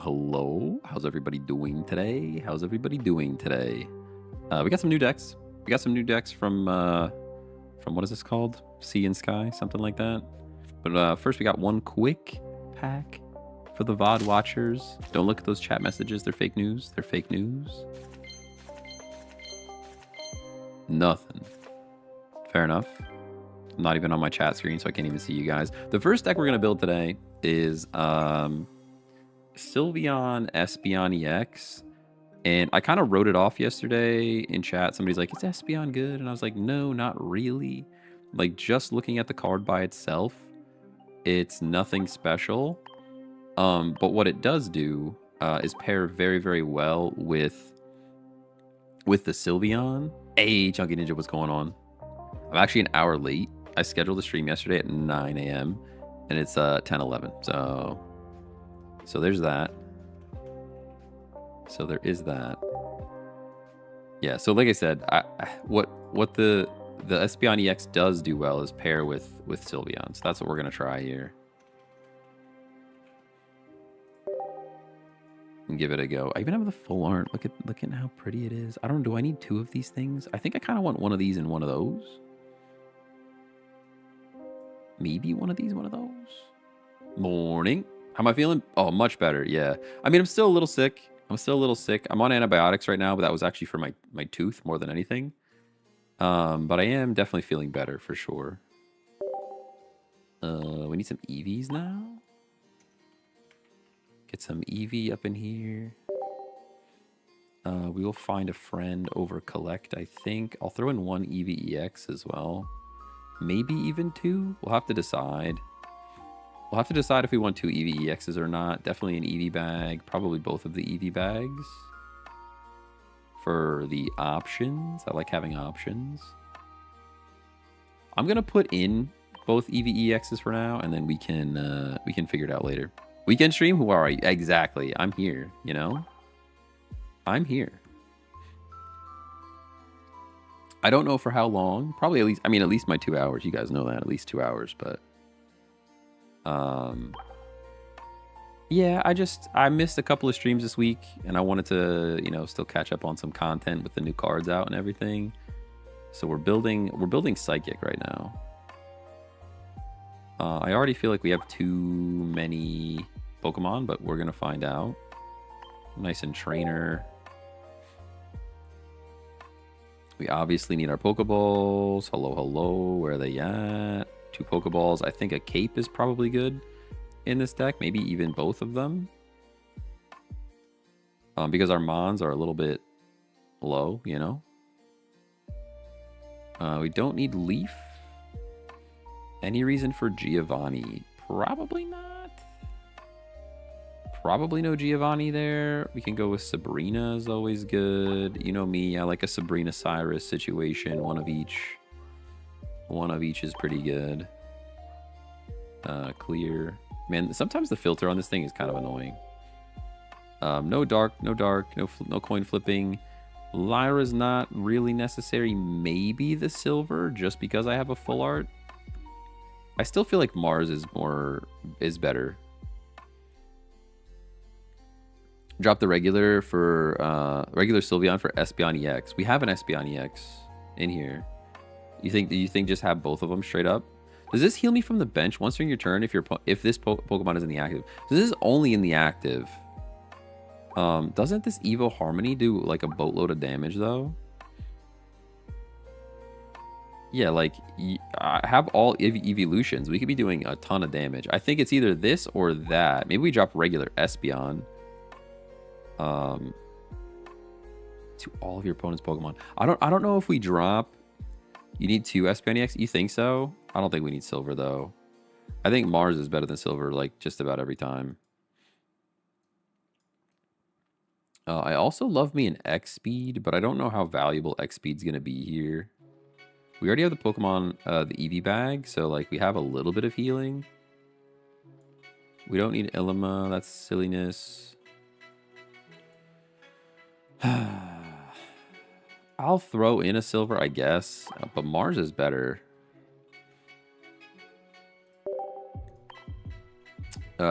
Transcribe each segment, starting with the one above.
hello. How's everybody doing today? How's everybody doing today? We got some new decks. We got some new decks from what is this called? Sea and Sky, something like that. But first, we got one quick pack for the VOD watchers. Don't look at those chat messages. They're fake news. They're fake news. Nothing. Fair enough. I'm not even on my chat screen, so I can't even see you guys. The first deck we're going to build today is Sylveon Espeon EX. And I kind of wrote it off yesterday in chat. Somebody's like, is Espeon good? And I was like, no, not really. Like, just looking at the card by itself, it's nothing special. But what it does do is pair very, very well with the Sylveon. Hey, Chunky Ninja, what's going on? I'm actually an hour late. I scheduled the stream yesterday at 9 a.m. and it's 10:11. So there's that. So there is that. Yeah. So like I said, what the Espeon EX does do well is pair with Sylveon. So that's what we're gonna try here and give it a go. I even have the full art. Look at how pretty it is. I don't know. Do I need two of these things? I think I kind of want one of these and one of those. Maybe one of these, one of those. Morning. How am I feeling? Oh, much better. Yeah. I mean, I'm still a little sick. I'm on antibiotics right now, but that was actually for my tooth more than anything. But I am definitely feeling better for sure. We need some EVs now. Get some EV up in here. We will find a friend over collect, I think. I'll throw in one EVEX as well. Maybe even two. We'll have to decide. We'll have to decide if we want two EVEXs or not. Definitely an EV bag. Probably both of the EV bags. For the options. I like having options. I'm going to put in both EVEXs for now, and then we can figure it out later. Weekend stream? Who are you? Exactly. I'm here, you know? I'm here. I don't know for how long. Probably at least my 2 hours. You guys know that. At least 2 hours, but... yeah, I missed a couple of streams this week, and I wanted to, still catch up on some content with the new cards out and everything. So we're building Psychic right now. I already feel like we have too many Pokemon, but we're gonna find out. Nice and trainer. We obviously need our Pokeballs. Hello, where are they at? 2 Pokeballs. I think a Cape is probably good in this deck. Maybe even both of them. Because our Mons are a little bit low, you know? We don't need Leaf. Any reason for Giovanni? Probably not. Probably no Giovanni there. We can go with Sabrina is always good. You know me, I like a Sabrina Cyrus situation. One of each. One of each is pretty good. Clear. Man, sometimes the filter on this thing is kind of annoying. No dark, no coin flipping. Lyra's not really necessary. Maybe the silver, just because I have a full art. I still feel like Mars is better. Drop the regular for regular Sylveon for Espeon EX. We have an Espeon EX in here. Do you think just have both of them straight up? Does this heal me from the bench once during your turn if this Pokemon is in the active? So this is only in the active. Doesn't this Evo Harmony do like a boatload of damage though? Yeah, like I have all evolutions. We could be doing a ton of damage. I think it's either this or that. Maybe we drop regular Espeon. To all of your opponent's Pokemon. I don't know if we drop. You need 2 Espeon EX? You think so? I don't think we need silver though. I think Mars is better than silver like just about every time. I also love me an X speed, but I don't know how valuable X speed's gonna be here. We already have the Pokemon, the EV bag, so like we have a little bit of healing. We don't need Ilima, that's silliness. I'll throw in a silver, I guess, but Mars is better.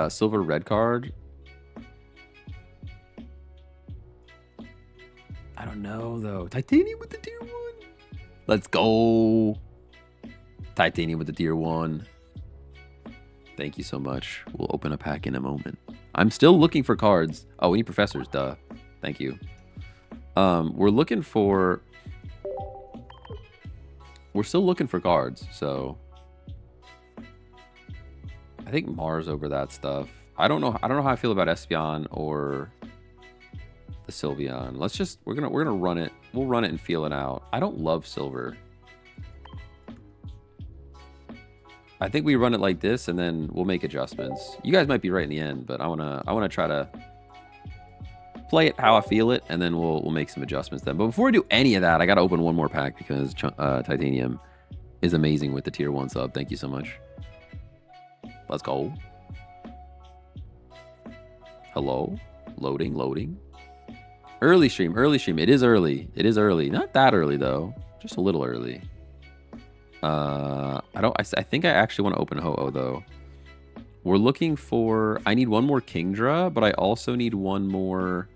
Silver red card. I don't know, though. Titanium with the tier 1. Let's go. Titanium with the tier 1. Thank you so much. We'll open a pack in a moment. I'm still looking for cards. Oh, we need professors. Duh. Thank you. We're still looking for cards, so I think Mars over that stuff. I don't know how I feel about Espeon or the Sylveon. We're gonna run it. We'll run it and feel it out. I don't love silver. I think we run it like this and then we'll make adjustments. You guys might be right in the end, but I wanna try to play it how I feel it, and then we'll make some adjustments then. But before we do any of that, I gotta open one more pack because Titanium is amazing with the tier 1 sub. Thank you so much. Let's go. Hello. Loading. Early stream. It is early. Not that early though. Just a little early. I think I actually want to open Ho-Oh though. We're looking for, I need one more Kingdra, but I also need one more.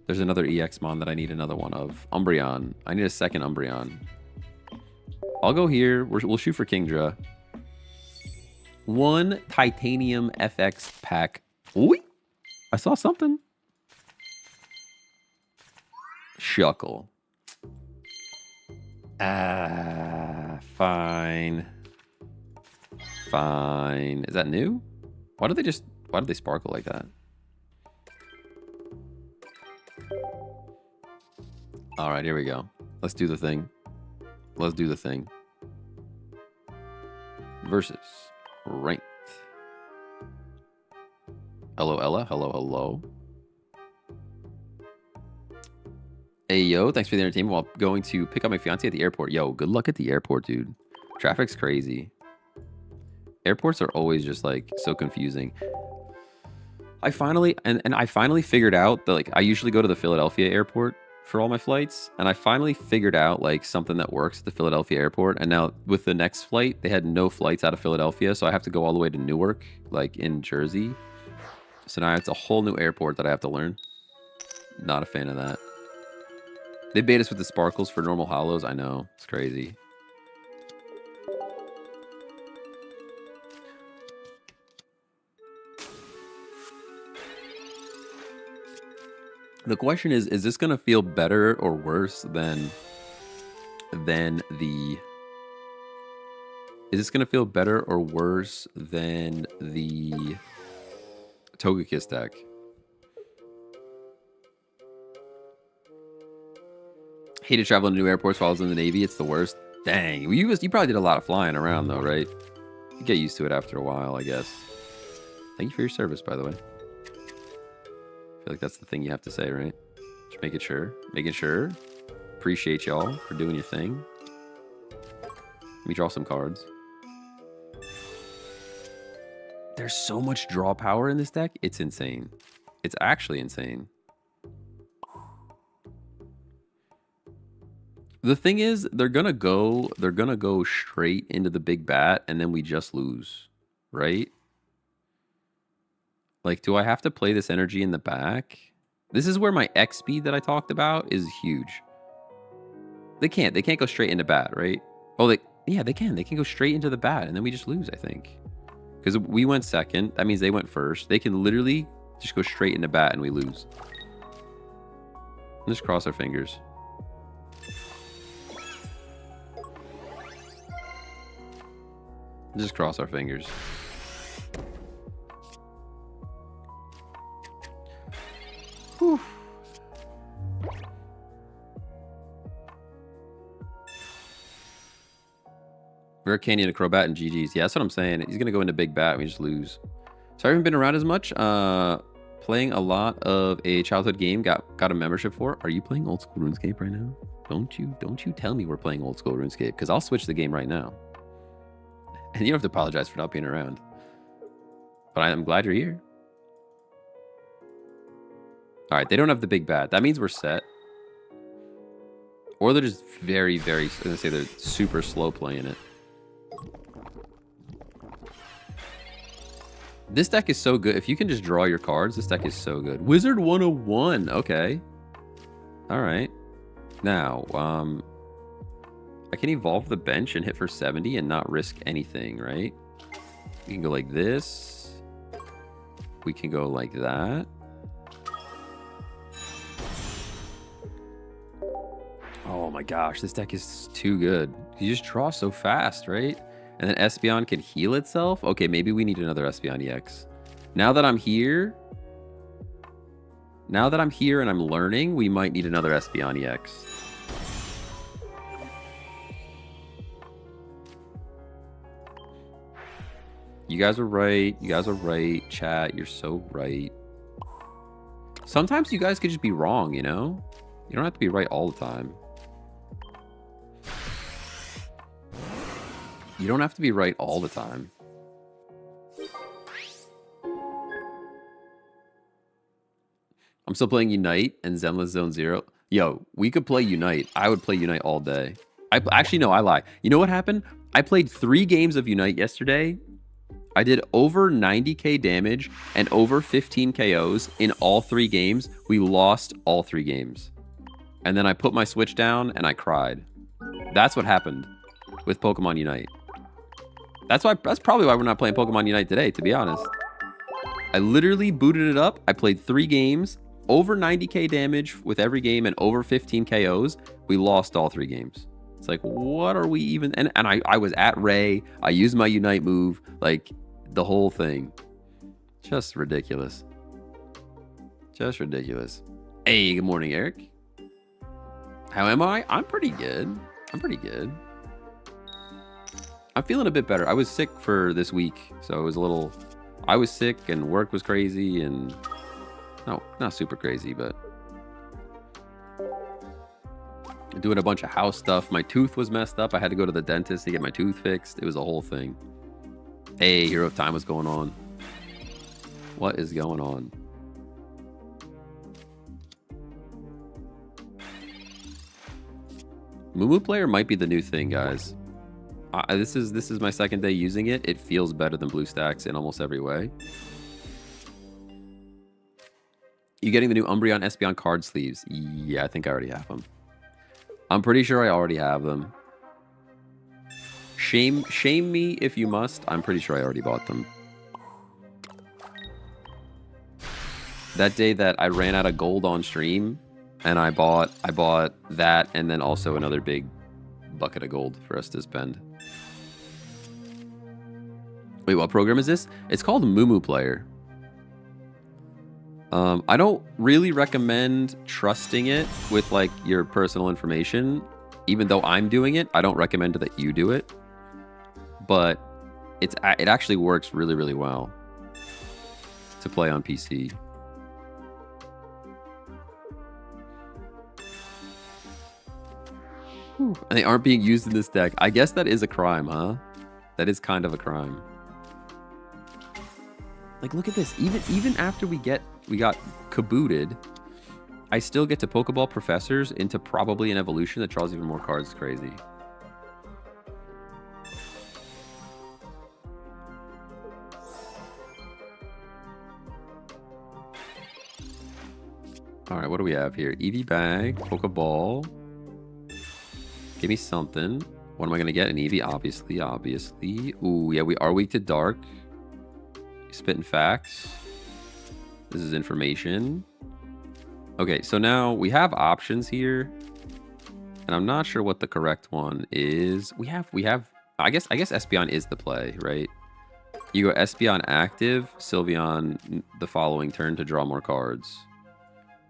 There's another EX-Mon that I need another one of. Umbreon. I need a second Umbreon. I'll go here. We'll shoot for Kingdra. One Titanium FX pack. Ooh, I saw something. Shuckle. Fine. Is that new? Why do they sparkle like that? All right, here we go. Let's do the thing. Versus ranked. Hello, Ella. Hello. Hey, yo, thanks for the entertainment while going to pick up my fiance at the airport. Yo, good luck at the airport, dude. Traffic's crazy. Airports are always just like so confusing. I finally figured out that like I usually go to the Philadelphia airport for all my flights, and I finally figured out like something that works at the Philadelphia airport. And now with the next flight, they had no flights out of Philadelphia, so I have to go all the way to Newark, like in Jersey. So now it's a whole new airport that I have to learn. Not a fan of that. They bait us with the sparkles for normal hollows. I know, it's crazy. The question is this going to feel better or worse than the... Is this going to feel better or worse than the Togekiss deck? Hated traveling to new airports while I was in the Navy. It's the worst. Dang. Well, you probably did a lot of flying around, though, right? You get used to it after a while, I guess. Thank you for your service, by the way. I feel like that's the thing you have to say, right? Just making sure. Appreciate y'all for doing your thing. Let me draw some cards. There's so much draw power in this deck. It's insane. It's actually insane. The thing is, they're gonna go straight into the big bat, and then we just lose, right? Like, do I have to play this energy in the back? This is where my X speed that I talked about is huge. They can't go straight into bat, right? Oh, yeah, they can. They can go straight into the bat, and then we just lose, I think. Because we went second. That means they went first. They can literally just go straight into bat, and we lose. Let's cross our fingers. Just cross our fingers. Whew. Rare Canyon, a Crobat, and GG's. Yeah, that's what I'm saying. He's going to go into big bat and we just lose. So I haven't been around as much. Playing a lot of a childhood game. Got a membership for. Are you playing old school RuneScape right now? Don't you tell me we're playing old school RuneScape, because I'll switch the game right now. And you don't have to apologize for not being around. But I'm glad you're here. All right, they don't have the big bat. That means we're set. Or they're just very, very... I was going to say they're super slow playing it. This deck is so good. If you can just draw your cards, this deck is so good. Wizard 101. Okay. All right. Now, I can evolve the bench and hit for 70 and not risk anything, right? We can go like this. We can go like that. Oh my gosh, this deck is too good. You just draw so fast, right? And then Espeon can heal itself? Okay, maybe we need another Espeon EX. Now that I'm here and I'm learning, we might need another Espeon EX. You guys are right. You guys are right. Chat, you're so right. Sometimes you guys could just be wrong, you know? You don't have to be right all the time. You don't have to be right all the time. I'm still playing Unite and Zenless Zone Zero. Yo, we could play Unite. I would play Unite all day. Actually, no, I lie. You know what happened? I played 3 games of Unite yesterday. I did over 90k damage and over 15 KOs in all 3 games. We lost all 3 games. And then I put my Switch down and I cried. That's what happened with Pokemon Unite. That's probably why we're not playing Pokemon Unite today, to be honest. I literally booted it up. I played 3 games, over 90k damage with every game and over 15 KOs. We lost all 3 games. It's like, what are we even... And I was at Ray. I used my Unite move. Like, the whole thing. Just ridiculous. Just ridiculous. Hey, good morning, Eric. How am I? I'm pretty good. I'm pretty good. I'm feeling a bit better. I was sick for this week, so it was a little... I was sick and work was crazy and... No, not super crazy, but... doing a bunch of house stuff. My tooth was messed up. I had to go to the dentist to get my tooth fixed. It was a whole thing. Hey, Hero of Time, what's going on? What is going on? Moo Player might be the new thing, guys. This is my second day using it. It feels better than BlueStacks in almost every way. You getting the new Umbreon Espeon card sleeves? Yeah, I think I already have them. I'm pretty sure I already have them. Shame me if you must. I'm pretty sure I already bought them. That day that I ran out of gold on stream, and I bought that, and then also another big bucket of gold for us to spend. Wait, what program is this? It's called Moo Player. I don't really recommend trusting it with like your personal information. Even though I'm doing it, I don't recommend that you do it. But it actually works really, really well to play on PC. Whew. And they aren't being used in this deck. I guess that is a crime, huh? That is kind of a crime. Like, look at this. Even after we got kabooted, I still get to Pokeball Professors into probably an evolution that draws even more cards. It's crazy. All right, what do we have here? EV bag, Pokeball. Give me something. What am I gonna get? An EV, obviously. Ooh, yeah, we are weak to dark. Spitting facts. This is information. Okay, so now we have options here, and I'm not sure what the correct one is. We have. I guess Espeon is the play, right? You go Espeon active, Sylveon the following turn to draw more cards.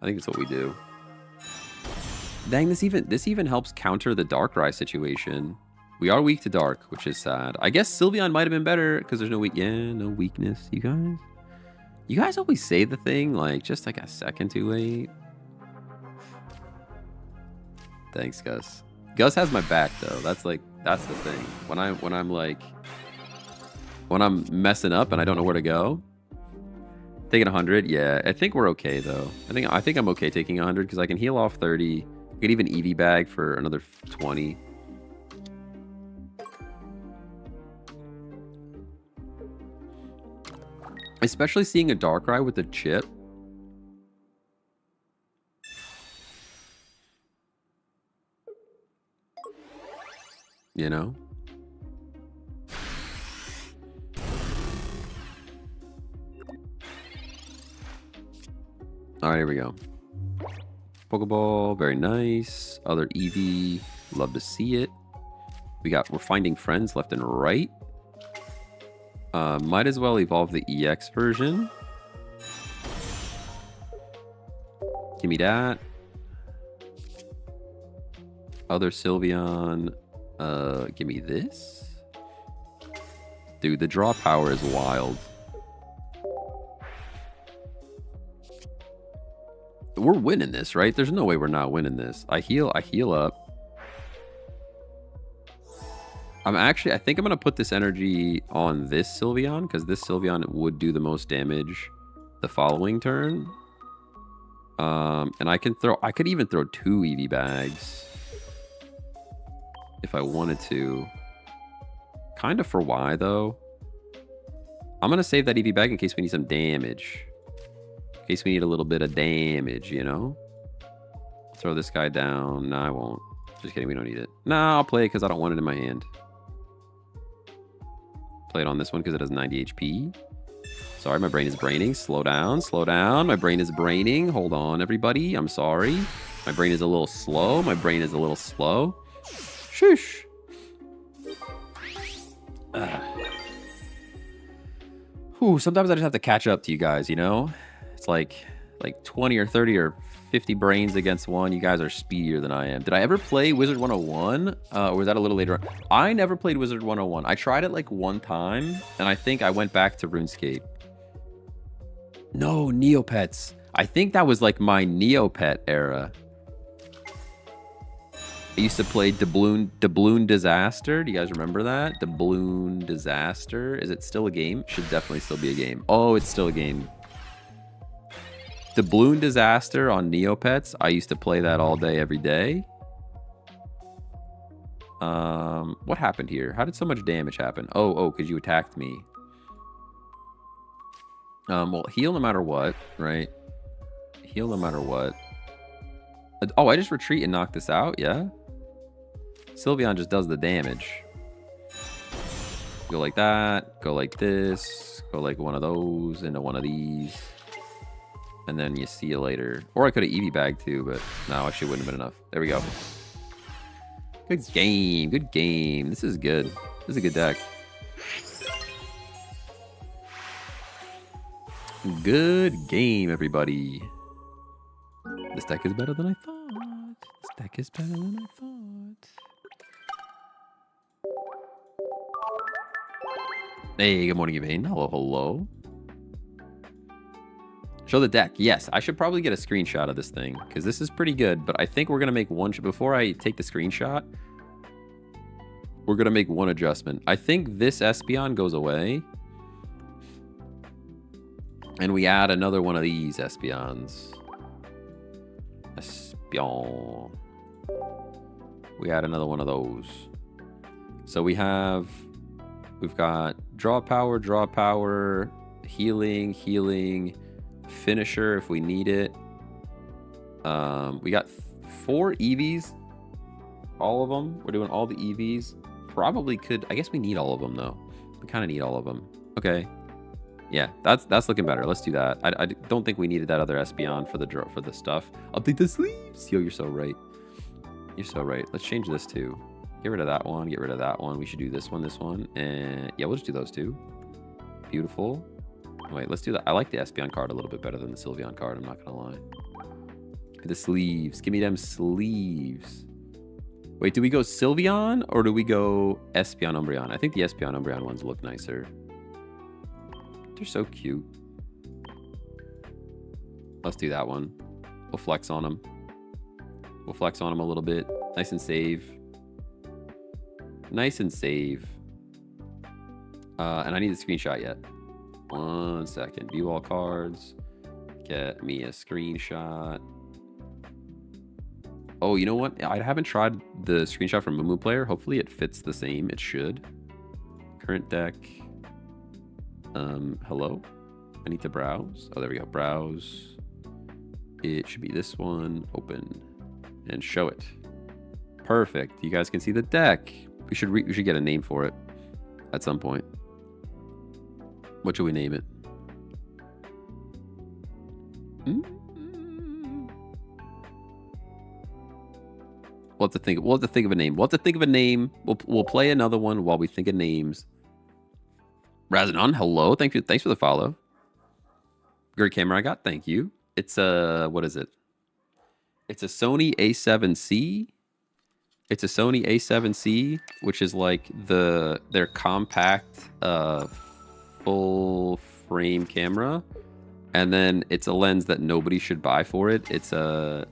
I think that's what we do. Dang, this even helps counter the Darkrai situation. We are weak to dark, which is sad. I guess Sylveon might have been better because there's no no weakness, you guys. You guys always say the thing like just like a second too late. Thanks, Gus. Gus has my back though. That's the thing. When I'm messing up and I don't know where to go. Taking 100, yeah. I think we're okay though. I think I'm okay taking 100 because I can heal off 30. I could even EV bag for another 20. Especially seeing a Darkrai with a chip. you know? All right, here we go. Pokeball, very nice. Other Eevee, love to see it. We're finding friends left and right. Might as well evolve the EX version. Give me that. Other Sylveon. Give me this. Dude, the draw power is wild. We're winning this, right? There's no way we're not winning this. I heal up. I think I'm going to put this energy on this Sylveon, because this Sylveon would do the most damage the following turn. And I could even throw 2 Eevee bags if I wanted to. Kind of for why, though? I'm going to save that Eevee bag in case we need some damage. In case we need a little bit of damage, you know? Throw this guy down. No, I won't. Just kidding, we don't need it. No, I'll play it because I don't want it in my hand. Play it on this one because it has 90 HP. Sorry, my brain is braining. Slow down, slow down. My brain is braining. Hold on, everybody. I'm sorry. My brain is a little slow. My brain is a little slow. Shush. Sometimes I just have to catch up to you guys, you know? It's like 20 or 30 or 50 brains against one. You guys are speedier than I am. Did I ever play Wizard 101? Or was that a little later on? I never played Wizard 101. I tried it like one time, and I think I went back to RuneScape. No, Neopets. I think that was like my Neopet era. I used to play Doubloon Disaster. Do you guys remember that? Doubloon Disaster. Is it still a game? Should definitely still be a game. Oh, it's still a game. Doubloon Disaster on Neopets. I used to play that all day, every day. What happened here? How did so much damage happen? Oh, because you attacked me. Well, heal no matter what, right? Heal no matter what. Oh, I just retreat and knock this out, yeah? Sylveon just does the damage. Go like that, go like this, go like one of those into one of these. And then you see you later. Or I could have Eevee bagged too, but no, actually wouldn't have been enough. There we go. Good game, good game. This is good. This is a good deck. Good game, everybody. This deck is better than I thought. This deck is better than I thought. Hey, good morning, Evane. Hello, hello. Show the deck. Yes, I should probably get a screenshot of this thing because this is pretty good, but I think we're going to make one... Before I take the screenshot, we're going to make one adjustment. I think this Espeon goes away. And we add another one of these Espeons. Espeon. We add another one of those. So we've got draw power, healing, finisher if we need it. We got 4 EVs. All of them. We're doing all the EVs. Probably could... I guess we need all of them, though. We kind of need all of them. Okay. Yeah, that's looking better. Let's do that. I don't think we needed that other Espeon for the stuff. Update the sleeves. Yo, you're so right. You're so right. Let's change this too. Get rid of that one. Get rid of that one. We should do this one, and yeah, we'll just do those two. Beautiful. Wait, let's do that. I like the Espeon card a little bit better than the Sylveon card. I'm not gonna lie. Give me the sleeves. Give me them sleeves. Wait, do we go Sylveon or do we go Espeon Umbreon? I think the Espeon Umbreon ones look nicer. They're so cute. Let's do that one. We'll flex on them. We'll flex on them a little bit. Nice and save. Nice and save. And I need a screenshot yet. 1 second. View all cards. Get me a screenshot. Oh, you know what? I haven't tried the screenshot from Mumu Player. Hopefully it fits the same. It should. Current deck. Hello? I need to browse. Oh, there we go. Browse. It should be this one. Open. And show it. Perfect. You guys can see the deck. We should get a name for it at some point. What should we name it? We'll have to think. We'll have to think of a name. We'll have to think of a name. We'll play another one while we think of names. Razanon, hello. Thanks for the follow. Great camera I got. Thank you. It's what is it? It's a Sony A7C. It's a Sony A7C, which is like their compact full frame camera, and then it's a lens that nobody should buy for it. It's a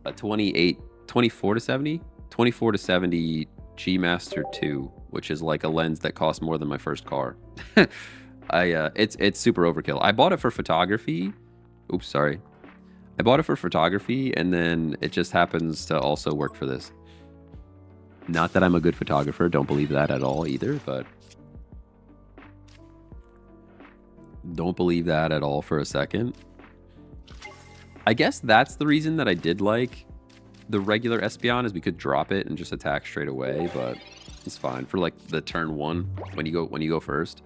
24 to 70 G Master 2, which is like a lens that costs more than my first car. It's super overkill. I bought it for photography. Oops, sorry. I bought it for photography, and then it just happens to also work for this. Not that I'm a good photographer, don't believe that at all either, but don't believe that at all for a second. I guess that's the reason that I did like the regular Espeon, is we could drop it and just attack straight away, but it's fine for like the turn one when you go first.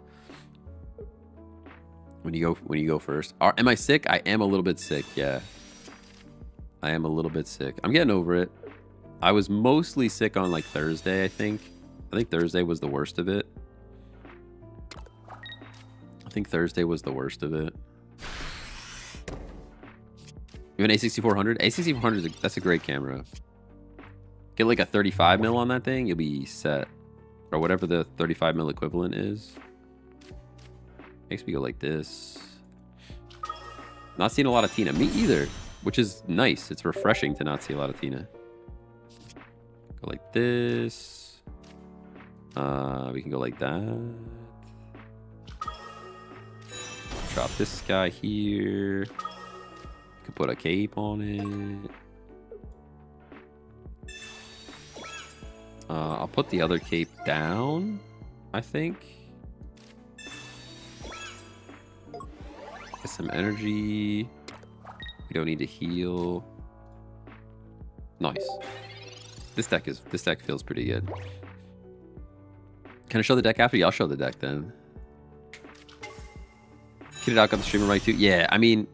When you go first. Am I sick? I am a little bit sick, yeah. I am a little bit sick. I'm getting over it. I was mostly sick on like Thursday, I think. I think Thursday was the worst of it. You have an A6400? A6400, that's a great camera. Get like a 35 mil on that thing, you'll be set. Or whatever the 35 mil equivalent is. Makes me go like this. Not seeing a lot of Tina. Me either, which is nice. It's refreshing to not see a lot of Tina. Go like this. We can go like that. Drop this guy here. Could put a cape on it. I'll put the other cape down, I think. Get some energy. We don't need to heal. Nice. This deck feels pretty good. Can I show the deck after? Yeah, I'll show the deck then. Kid It Out got the streamer right too. Yeah, I mean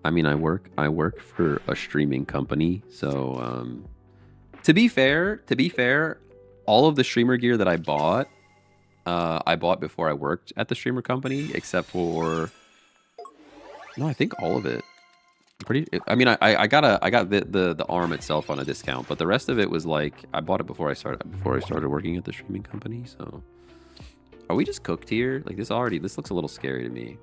I work for a streaming company, so to be fair, all of the streamer gear that I bought before I worked at the streamer company, except for no, I think all of it. I mean, I got the arm itself on a discount, but the rest of it was like I bought it before I started working at the streaming company. So, are we just cooked here? Like this looks a little scary to me.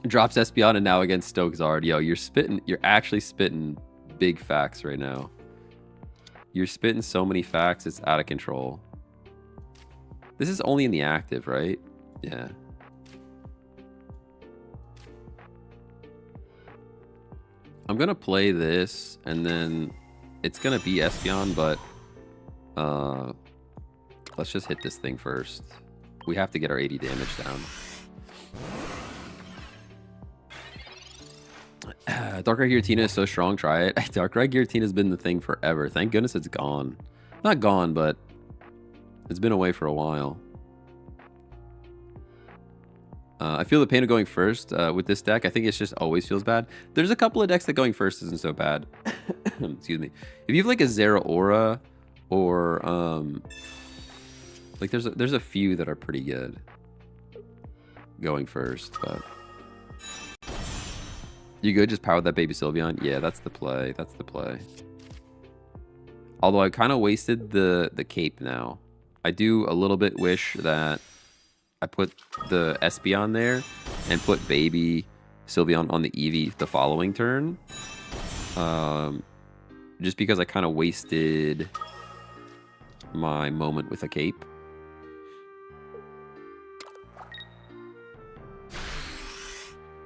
Drops Espeon and now against Stokesard. Yo, you're actually spitting big facts right now. You're spitting so many facts, it's out of control. This is only in the active, right? Yeah. I'm gonna play this, and then it's gonna be Espeon, but let's just hit this thing first. We have to get our 80 damage down. Darkrai Giratina is so strong, try it. Darkrai Giratina has been the thing forever. Thank goodness it's gone. Not gone, but it's been away for a while. I feel the pain of going first with this deck. I think it just always feels bad. There's a couple of decks that going first isn't so bad. Excuse me. If you have like a Zeraora or like there's a few that are pretty good going first, but you good? Just power that baby Sylveon? Yeah, that's the play. That's the play. Although I kind of wasted the cape now. I do a little bit wish that I put the Espeon there and put baby Sylveon on the Eevee the following turn. Just because I kind of wasted my moment with a cape.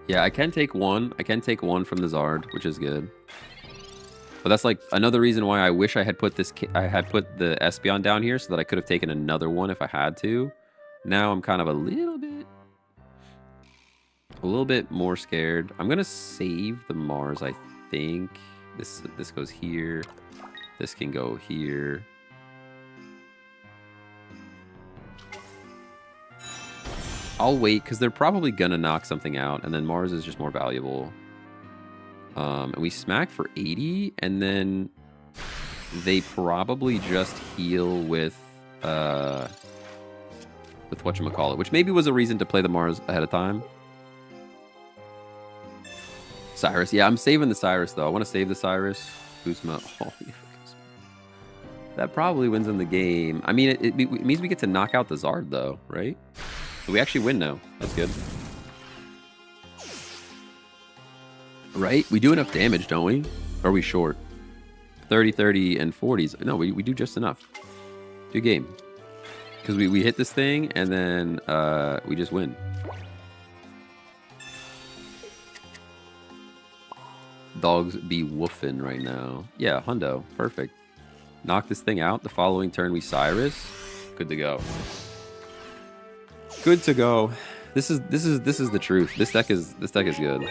Yeah, I can take one. I can take one from the Zard, which is good. But that's like another reason why I wish I had put I had put the Espeon down here so that I could have taken another one if I had to. Now I'm kind of a little bit more scared. I'm gonna save the Mars, I think. This goes here. This can go here. I'll wait because they're probably gonna knock something out, and then Mars is just more valuable. And we smack for 80, and then they probably just heal with whatchamacallit, which maybe was a reason to play the Mars ahead of time. Cyrus, yeah, I'm saving the Cyrus though. I want to save the Cyrus. Kuzma, oh, yeah. That probably wins in the game. I mean, it means we get to knock out the Zard though, right? We actually win now. That's good. Right? We do enough damage, don't we? Or are we short? 30, 30, and 40s. No, we do just enough. Good game. Because we hit this thing, and then we just win. Dogs be woofing right now. Yeah, hundo. Perfect. Knock this thing out. The following turn, we Cyrus. Good to go. Good to go. This is the truth. This deck is good.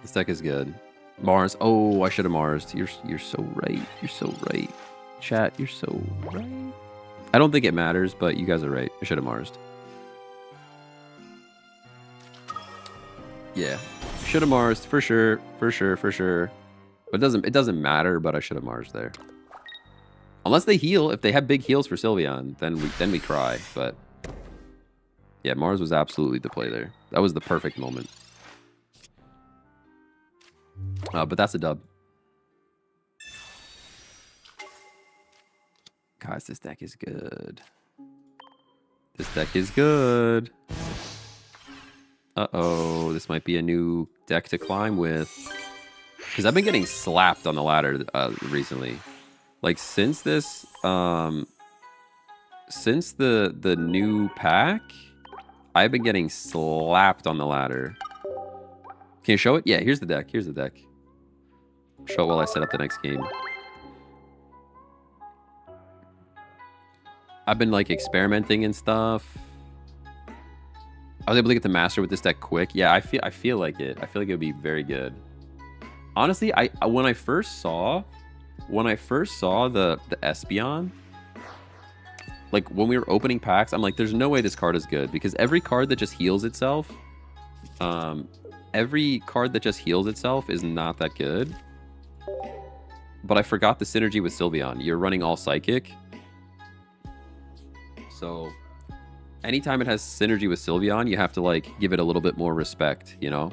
This deck is good. Mars. Oh, I should have Marsed. You're so right. You're so right. Chat, you're so right. I don't think it matters, but you guys are right. I should have Marsed. Yeah. Should have Marsed for sure. For sure. For sure. But it doesn't matter, but I should have Marsed there. Unless they heal. If they have big heals for Sylveon, then we cry. But yeah, Mars was absolutely the play there. That was the perfect moment. But that's a dub. Guys, this deck is good. This deck is good. Uh-oh, this might be a new deck to climb with. Because I've been getting slapped on the ladder recently. Like, since this, since the new pack, I've been getting slapped on the ladder. Can you show it? Yeah, here's the deck. Here's the deck. Show it while I set up the next game. I've been, like, experimenting and stuff. I was able to get the master with this deck quick. Yeah, I feel like it. I feel like it would be very good. Honestly, when I first saw the Espeon, like when we were opening packs, I'm like, there's no way this card is good, because every card that just heals itself, is not that good. But I forgot the synergy with Sylveon. You're running all psychic. So anytime it has synergy with Sylveon, you have to like give it a little bit more respect, you know?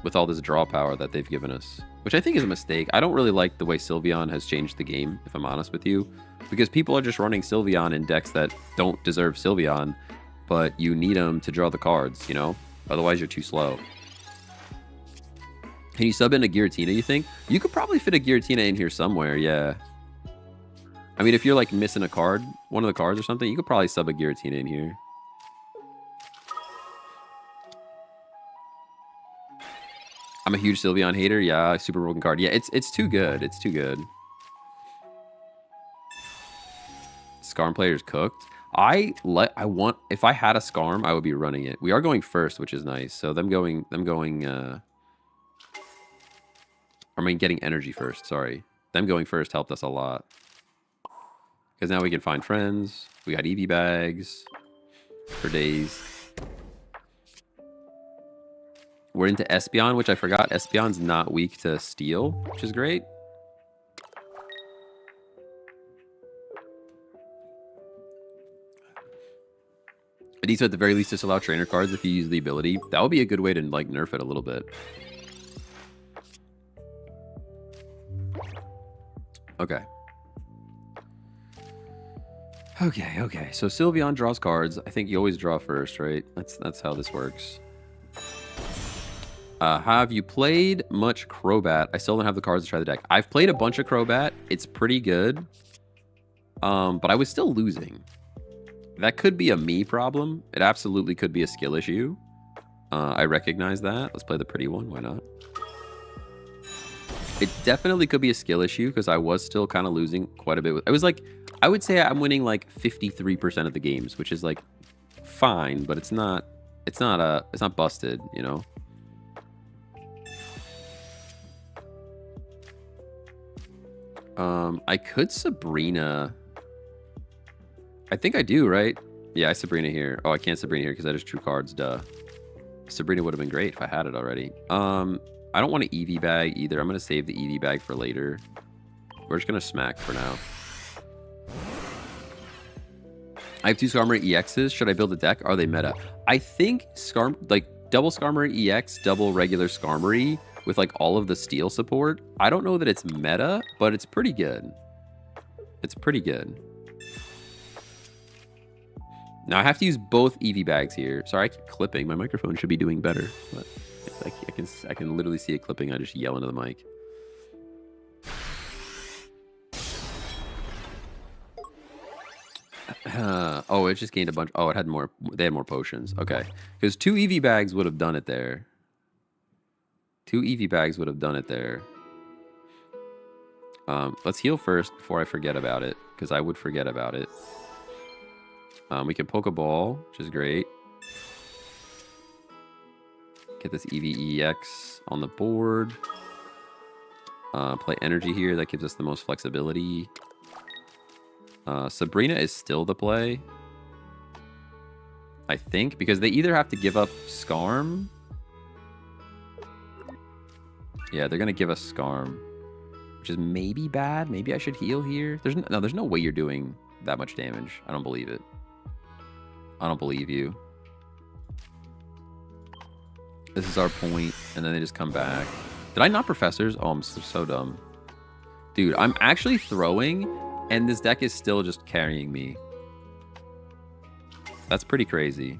With all this draw power that they've given us. Which I think is a mistake. I don't really like the way Sylveon has changed the game, if I'm honest with you. Because people are just running Sylveon in decks that don't deserve Sylveon, but you need them to draw the cards, you know? Otherwise, you're too slow. Can you sub in a Giratina, you think? You could probably fit a Giratina in here somewhere, yeah. I mean, if you're like missing a card, one of the cards or something, you could probably sub a Giratina in here. I'm a huge Sylveon hater. Yeah, super broken card. Yeah, it's too good. It's too good. Skarm player's cooked. If I had a Skarm, I would be running it. We are going first, which is nice. So getting energy first, sorry. Them going first helped us a lot. Because now we can find friends. We got EV bags for days. We're into Espeon, which I forgot. Espeon's not weak to steel, which is great. It needs to, at the very least, disallow trainer cards if you use the ability. That would be a good way to like nerf it a little bit. Okay. Okay. So Sylveon draws cards. I think you always draw first, right? That's how this works. Have you played much Crobat? I still don't have the cards to try the deck. I've played a bunch of Crobat. It's pretty good. But I was still losing. That could be a me problem. It absolutely could be a skill issue. I recognize that. Let's play the pretty one. Why not? It definitely could be a skill issue because I was still kind of losing quite a bit. I was like, I would say I'm winning like 53% of the games, which is like fine, but it's not busted, you know? I could Sabrina. I think I do, right? Yeah, I Sabrina here. Oh, I can't Sabrina here because I just drew cards, duh. Sabrina would have been great if I had it already. I don't want an EV bag either. I'm going to save the EV bag for later. We're just going to smack for now. I have 2 Skarmory EXs. Should I build a deck? Are they meta? I think double Skarmory EX, double regular Skarmory with like all of the steel support. I don't know that it's meta, but it's pretty good. It's pretty good. Now I have to use both EV bags here. Sorry, I keep clipping. My microphone should be doing better, but I can literally see it clipping. I just yell into the mic. Oh, it just gained a bunch. Oh, it had more. They had more potions. Okay, because 2 EV bags would have done it there. 2 EV bags would have done it there. Let's heal first before I forget about it, because I would forget about it. We can Pokeball, which is great. Get this EVEX on the board. Play Energy here. That gives us the most flexibility. Sabrina is still the play. I think, because they either have to give up Skarm. Yeah, they're going to give us Skarm, which is maybe bad. Maybe I should heal here. There's no way you're doing that much damage. I don't believe it. I don't believe you. This is our point, and then they just come back. Did I not Professors? Oh, I'm so dumb. Dude, I'm actually throwing, and this deck is still just carrying me. That's pretty crazy.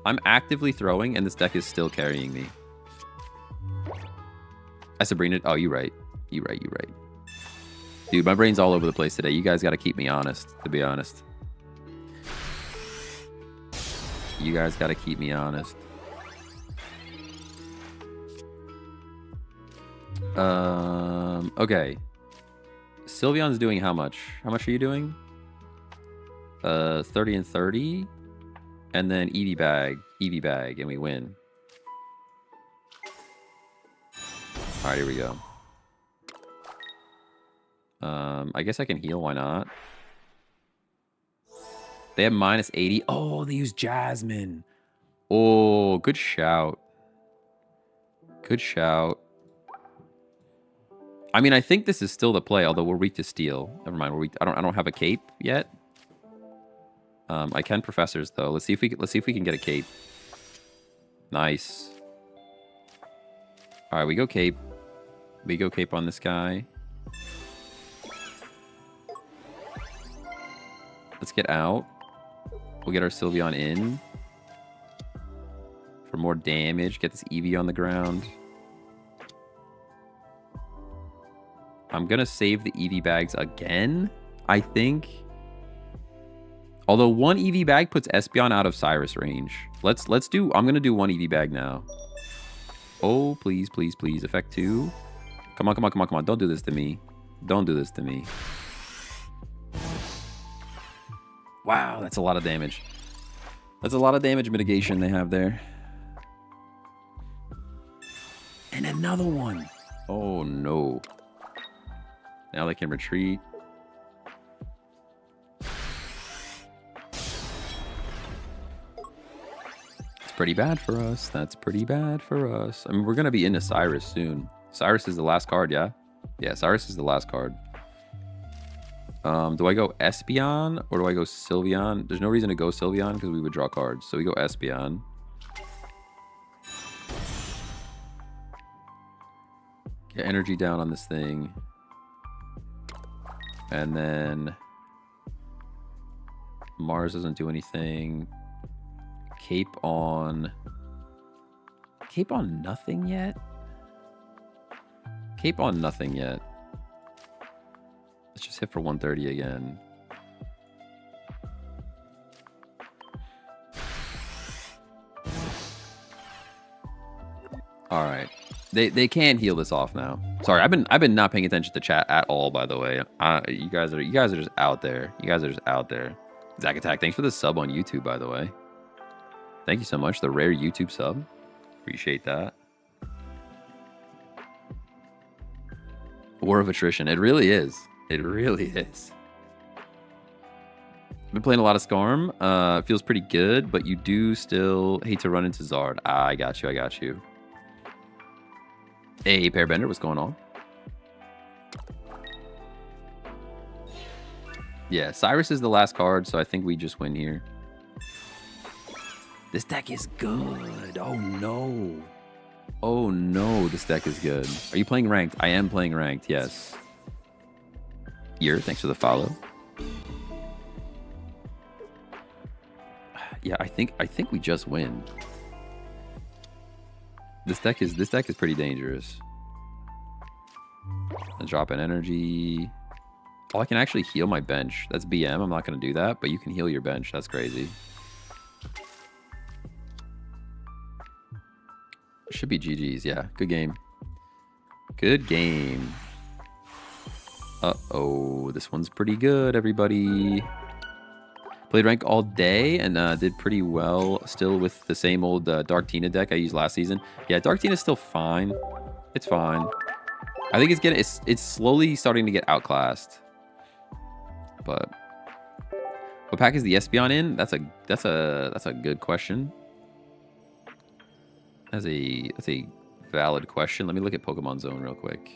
I'm actively throwing, and this deck is still carrying me. I Sabrina. Oh, you're right. You're right. Dude, my brain's all over the place today. You guys got to keep me honest, to be honest. You guys got to keep me honest. Okay. Sylveon's doing how much? How much are you doing? 30 and 30. And then EV bag, and we win. Alright, here we go. I guess I can heal, why not? They have minus 80. Oh, they use Jasmine. Oh, good shout. Good shout. I mean, I think this is still the play, although we're weak to steel. Never mind, we're weak. I don't have a cape yet. I can Professors though. Let's see if we can get a cape. Nice. All right, we go cape. We go cape on this guy. Let's get out. We'll get our Sylveon in for more damage. Get this Eevee on the ground. I'm gonna save the EV bags again, I think. Although 1 EV bag puts Espeon out of Cyrus range. Let's do. I'm gonna do 1 EV bag now. Oh, please, please, please. Effect 2. Come on, come on, come on, come on. Don't do this to me. Don't do this to me. Wow, that's a lot of damage. That's a lot of damage mitigation they have there. And another one. Oh, no. Now they can retreat. It's pretty bad for us. That's pretty bad for us. I mean, we're going to be into Cyrus soon. Cyrus is the last card, yeah? Yeah, Cyrus is the last card. Do I go Espeon or do I go Sylveon? There's no reason to go Sylveon because we would draw cards. So we go Espeon. Get energy down on this thing. And then Mars doesn't do anything. Cape on nothing yet? Cape on nothing yet. Let's just hit for 130 again. All right. They can heal this off now. Sorry, I've been not paying attention to chat at all, by the way. You guys are just out there. You guys are just out there. Zack Attack, thanks for the sub on YouTube, by the way. Thank you so much. The rare YouTube sub. Appreciate that. War of attrition. It really is. It really is. Been playing a lot of Skarm. Feels pretty good, but you do still hate to run into Zard. I got you. I got you. Hey, Pairbender, what's going on? Yeah, Cyrus is the last card, so I think we just win here. This deck is good. Oh, no. Oh, no, this deck is good. Are you playing ranked? I am playing ranked, yes. Thanks for the follow. Yeah, I think we just win. This deck is pretty dangerous. And drop in energy. Oh, I can actually heal my bench. That's BM. I'm not going to do that, but you can heal your bench. That's crazy. Should be GG's. Yeah, good game. Good game. Uh-oh, this one's pretty good, everybody. Played rank all day and did pretty well still with the same old Dark Tina deck I used last season. Yeah, Dark Tina's still fine. It's fine. I think it's slowly starting to get outclassed. But what pack is the Espeon in? That's a good question. That's a valid question. Let me look at Pokemon Zone real quick.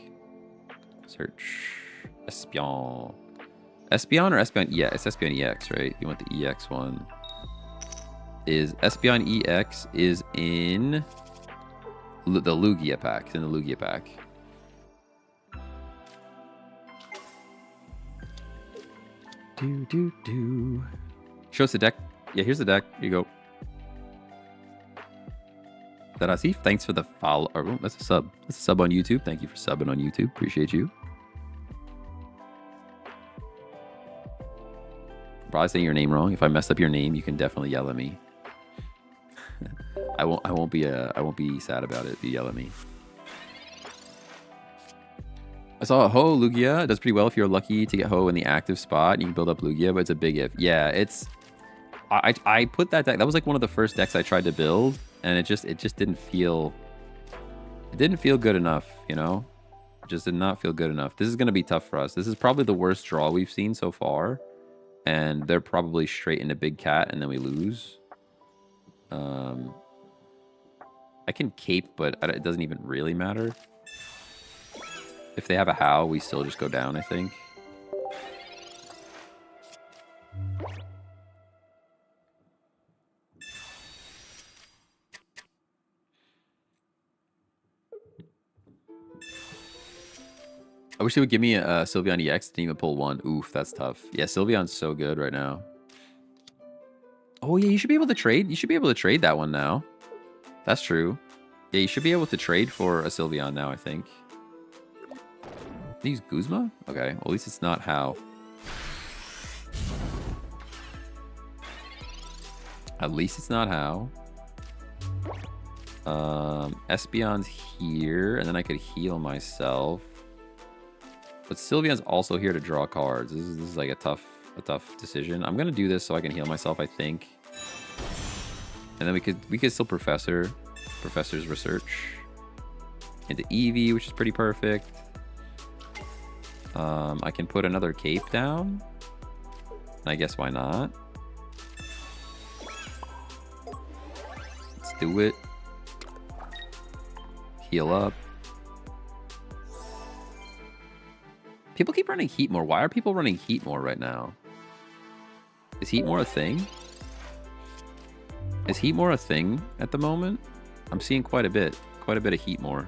Search Espeon. Espeon or Espeon? Yeah, it's Espeon EX, right? You want the EX one. Is Espeon EX is in the Lugia pack. It's in the Lugia pack. Show us the deck. Yeah, here's the deck. Here you go. That Asif, thanks for the follow. Oh, that's a sub. That's a sub on YouTube. Thank you for subbing on YouTube. Appreciate you. Probably saying your name wrong. If I messed up your name, you can definitely yell at me. I won't be sad about it if you yell at me. I saw a Ho Lugia. It does pretty well if you're lucky to get Ho in the active spot. You can build up Lugia, but it's a big if. Yeah, it's. I put that deck. That was like one of the first decks I tried to build, and it just didn't feel. It didn't feel good enough, you know. It just did not feel good enough. This is gonna be tough for us. This is probably the worst draw we've seen so far, and they're probably straight into Big Cat, and then we lose. I can cape, but it doesn't even really matter. If they have a How, we still just go down, I think. I wish they would give me a Sylveon EX. Didn't even pull one. Oof, that's tough. Yeah, Sylveon's so good right now. Oh, yeah, you should be able to trade. You should be able to trade that one now. That's true. Yeah, you should be able to trade for a Sylveon now, I think. Use Guzma? Okay, well, at least it's not How. At least it's not How. Espeon's here, and then I could heal myself. But Sylveon's also here to draw cards. This is like a tough decision. I'm gonna do this so I can heal myself, I think. And then we could still Professor's Research into Eevee, which is pretty perfect. I can put another cape down. I guess why not? Let's do it. Heal up. People keep running Heatmore. Why are people running Heatmore right now? Is Heatmore a thing? Is Heatmore a thing at the moment? I'm seeing quite a bit of Heatmore.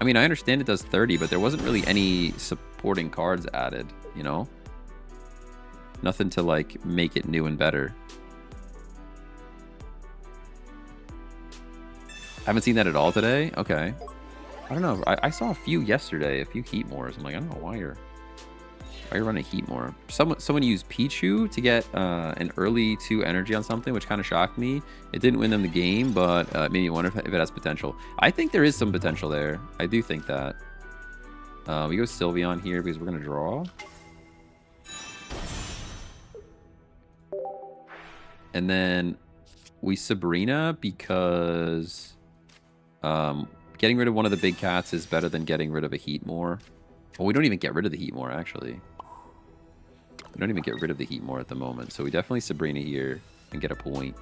I mean, I understand it does 30, but there wasn't really any supporting cards added, you know? Nothing to, like, make it new and better. Haven't seen that at all today? Okay. I don't know. I saw a few yesterday, a few Heatmores. I'm like, I don't know why you're running Heatmore. Someone used Pichu to get an early 2 energy on something, which kind of shocked me. It didn't win them the game, but it made me wonder if it has potential. I think there is some potential there. I do think that. We go Sylveon here because we're going to draw. And then we Sabrina because getting rid of one of the big cats is better than getting rid of a Heatmore. Well, we don't even get rid of the Heat more, actually. We don't even get rid of the Heat more at the moment. So we definitely Sabrina here and get a point.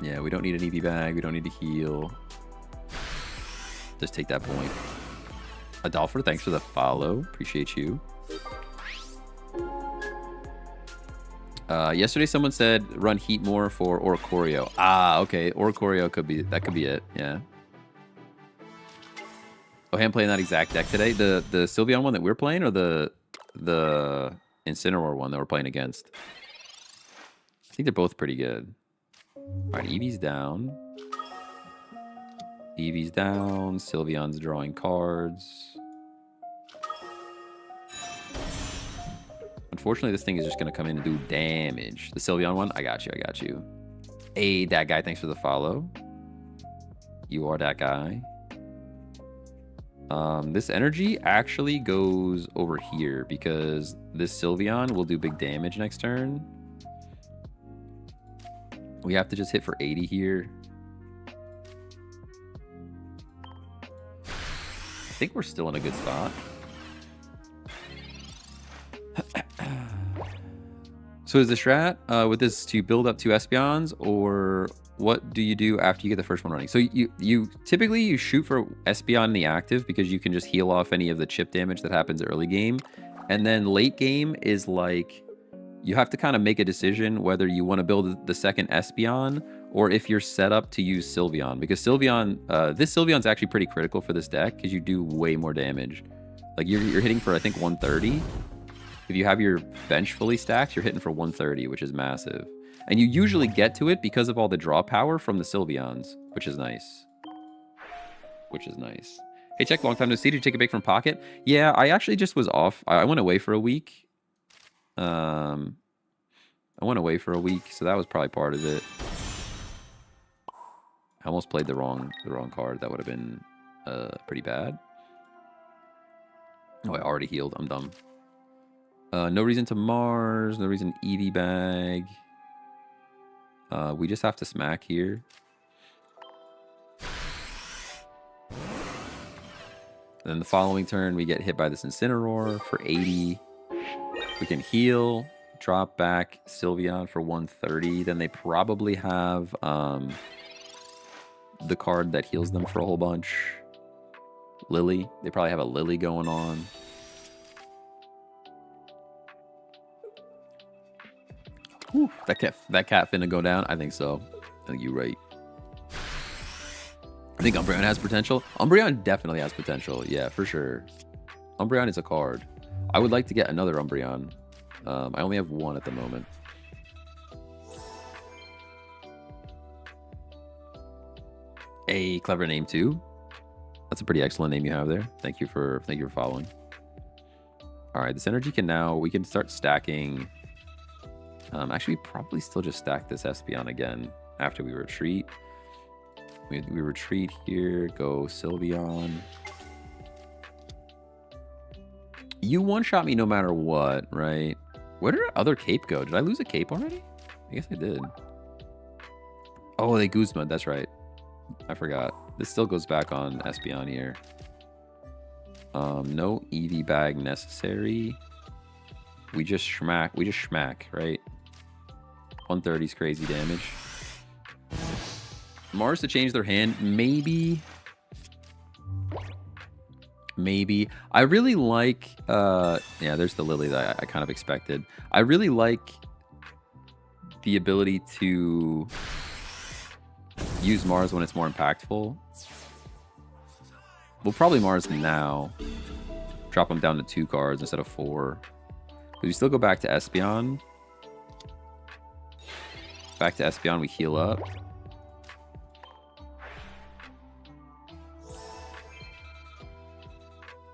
Yeah, we don't need an EV bag. We don't need to heal. Just take that point. Adolfer, thanks for the follow. Appreciate you. Yesterday someone said run Heat more for Oricorio. Ah, okay. Oricorio could be it. Yeah. Oh, I'm playing that exact deck today. The Sylveon one that we're playing, or the Incineroar one that we're playing against. I think they're both pretty good. All right, Eevee's down. Eevee's down. Sylveon's drawing cards. Unfortunately, this thing is just going to come in and do damage. The Sylveon one, I got you. Hey, that guy, thanks for the follow. You are that guy. This energy actually goes over here because this Sylveon will do big damage next turn. We have to just hit for 80 here. I think we're still in a good spot. So is the strat with this to build up 2 Espeons, or what do you do after you get the first one running? So you typically shoot for Espeon in the active because you can just heal off any of the chip damage that happens early game. And then late game is like, you have to kind of make a decision whether you want to build the second Espeon or if you're set up to use Sylveon. Because Sylveon, this Sylveon's actually pretty critical for this deck because you do way more damage. Like you're hitting for, I think, 130. If you have your bench fully stacked, you're hitting for 130, which is massive. And you usually get to it because of all the draw power from the Sylveons, which is nice. Hey, check, long time no see. Did you take a break from Pocket? Yeah, I actually just was off. I went away for a week. I went away for a week, so that was probably part of it. I almost played the wrong card. That would have been pretty bad. Oh, I already healed. I'm dumb. No reason to Mars. No reason EV bag. We just have to smack here. And then the following turn, we get hit by this Incineroar for 80. We can heal, drop back Sylveon for 130. Then they probably have the card that heals them for a whole bunch. Lily. They probably have a Lily going on. Whew, that cat finna go down? I think so. I think you're right. I think Umbreon has potential. Umbreon definitely has potential. Yeah, for sure. Umbreon is a card. I would like to get another Umbreon. I only have one at the moment. A clever name too. That's a pretty excellent name you have there. Thank you for following. All right, this energy we can start stacking. Actually, we probably still just stack this Espeon again after we retreat. We retreat here, go Sylveon. You one-shot me no matter what, right? Where did our other cape go? Did I lose a cape already? I guess I did. Oh, they Guzma, that's right. I forgot. This still goes back on Espeon here. No EV bag necessary. We just schmack, right? 130 is crazy damage. Mars to change their hand, maybe. I really like, yeah, there's the Lily that I kind of expected. I really like the ability to use Mars when it's more impactful. We'll probably Mars now. Drop them down to 2 cards instead of 4. But we still go back to Espeon. Back to Espeon, we heal up.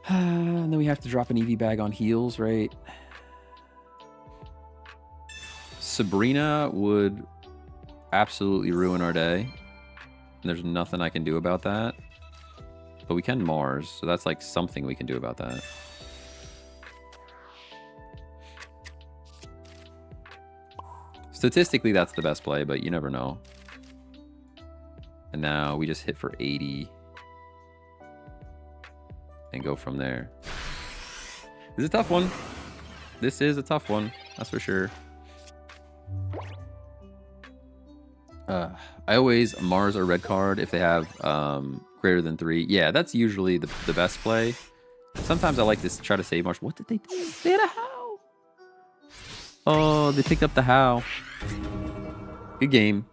And then we have to drop an EV bag on heals, right? Sabrina would absolutely ruin our day. And there's nothing I can do about that. But we can Mars, so that's like something we can do about that. Statistically, that's the best play, but you never know. And now we just hit for 80. And go from there. This is a tough one. This is a tough one. That's for sure. I always Mars or red card if they have greater than 3. Yeah, that's usually the best play. Sometimes I like to try to save Mars. What did they do? They had a how. Oh, they picked up the how. Good game.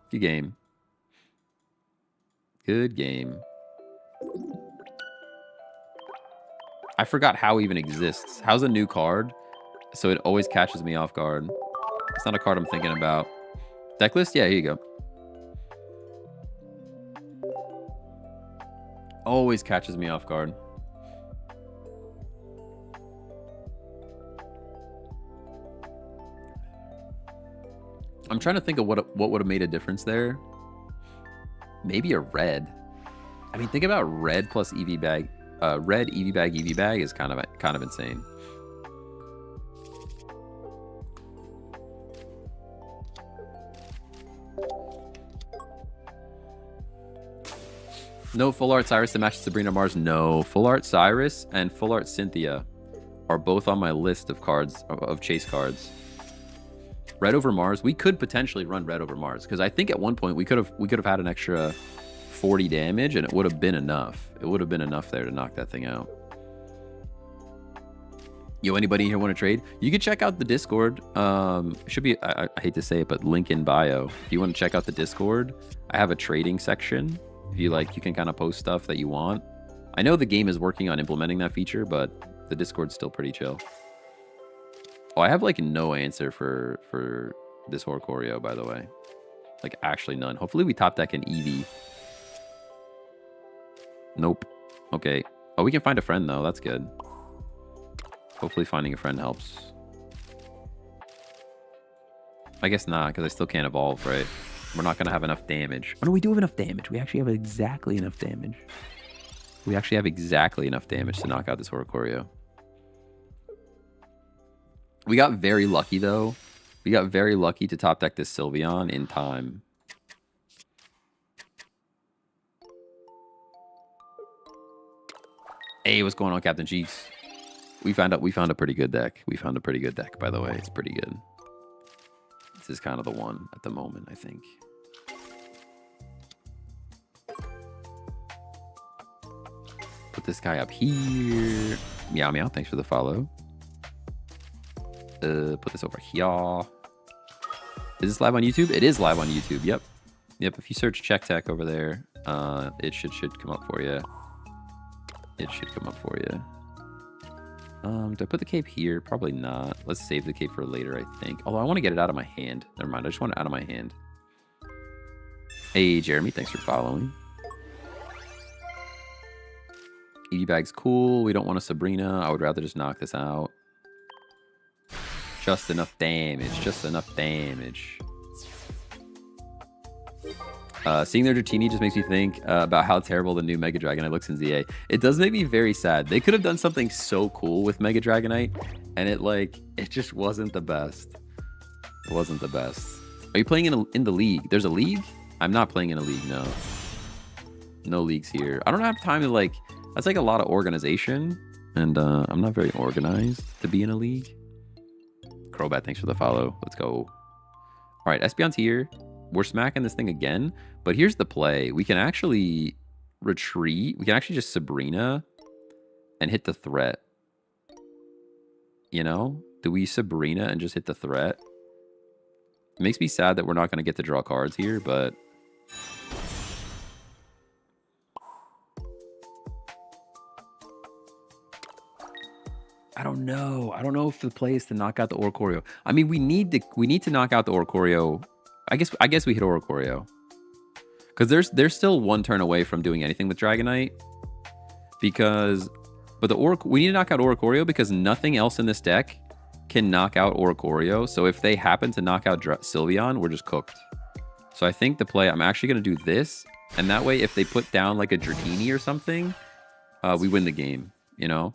Good game. Good game. I forgot how even exists. How's a new card? So it always catches me off guard. It's not a card I'm thinking about. Decklist? Yeah, here you go. Always catches me off guard. I'm trying to think of what would have made a difference there. Maybe a red. I mean, think about red plus EV bag. Red EV bag is kind of insane. No full art Cyrus to match Sabrina Mars. No, full art Cyrus and full art Cynthia are both on my list of cards of chase cards. Red over Mars. We could potentially run red over Mars because I think at one point we could have had an extra 40 damage and it would have been enough. It would have been enough there to knock that thing out. Yo, anybody here want to trade? You can check out the Discord. Should be I hate to say it, but link in bio. If you want to check out the Discord, I have a trading section. If you like, you can kind of post stuff that you want. I know the game is working on implementing that feature, but the Discord's still pretty chill. Oh, I have like no answer for this Horcorio, by the way. Like actually none. Hopefully we top deck an Eevee. Nope. Okay. Oh, we can find a friend though. That's good. Hopefully finding a friend helps. I guess not, because I still can't evolve, right? We're not going to have enough damage. Oh, no, we do have enough damage. We actually have exactly enough damage. We actually have exactly enough damage to knock out this Horcorio. We got very lucky, though. We got very lucky to top deck this Sylveon in time. Hey, what's going on, Captain Cheeks? We found a pretty good deck. We found a pretty good deck, by the way. It's pretty good. This is kind of the one at the moment, I think. Put this guy up here. Meow meow, thanks for the follow. Put this over here. Is this live on YouTube? It is live on YouTube. Yep. Yep. If you search Check Tech over there, it should come up for you. It should come up for you. Do I put the cape here? Probably not. Let's save the cape for later, I think. Although I want to get it out of my hand. Never mind. I just want it out of my hand. Hey, Jeremy. Thanks for following. ED bag's cool. We don't want a Sabrina. I would rather just knock this out. Just enough damage. Just enough damage. Seeing their Dratini just makes me think about how terrible the new Mega Dragonite looks in ZA. It does make me very sad. They could have done something so cool with Mega Dragonite, and it just wasn't the best. It wasn't the best. Are you playing in the league? There's a league? I'm not playing in a league, no. No leagues here. I don't have time to like... That's like a lot of organization, and I'm not very organized to be in a league. Crobat, thanks for the follow. Let's go. All right, Espeon's here. We're smacking this thing again, but here's the play. We can actually retreat. We can actually just Sabrina and hit the threat. You know? Do we Sabrina and just hit the threat? It makes me sad that we're not going to get to draw cards here, but... I don't know. I don't know if the play is to knock out the Horcorio. I mean, we need to knock out the Horcorio. I guess we hit Horcorio. Because there's still one turn away from doing anything with Dragonite. But we need to knock out Horcorio because nothing else in this deck can knock out Horcorio. So if they happen to knock out Sylveon, we're just cooked. So I think the play, I'm actually going to do this. And that way, if they put down like a Dratini or something, we win the game, you know?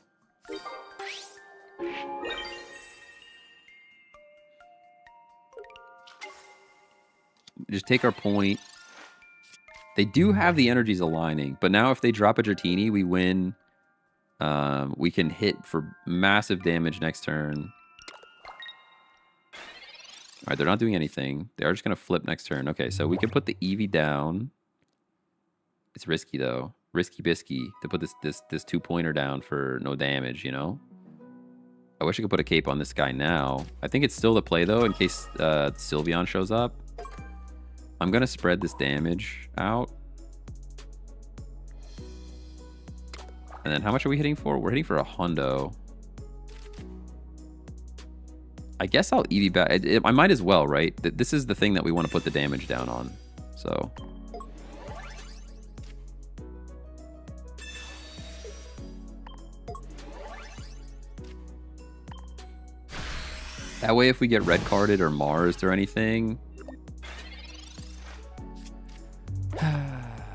Just take our point. They do have the energies aligning, but now if they drop a Dratini, we win. We can hit for massive damage next turn. All right, they're not doing anything. They are just going to flip next turn. Okay, so we can put the Eevee down. It's risky, though. Risky bisky to put this two-pointer down for no damage, you know? I wish I could put a cape on this guy now. I think it's still the play, though, in case Sylveon shows up. I'm going to spread this damage out. And then how much are we hitting for? We're hitting for a hundo. I guess I'll Eevee back. I might as well, right? This is the thing that we want to put the damage down on. So... that way, if we get red carded or Marsed or anything...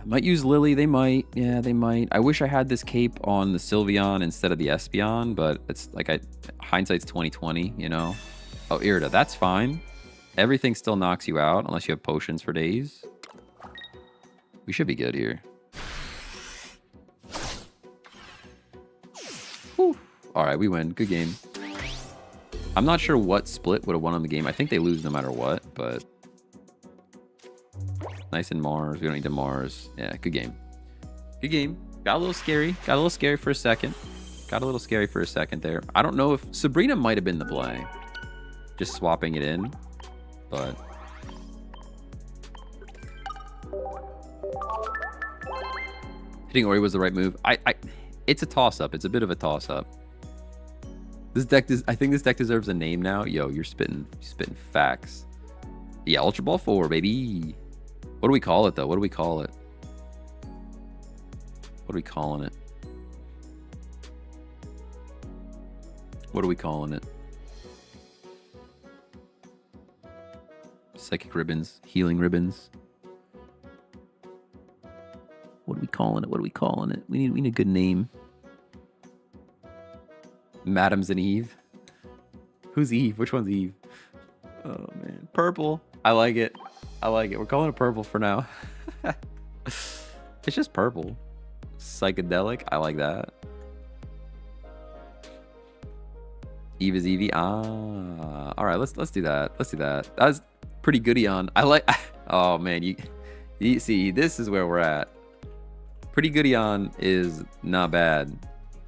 might use Lily, they might. Yeah, they might. I wish I had this cape on the Sylveon instead of the Espeon, but it's like hindsight's 20/20, you know? Oh, Irida, that's fine. Everything still knocks you out unless you have potions for days. We should be good here. Whew. All right, we win. Good game. I'm not sure what split would have won on the game. I think they lose no matter what, but... nice and Mars. We don't need to Mars. Yeah, good game. Good game. Got a little scary. Got a little scary for a second. Got a little scary for a second there. I don't know if... Sabrina might have been the play. Just swapping it in. But... hitting Ori was the right move. It's a toss-up. It's a bit of a toss-up. This deck I think this deck deserves a name now. Yo, you're spitting facts. Yeah, Ultra Ball 4, baby. What do we call it, though? What do we call it? What are we calling it? What are we calling it? Psychic ribbons, healing ribbons. What are we calling it? What are we calling it? We need a good name. Madams and Eve. Who's Eve? Which one's Eve? Oh man, purple. I like it. I like it. We're calling it purple for now. It's just purple. Psychedelic. I like that. Eve is Eevee. Ah. All right. Let's do that. Let's do that. That was pretty goody on. I like. Oh man, you see. This is where we're at. Pretty goody on is not bad.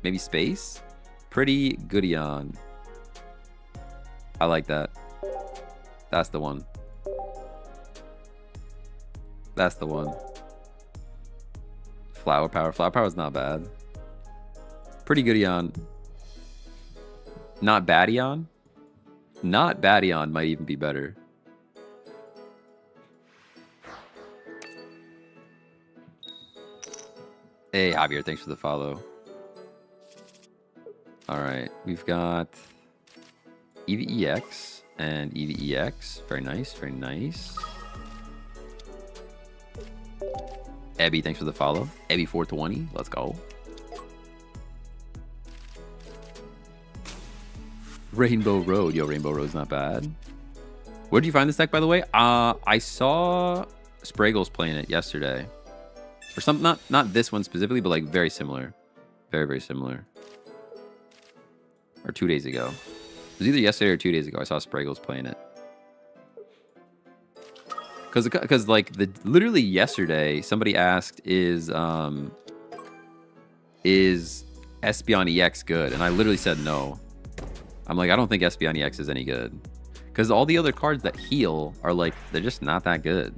Maybe space. Pretty goody on. I like that. That's the one. That's the one. Flower power. Flower power is not bad. Pretty goody on. Not baddie on. Not baddie on might even be better. Hey Javier, thanks for the follow. All right, we've got EVEX and EVEX. Very nice, very nice. Ebby, thanks for the follow. Ebby420, let's go. Rainbow Road. Yo, Rainbow Road's not bad. Where did you find this deck, by the way? I saw Spraggles playing it yesterday. Or some, not this one specifically, but like very similar. Very, very similar. Or 2 days ago. It was either yesterday or 2 days ago. I saw Spraggles playing it. Because like literally yesterday, somebody asked, is Espeon EX good? And I literally said no. I'm like, I don't think Espeon EX is any good. Because all the other cards that heal are like, they're just not that good.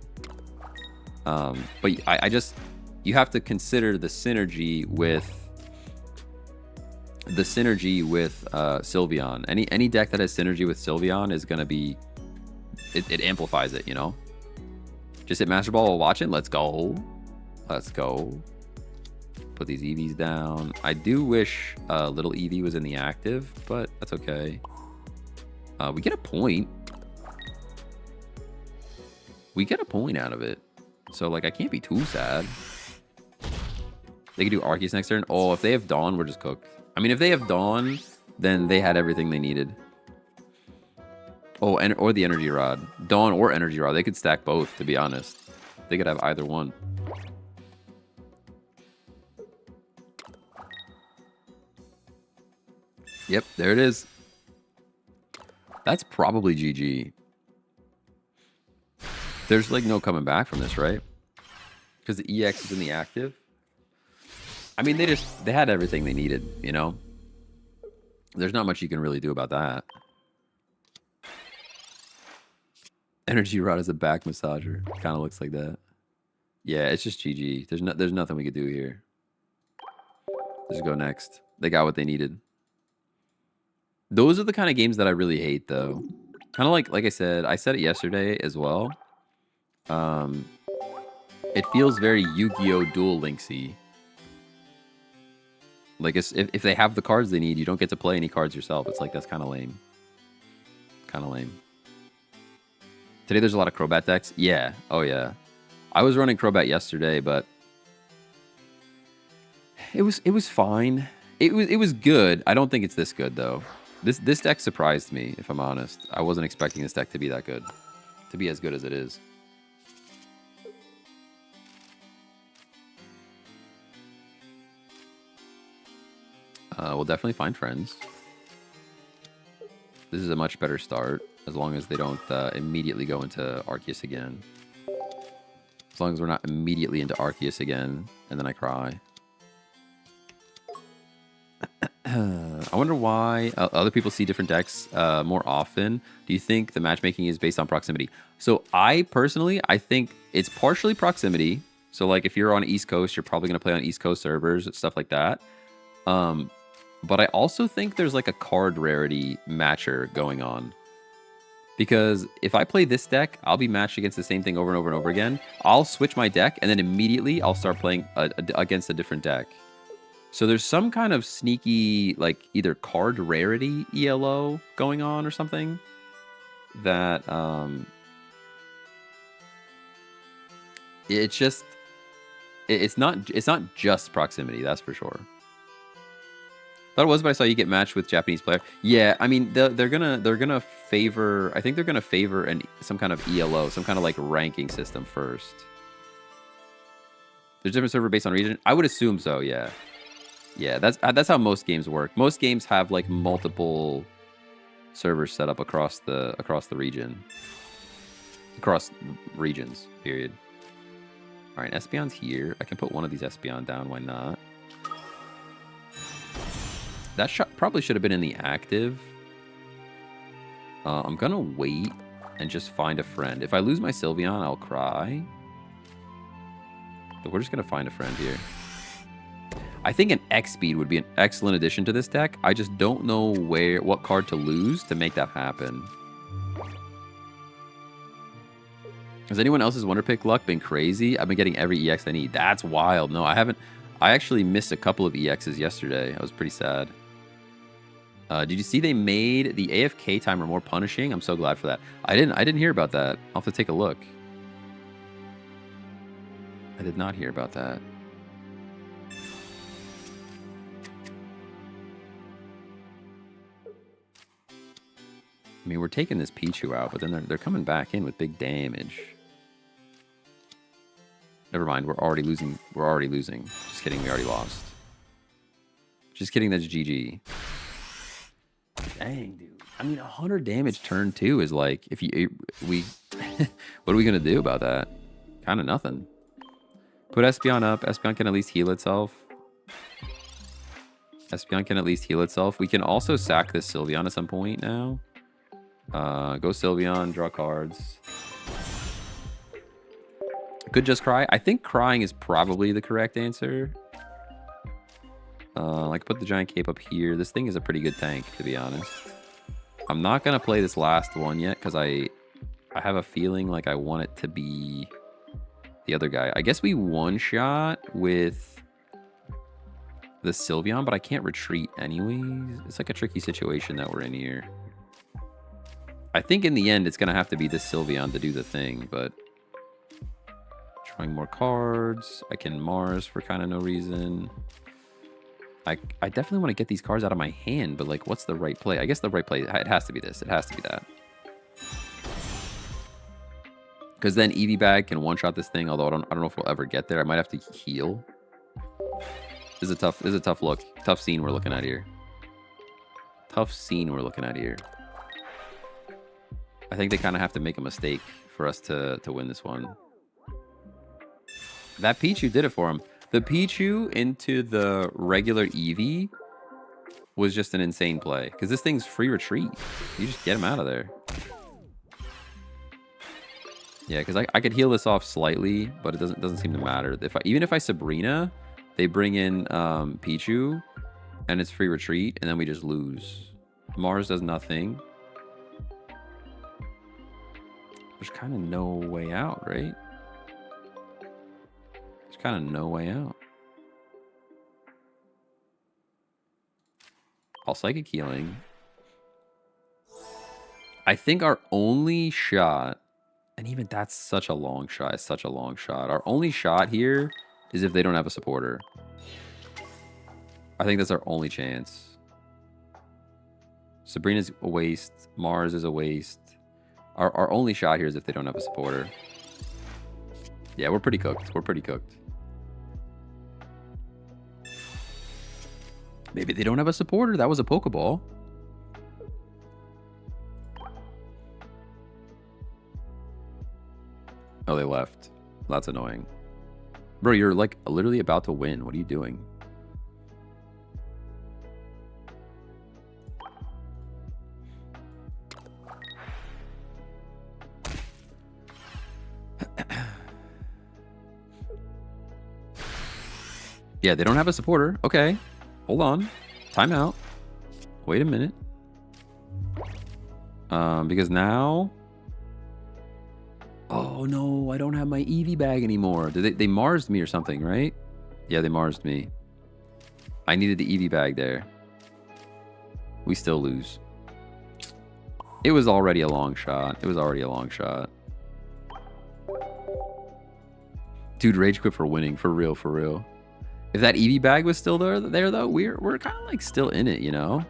But I just, you have to consider the synergy with Sylveon. Any deck that has synergy with Sylveon is gonna be, it amplifies it, you know. Just hit Master Ball while watching. Let's go. Let's go. Put these EVs down. I do wish little Eevee was in the active, but that's okay. We get a point. We get a point out of it. So, like, I can't be too sad. They can do Arceus next turn. Oh, if they have Dawn, we're just cooked. I mean, if they have Dawn, then they had everything they needed. Oh, or the Energy Rod. Dawn or Energy Rod. They could stack both, to be honest. They could have either one. Yep, there it is. That's probably GG. There's like no coming back from this, right? Because the EX is in the active. I mean, they had everything they needed, you know? There's not much you can really do about that. Energy Rod is a back massager. Kind of looks like that. Yeah, it's just GG. There's nothing we could do here. Just go next. They got what they needed. Those are the kind of games that I really hate, though. Kind of like I said it yesterday as well. It feels very Yu-Gi-Oh! Duel Linksy. Like, if they have the cards they need, you don't get to play any cards yourself. It's like, that's kind of lame. Kind of lame. Today there's a lot of Crobat decks. Yeah. Oh, yeah. I was running Crobat yesterday, but it was fine. It was good. I don't think it's this good, though. This deck surprised me, if I'm honest. I wasn't expecting this deck to be that good. To be as good as it is. We'll definitely find friends. This is a much better start, as long as they don't immediately go into Arceus again. As long as we're not immediately into Arceus again, and then I cry. I wonder why other people see different decks more often. Do you think the matchmaking is based on proximity? So I think it's partially proximity. So like if you're on East Coast, you're probably going to play on East Coast servers, stuff like that. But I also think there's like a card rarity matcher going on. Because if I play this deck, I'll be matched against the same thing over and over and over again. I'll switch my deck, and then immediately I'll start playing against a different deck. So there's some kind of sneaky, like, either card rarity ELO going on or something. That, it's just... It's not just proximity, that's for sure. Thought it was, but I saw you get matched with Japanese player. Yeah, I mean they're gonna favor. I think they're gonna favor some kind of ELO, some kind of like ranking system first. There's different server based on region. I would assume so. Yeah, yeah. That's how most games work. Most games have like multiple servers set up across the region, across regions. Period. All right, Espeon's here. I can put one of these Espeon down. Why not? That shot probably should have been in the active. I'm gonna wait and just find a friend. If I lose my Sylveon, I'll cry. But we're just gonna find a friend here. I think an X-Speed would be an excellent addition to this deck. I just don't know what card to lose to make that happen. Has anyone else's Wonder Pick luck been crazy? I've been getting every EX I need. That's wild. No, I haven't. I actually missed a couple of EXs yesterday. I was pretty sad. Did you see they made the AFK timer more punishing? I'm so glad for that. I didn't hear about that. I'll have to take a look. I did not hear about that. I mean, we're taking this Pichu out, but then they're coming back in with big damage. Never mind, we're already losing. We're already losing. Just kidding, we already lost. Just kidding, that's GG. Dang, dude. I mean, 100 damage turn 2 is like, if you... what are we going to do about that? Kind of nothing. Put Espeon up. Espeon can at least heal itself. Espeon can at least heal itself. We can also sack this Sylveon at some point now. Go Sylveon, draw cards. Could just cry. I think crying is probably the correct answer. I could put the giant cape up here. This thing is a pretty good tank, to be honest. I'm not going to play this last one yet, because I have a feeling like I want it to be the other guy. I guess we one-shot with the Sylveon, but I can't retreat anyways. It's like a tricky situation that we're in here. I think in the end, it's going to have to be this Sylveon to do the thing, but... Drawing more cards. I can Mars for kind of no reason. I definitely want to get these cards out of my hand, but like, what's the right play? I guess the right play, it has to be this. It has to be that. Because then Eevee Bag can one-shot this thing, although I don't know if we'll ever get there. I might have to heal. This is a tough look. Tough scene we're looking at here. tough scene we're looking at here. I think they kind of have to make a mistake for us to win this one. That Pichu did it for him. The Pichu into the regular Eevee was just an insane play. Because this thing's free retreat. You just get him out of there. Yeah, because I could heal this off slightly, but it doesn't seem to matter. Even if I Sabrina, they bring in Pichu, and it's free retreat, and then we just lose. Mars does nothing. There's kind of no way out, right? There's kind of no way out. I'll Psychic Healing. I think our only shot, and even that's such a long shot. It's such a long shot. Our only shot here is if they don't have a supporter. I think that's our only chance. Sabrina's a waste. Mars is a waste. Our only shot here is if they don't have a supporter. Yeah, we're pretty cooked. We're pretty cooked. Maybe they don't have a supporter. That was a Pokeball. Oh, they left. That's annoying. Bro, you're like literally about to win. What are you doing? Yeah, they don't have a supporter. Okay. Hold on. Timeout. Wait a minute. Because now... Oh, no. I don't have my Eevee bag anymore. They Marsed me or something, right? Yeah, they Marsed me. I needed the Eevee bag there. We still lose. It was already a long shot. It was already a long shot. Dude, rage quit for winning. For real, for real. If that Eevee bag was still there though, we're kind of like still in it, you know?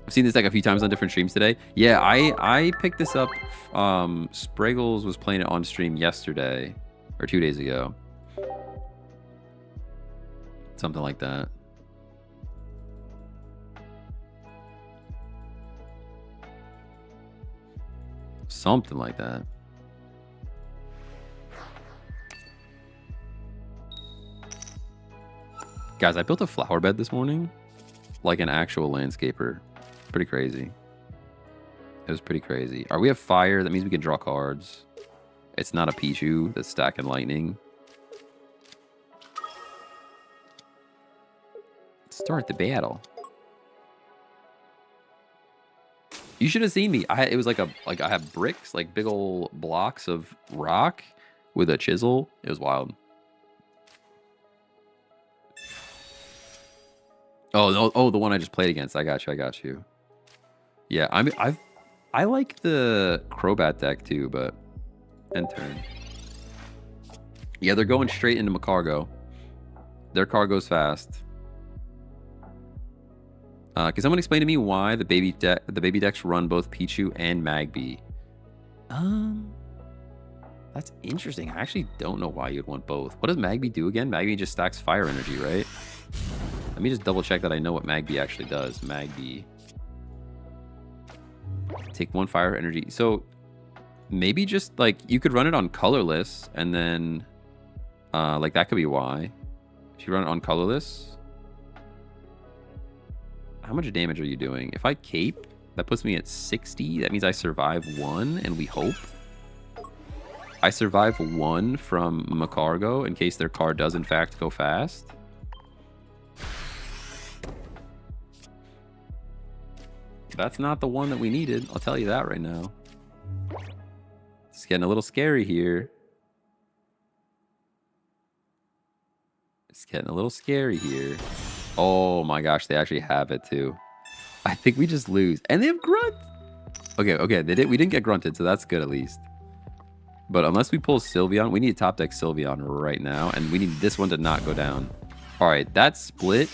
I've seen this like a few times on different streams today. Yeah, I picked this up. Spraggles was playing it on stream yesterday or 2 days ago. Something like that. Something like that. Guys, I built a flower bed this morning. Like an actual landscaper. Pretty crazy. It was pretty crazy. We have fire. That means we can draw cards. It's not a Pichu that's stacking lightning. Start the battle. You should have seen me. It was like I have bricks, like big old blocks of rock with a chisel. It was wild. Oh, no, oh, the one I just played against. I got you. Yeah, I like the Crobat deck too, but end turn. Yeah, they're going straight into Macargo. Their car goes fast. Can someone explain to me why the baby decks run both Pichu and Magby? That's interesting. I actually don't know why you'd want both. What does Magby do again? Magby just stacks fire energy, right? Let me just double check that I know what Magby actually does. Magby. Take 1 fire energy. So maybe just like you could run it on colorless and then like that could be why. If you run it on colorless, how much damage are you doing? If I cape, that puts me at 60. That means I survive 1 and we hope. I survive 1 from Macargo in case their car does in fact go fast. That's not the one that we needed. I'll tell you that right now. It's getting a little scary here. It's getting a little scary here. Oh my gosh, they actually have it too. I think we just lose. And they have Grunt. Okay, we didn't get grunted, so that's good at least. But unless we pull Sylveon, we need top deck Sylveon right now, and we need this one to not go down. All right, that split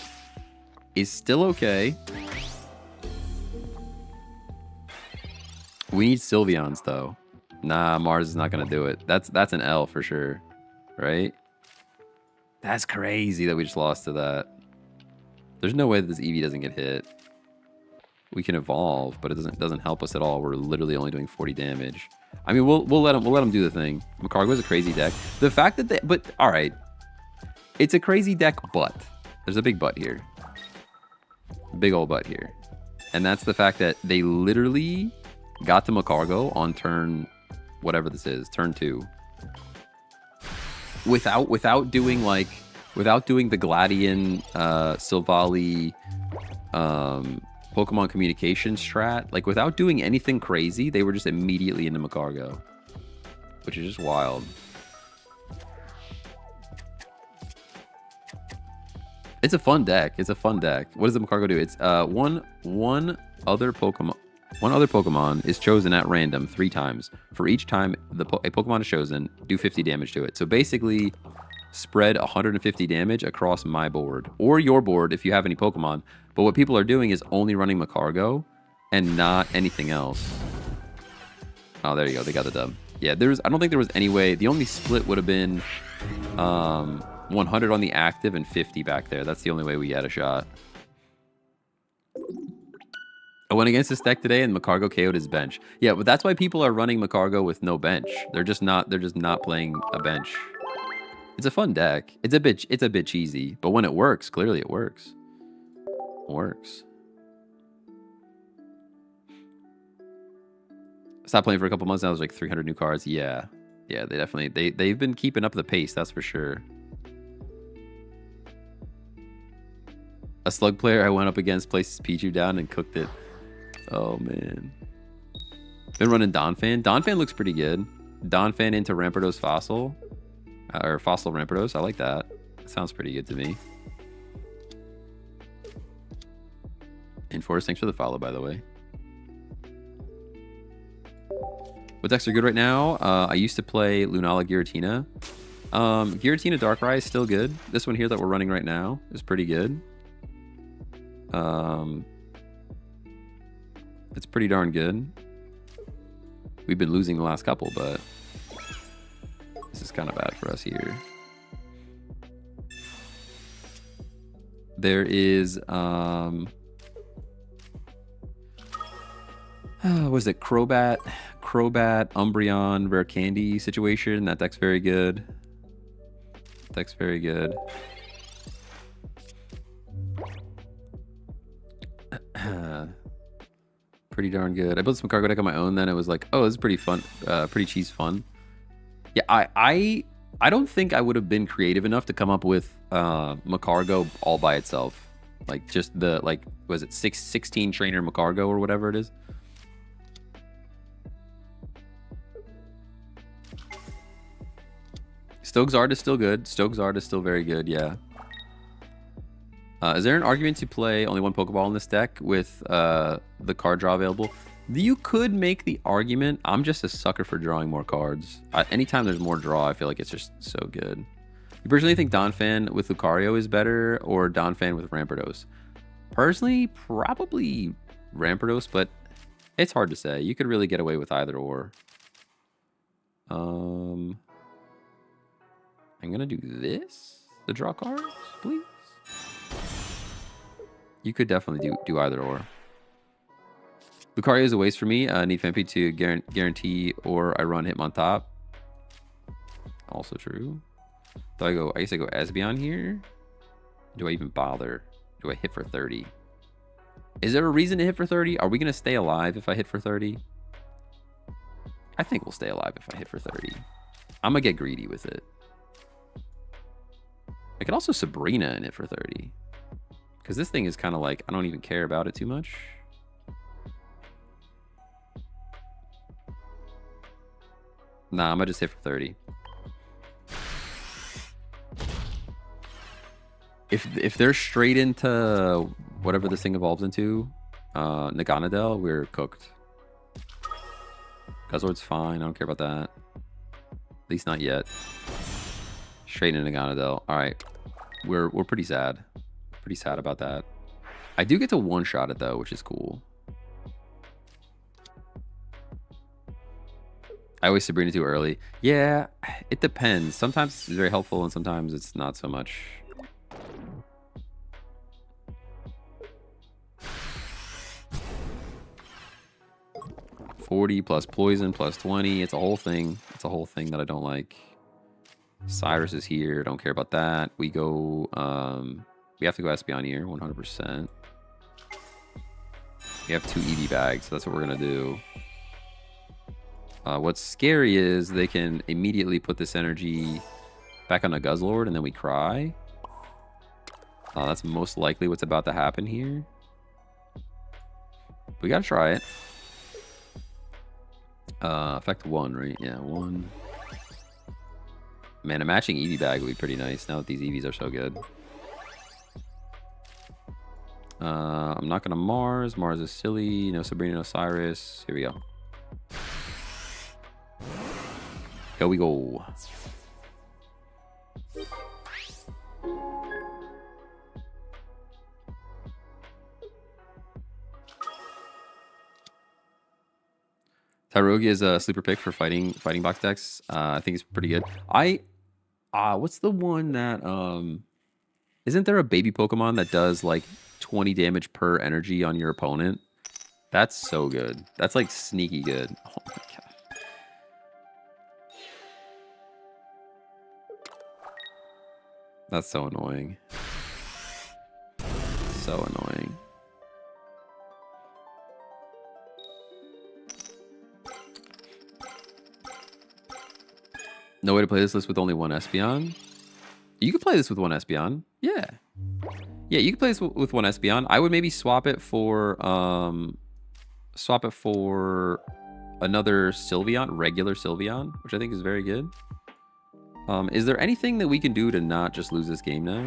is still okay. We need Sylveons though. Nah, Mars is not gonna do it. That's an L for sure, right? That's crazy that we just lost to that. There's no way that this EV doesn't get hit. We can evolve, but it doesn't help us at all. We're literally only doing 40 damage. I mean, we'll let him do the thing. Macargo's a crazy deck. The fact that but all right, it's a crazy deck, but there's a big but here. Big old but here, and that's the fact that they literally got to Macargo on turn, whatever this is, turn 2, without doing the Gladian, Silvally, Pokemon communication strat, like without doing anything crazy, they were just immediately into Macargo, which is just wild. It's a fun deck. It's a fun deck. What does the Macargo do? It's one other Pokemon is chosen at random 3 times. For each time a Pokemon is chosen, do 50 damage to it. So basically, spread 150 damage across my board or your board if you have any Pokemon. But what people are doing is only running Macargo and not anything else. Oh, there you go. They got the dub. Yeah, I don't think there was any way. The only split would have been 100 on the active and 50 back there. That's the only way we had a shot. I went against this deck today and Macargo KO'd his bench. Yeah, but that's why people are running Macargo with no bench. They're just not playing a bench. It's a fun deck. It's a bit cheesy, but when it works, clearly it works. It works. Stopped playing for a couple months now. There's like 300 new cards. Yeah, they've been keeping up the pace. That's for sure. A slug player I went up against placed his Pichu down and cooked it. Oh man. Been running Donphan. Donphan looks pretty good. Donphan into Rampardos Fossil. Or Fossil Rampardos. I like that. Sounds pretty good to me. Enforce, thanks for the follow, by the way. What decks are good right now? I used to play Lunala Giratina. Giratina Darkrai is still good. This one here that we're running right now is pretty good. It's pretty darn good. We've been losing the last couple, but this is kind of bad for us here. There is was it Crobat, Umbreon, Rare Candy situation? That deck's very good. Deck's very good. Pretty darn good. I built some Macargo deck on my own. Then it was like, oh, this is pretty fun, pretty cheese fun. Yeah, I don't think I would have been creative enough to come up with Macargo all by itself. Like just the was it 16 trainer Macargo or whatever it is. Stokesard is still good. Stokesard is still very good. Yeah. Is there an argument to play only one Pokeball in this deck with the card draw available? You could make the argument. I'm just a sucker for drawing more cards. Anytime there's more draw, I feel like it's just so good. You personally think Donphan with Lucario is better or Donphan with Rampardos? Personally, probably Rampardos, but it's hard to say. You could really get away with either or. I'm gonna do this to draw cards, please. You could definitely do either or. Lucario is a waste for me. Need Fampi to guarantee or I run Hitmontop. Also true. I guess I go Espeon here. Do I even bother? Do I hit for 30? Is there a reason to hit for 30? Are we going to stay alive if I hit for 30? I think we'll stay alive if I hit for 30. I'm going to get greedy with it. I could also Sabrina and hit for 30. Because this thing is kind of like, I don't even care about it too much. Nah, I'm going to just hit for 30. If they're straight into whatever this thing evolves into, Naganadel, we're cooked. Guzzlord's fine. I don't care about that. At least not yet. Straight into Naganadel. All right. We're pretty sad. Pretty sad about that. I do get to one-shot it, though, which is cool. I always Sabrina too early. Yeah, it depends. Sometimes it's very helpful, and sometimes it's not so much. 40 plus poison plus 20. It's a whole thing. It's a whole thing that I don't like. Cyrus is here. Don't care about that. We go, we have to go Espeon here, 100%. We have 2 EV bags, so that's what we're going to do. What's scary is they can immediately put this energy back on a Guzzlord, and then we cry. That's most likely what's about to happen here. We got to try it. Effect 1, right? Yeah, 1. Man, a matching EV bag would be pretty nice now that these EVs are so good. I'm not going to Mars. Mars is silly. No Sabrina, no Cyrus. Here we go. Here we go. Tyrogue is a sleeper pick for fighting box decks. I think it's pretty good. What's the one that isn't there a baby Pokemon that does like 20 damage per energy on your opponent? That's so good. That's like sneaky good. Oh my god. That's so annoying. So annoying. No way to play this list with only one Espeon? You could play this with one Espeon. Yeah. Yeah, you could play this with one Espeon. I would maybe swap it for another Sylveon, regular Sylveon, which I think is very good. Is there anything that we can do to not just lose this game now,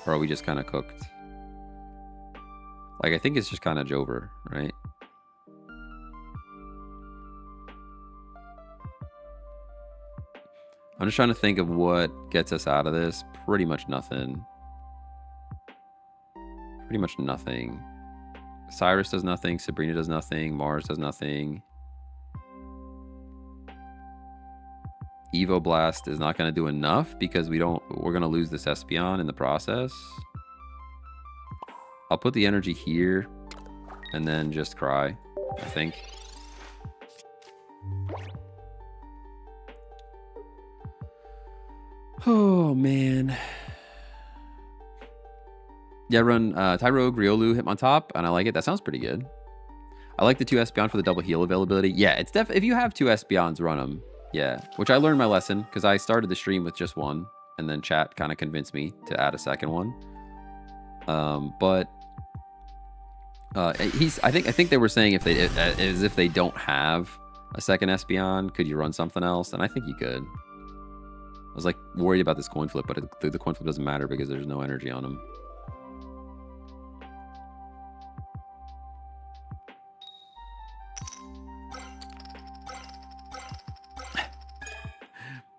or are we just kind of cooked? Like, I think it's just kind of over, right? I'm just trying to think of what gets us out of this. Pretty much nothing. Pretty much nothing. Cyrus does nothing. Sabrina does nothing. Mars does nothing. Evo Blast is not going to do enough because we're going to lose this Espeon in the process. I'll put the energy here and then just cry, I think. Oh, man. Yeah, run Tyrogue, Riolu, Hitmontop, and I like it. That sounds pretty good. I like the 2 Espeon for the double heal availability. Yeah, it's if you have 2 Espeons, run them. Yeah, which I learned my lesson because I started the stream with just one, and then chat kind of convinced me to add a second one. I think they were saying if they don't have a second Espeon, could you run something else? And I think you could. I was like worried about this coin flip, but the coin flip doesn't matter because there's no energy on them.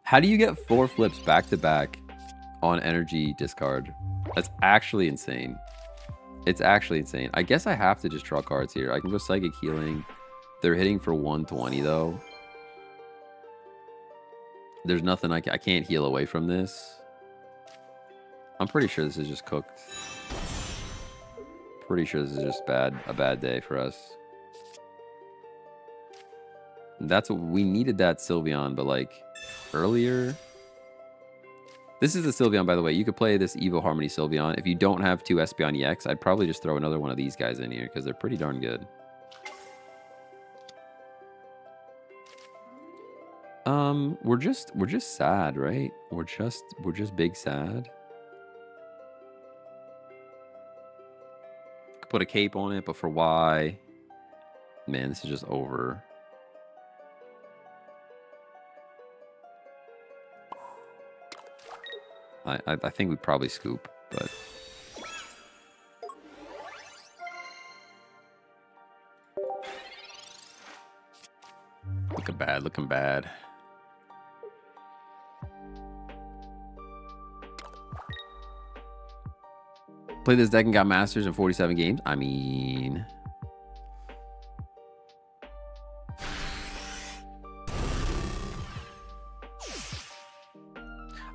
How do you get 4 flips back to back on energy discard? That's actually insane. It's actually insane. I guess I have to just draw cards here. I can go Psychic Healing. They're hitting for 120 though. There's nothing I can't heal away from this. I'm pretty sure this is just cooked. Pretty sure this is just a bad day for us. That's what we needed, that Sylveon, but like earlier. This is the Sylveon, by the way. You could play this Evo Harmony Sylveon. If you don't have 2 Espeon EX, I'd probably just throw another one of these guys in here because they're pretty darn good. We're just sad, right? We're just big sad. Could put a cape on it, but for why? Man, this is just over. I think we probably scoop, but looking bad. Played this deck and got Masters in 47 games. I mean,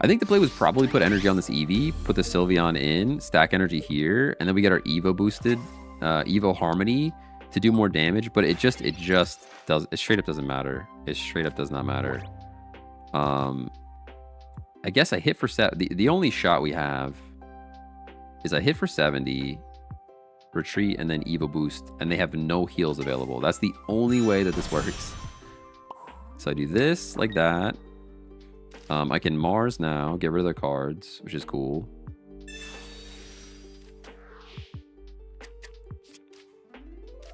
I think the play was probably put energy on this Eevee, put the Sylveon in, stack energy here, and then we get our Evo boosted, Evo Harmony, to do more damage, but it just does. It straight up doesn't matter. It straight up does not matter. I guess I hit for the only shot we have is I hit for 70, retreat, and then Evo boost, and they have no heals available. That's the only way that this works. So I do this like that. I can Mars now, get rid of their cards, which is cool.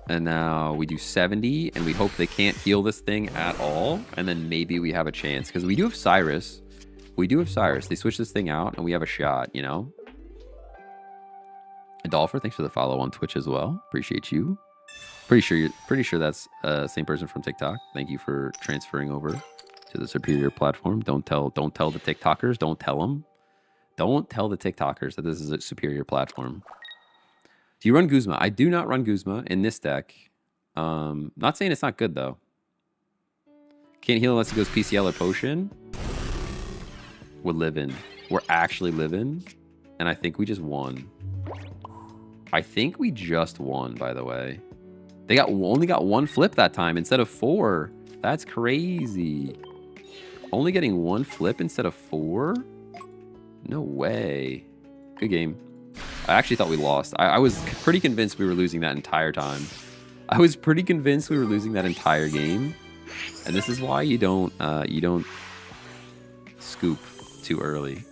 And now we do 70, and we hope they can't heal this thing at all. And then maybe we have a chance, because we do have Cyrus. We do have Cyrus. They switch this thing out, and we have a shot, you know? Adolfer, thanks for the follow on Twitch as well. Appreciate you. Pretty sure that's same person from TikTok. Thank you for transferring over to the superior platform. Don't tell the TikTokers. Don't tell them. Don't tell the TikTokers that this is a superior platform. Do you run Guzma? I do not run Guzma in this deck. Not saying it's not good though. Can't heal unless he goes PCL or potion. We're living. We're actually living. And I think we just won. I think we just won, by the way. They only got one flip that time instead of 4. That's crazy. Only getting one flip instead of 4? No way. Good game. I actually thought we lost. I was pretty convinced we were losing that entire time. I was pretty convinced we were losing that entire game. And this is why you don't scoop too early.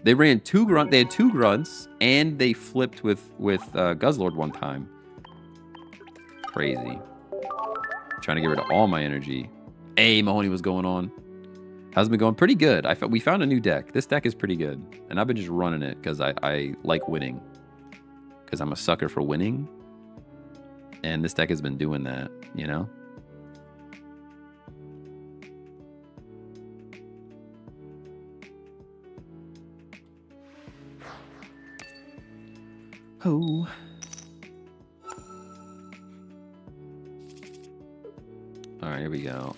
They ran they had 2 grunts, and they flipped with Guzzlord one time. Crazy. Trying to get rid of all my energy. Hey, Mahoney, what's going on? How's it been going? Pretty good. We found a new deck. This deck is pretty good. And I've been just running it because I like winning. Because I'm a sucker for winning. And this deck has been doing that, you know? Oh. All right, here we go.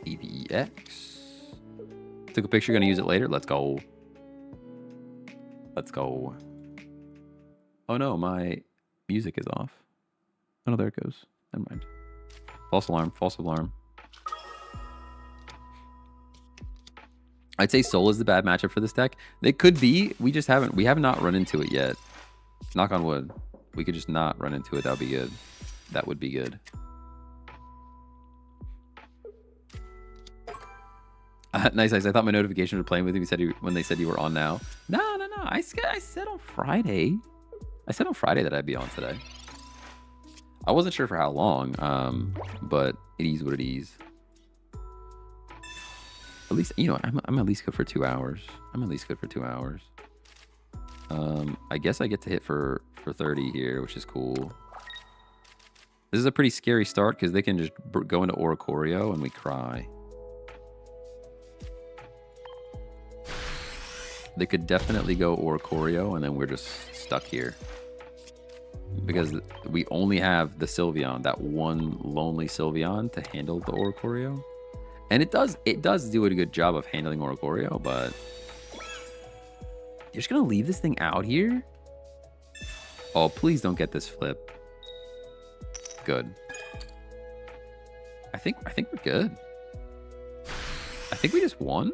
EVX. Took a picture, gonna use it later. Let's go. Let's go. Oh no, my music is off. Oh no, there it goes. Never mind. False alarm, false alarm. I'd say Soul is the bad matchup for this deck. They could be. We have not run into it yet. Knock on wood. We could just not run into it. That would be good. That would be good. Nice. I thought my notification was playing with you. When they said you were on now. No. I said on Friday. I said on Friday that I'd be on today. I wasn't sure for how long. But it is what it is. At least, you know, I'm at least good for 2 hours. I guess I get to hit for 30 here, which is cool. This is a pretty scary start because they can just go into Oricorio and we cry. They could definitely go Oricorio and then we're just stuck here. Because we only have the Sylveon, that one lonely Sylveon to handle the Oricorio. And it does do a good job of handling Oricorio, but you're just gonna leave this thing out here? Oh, please don't get this flip. Good. I think we're good. I think we just won.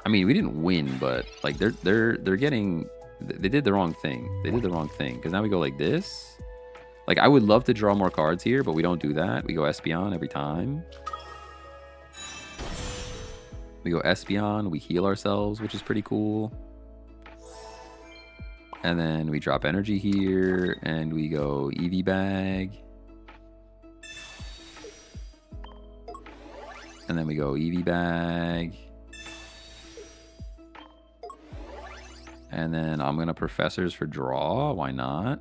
I mean, we didn't win, but like they did the wrong thing. They did the wrong thing because now we go like this. Like, I would love to draw more cards here, but we don't do that. We go Espeon every time. We go Espeon, we heal ourselves, which is pretty cool. And then we drop energy here, and we go EV Bag. And then we go EV Bag. And then I'm going to Professors for draw. Why not?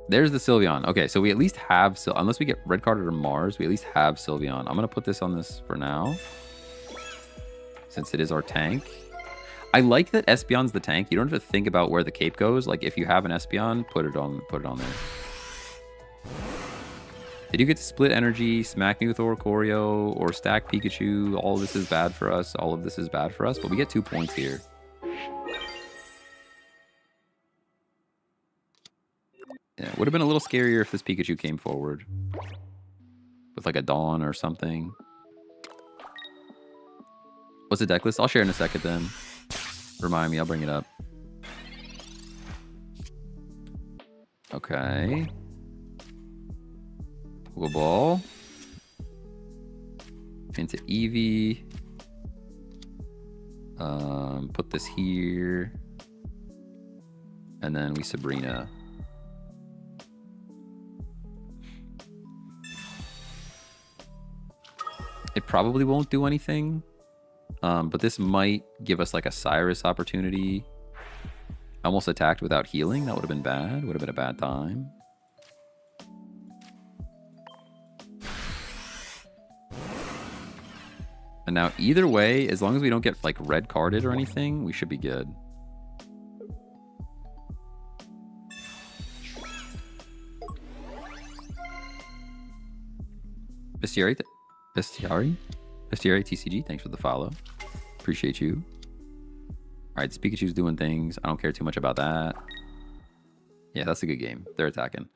There's the Sylveon. Okay, so we at least have... Unless we get red carded or Mars, we at least have Sylveon. I'm going to put this on this for now. Since it is our tank. I like that Espeon's the tank. You don't have to think about where the cape goes. Like, if you have an Espeon, put it on there. Did you get to split energy, smack me with Oricorio, or stack Pikachu? All of this is bad for us. All of this is bad for us. But we get 2 points here. Would have been a little scarier if this Pikachu came forward. With like a Dawn or something. What's the deck list? I'll share in a second then. Remind me, I'll bring it up. Okay. Pokeball. Into Eevee. Put this here. And then we Sabrina. It probably won't do anything. But this might give us like a Cyrus opportunity. Almost attacked without healing. That would have been bad. Would have been a bad time. And now either way, as long as we don't get like red carded or anything, we should be good. Bestiary TCG, thanks for the follow. Appreciate you. Alright, this Pikachu's doing things. I don't care too much about that. Yeah, that's a good game. They're attacking.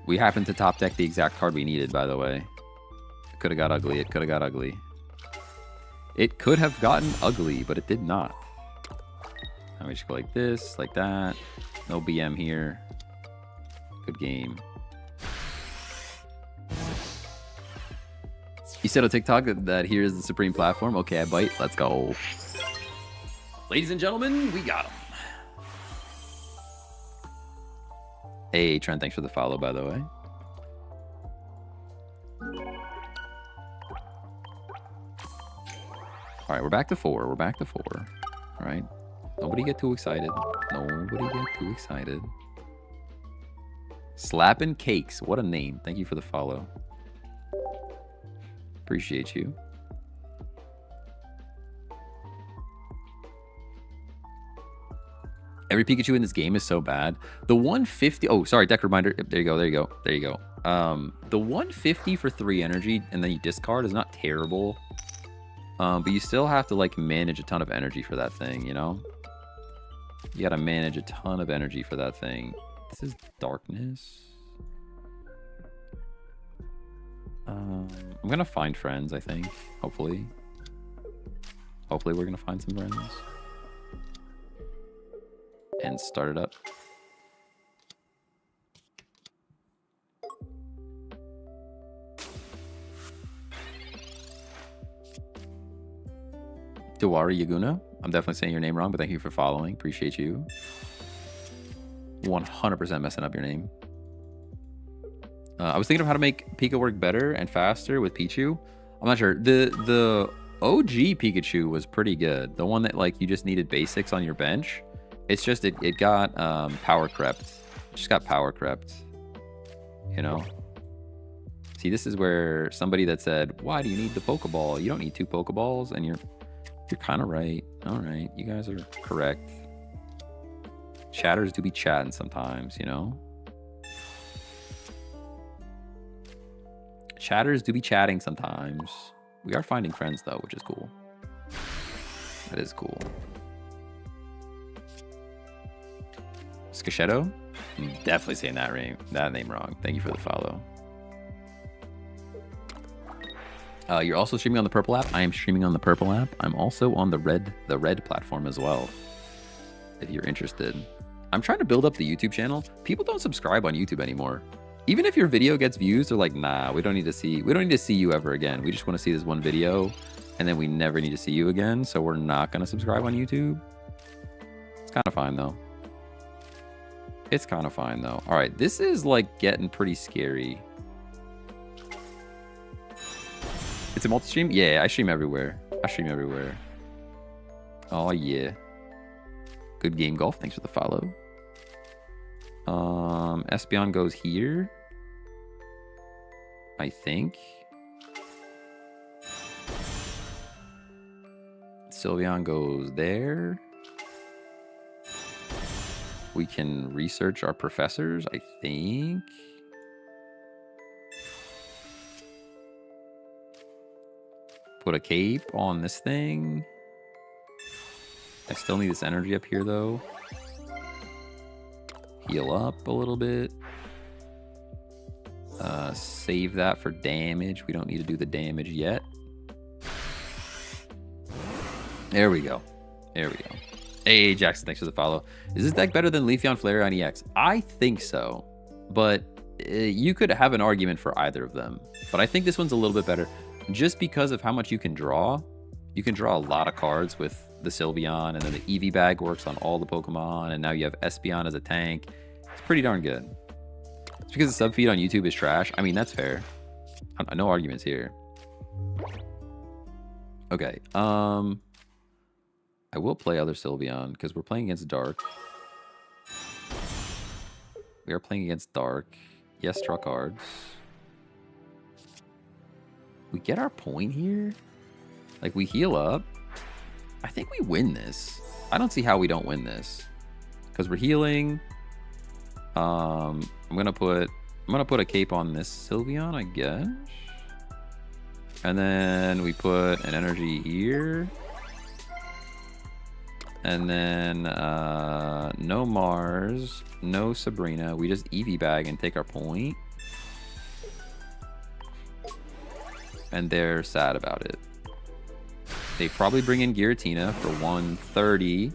We happened to top deck the exact card we needed, by the way. It could have got ugly. It could have got ugly. It could have gotten ugly, but it did not. Now we just go like this, like that. No BM here. Good game. You said on TikTok that here is the supreme platform. Okay, I bite. Let's go. Ladies and gentlemen, we got him. Hey, Trent, thanks for the follow, by the way. All right, we're back to 4. We're back to 4. All right. Nobody get too excited. Nobody get too excited. Slappin' Cakes. What a name. Thank you for the follow. Appreciate you. Every Pikachu in this game is so bad. The 150... Oh, sorry, deck reminder. There you go, there you go, there you go. The 150 for 3 energy and then you discard is not terrible. But you still have to, like, manage a ton of energy for that thing, you know? You gotta manage a ton of energy for that thing. This is darkness. I'm gonna find friends, I think. Hopefully. Hopefully we're gonna find some friends. And start it up. Dewari Yaguna. I'm definitely saying your name wrong, but thank you for following. Appreciate you. 100% messing up your name. I was thinking of how to make Pika work better and faster with Pichu. I'm not sure. The OG Pikachu was pretty good. The one that like you just needed basics on your bench. It's just it got power crept. It just got power crept. You know? See, this is where somebody that said, why do you need the Pokeball? You don't need 2 Pokeballs, and you're kind of right. All right, you guys are correct. Chatters do be chatting sometimes, you know? Chatters do be chatting sometimes. We are finding friends, though, which is cool. That is cool. Skashetto? I'm definitely saying that name wrong. Thank you for the follow. You're also streaming on the purple app. I am streaming on the purple app. I'm also on the red platform as well. If you're interested. I'm trying to build up the YouTube channel. People don't subscribe on YouTube anymore. Even if your video gets views, they're like, nah, we don't need to see you ever again. We just want to see this one video, and then we never need to see you again. So we're not gonna subscribe on YouTube. It's kind of fine though. It's kind of fine though. All right, this is like getting pretty scary. It's a multi-stream? Yeah, I stream everywhere. I stream everywhere. Oh yeah. Good game, Golf. Thanks for the follow. Espeon goes here. I think. Sylveon goes there. We can research our professors, I think. Put a cape on this thing. I still need this energy up here, though. Heal up a little bit. Save that for damage. We don't need to do the damage yet. There we go. There we go. Hey, Jackson, thanks for the follow. Is this deck better than Leafeon Flareon EX? I think so, but you could have an argument for either of them. But I think this one's a little bit better just because of how much you can draw. You can draw a lot of cards with the Sylveon, and then the EV bag works on all the Pokemon, and now you have Espeon as a tank. It's pretty darn good. It's because the sub feed on YouTube is trash. I mean, that's fair. No arguments here. Okay. I will play other Sylveon because we're playing against Dark. We are playing against Dark. Yes, draw cards. We get our point here. Like, we heal up. I think we win this. I don't see how we don't win this. Because we're healing. I'm gonna put a cape on this Sylveon, I guess. And then we put an energy here. And then no Mars, no Sabrina. We just EV bag and take our point. And they're sad about it. They probably bring in Giratina for 130.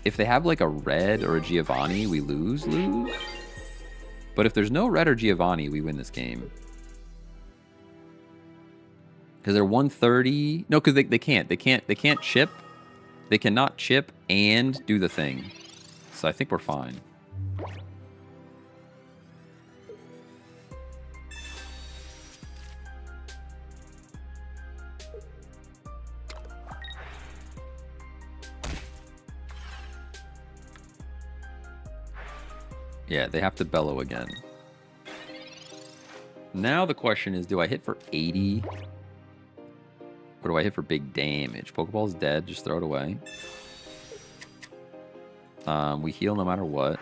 If they have like a red or a Giovanni, we lose. But if there's no red or Giovanni, we win this game. Because they're 130. No, because they can't chip. They cannot chip and do the thing. So I think we're fine. Yeah, they have to bellow again. Now the question is, do I hit for 80? Or do I hit for big damage? Pokeball's dead. Just throw it away. We heal no matter what.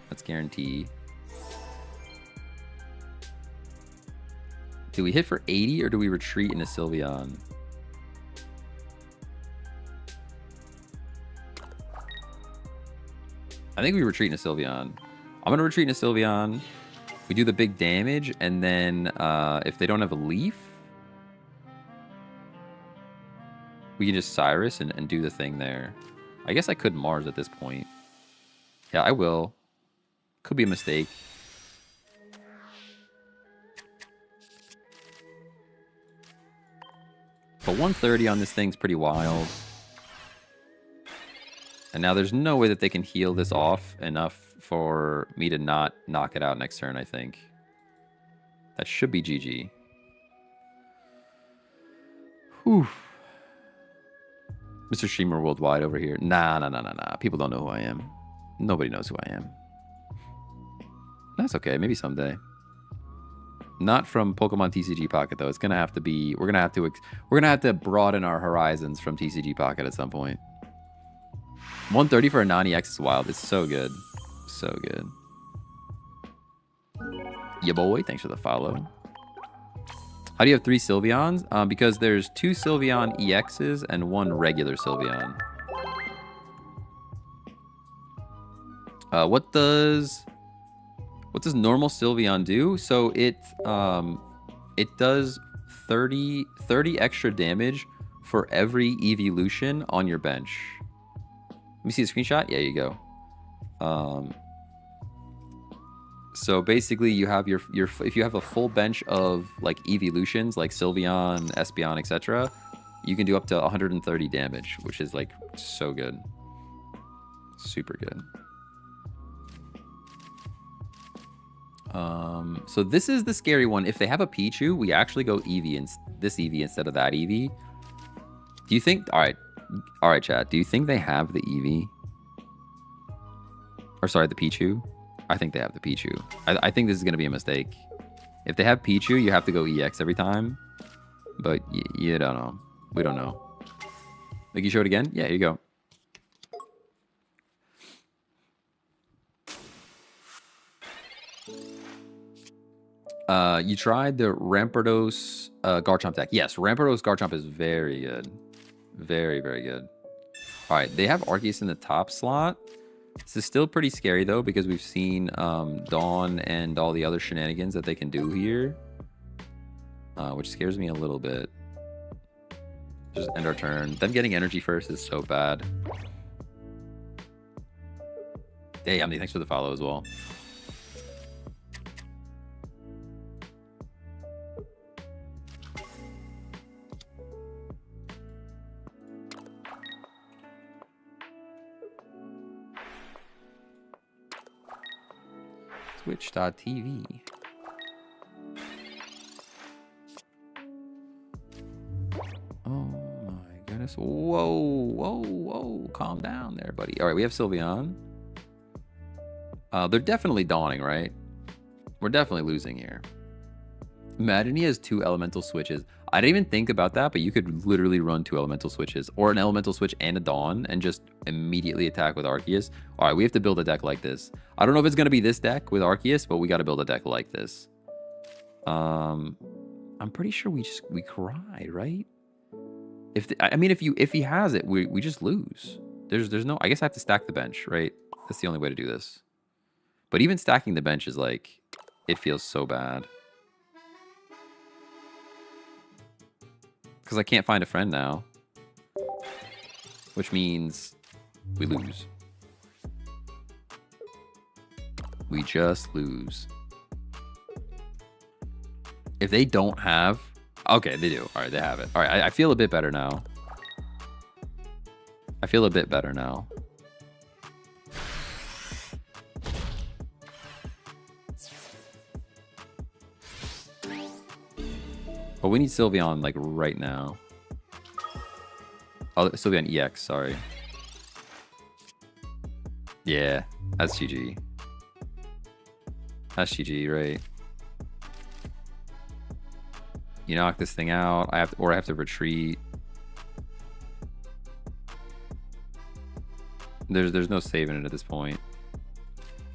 That's guaranteed. Do we hit for 80 or do we retreat into Sylveon? I think we retreat into Sylveon. I'm going to retreat into Sylveon. We do the big damage, and then if they don't have a leaf, we can just Cyrus and do the thing there. I guess I could Mars at this point. Yeah, I will. Could be a mistake. But 130 on this thing's pretty wild. And now there's no way that they can heal this off enough for me to not knock it out next turn, I think. That should be GG. Whew. Mr. Streamer Worldwide over here. Nah. People don't know who I am. Nobody knows who I am. That's okay. Maybe someday. Not from Pokemon TCG Pocket though. It's gonna have to be. We're gonna have to broaden our horizons from TCG Pocket at some point. 130 for a non-EX is wild. It's so good. So good. Yeah, boy. Thanks for the follow. How do you have 3 Sylveons? Because there's 2 Sylveon EXs and 1 regular Sylveon. What does normal Sylveon do? So it does 30 extra damage for every evolution on your bench. Let me see the screenshot. Yeah, you go. So basically, you have your if you have a full bench of like evolutions, like Sylveon, Espeon, etc., you can do up to 130 damage, which is like so good, super good. So this is the scary one. If they have a Pichu, we actually go this EV instead of that EV. Do you think? All right, chat. Do you think they have the EV? Or sorry, the Pichu? I think they have the Pichu. I think this is going to be a mistake. If they have Pichu, you have to go EX every time. But you don't know. We don't know. Like, you show it again? Yeah, here you go. You tried the Rampardos Garchomp deck. Yes, Rampardos Garchomp is very good. Very, very good. All right, they have Arceus in the top slot. This is still pretty scary, though, because we've seen Dawn and all the other shenanigans that they can do here. Which scares me a little bit. Just end our turn. Them getting energy first is so bad. Hey, Amity, thanks for the follow as well. Twitch.tv. Oh my goodness. Whoa, whoa, whoa. Calm down there, buddy. All right, we have Sylveon. They're definitely dawning, right? We're definitely losing here. Imagine he has 2 elemental switches. I didn't even think about that, but you could literally run 2 elemental switches or an elemental switch and a Dawn and just immediately attack with Arceus. All right, we have to build a deck like this. I don't know if it's going to be this deck with Arceus, but we got to build a deck like this. I'm pretty sure we cry, right? If he has it, we just lose. There's no, I guess I have to stack the bench, right? That's the only way to do this. But even stacking the bench is like, it feels so bad. Because I can't find a friend now. Which means we lose. We just lose. If they don't have... Okay, they do. All right, they have it. All right, I feel a bit better now. I feel a bit better now. But we need Sylveon, like, right now. Oh, Sylveon EX, sorry. Yeah, that's GG. That's GG, right? You knock this thing out, I have to retreat. There's no saving it at this point.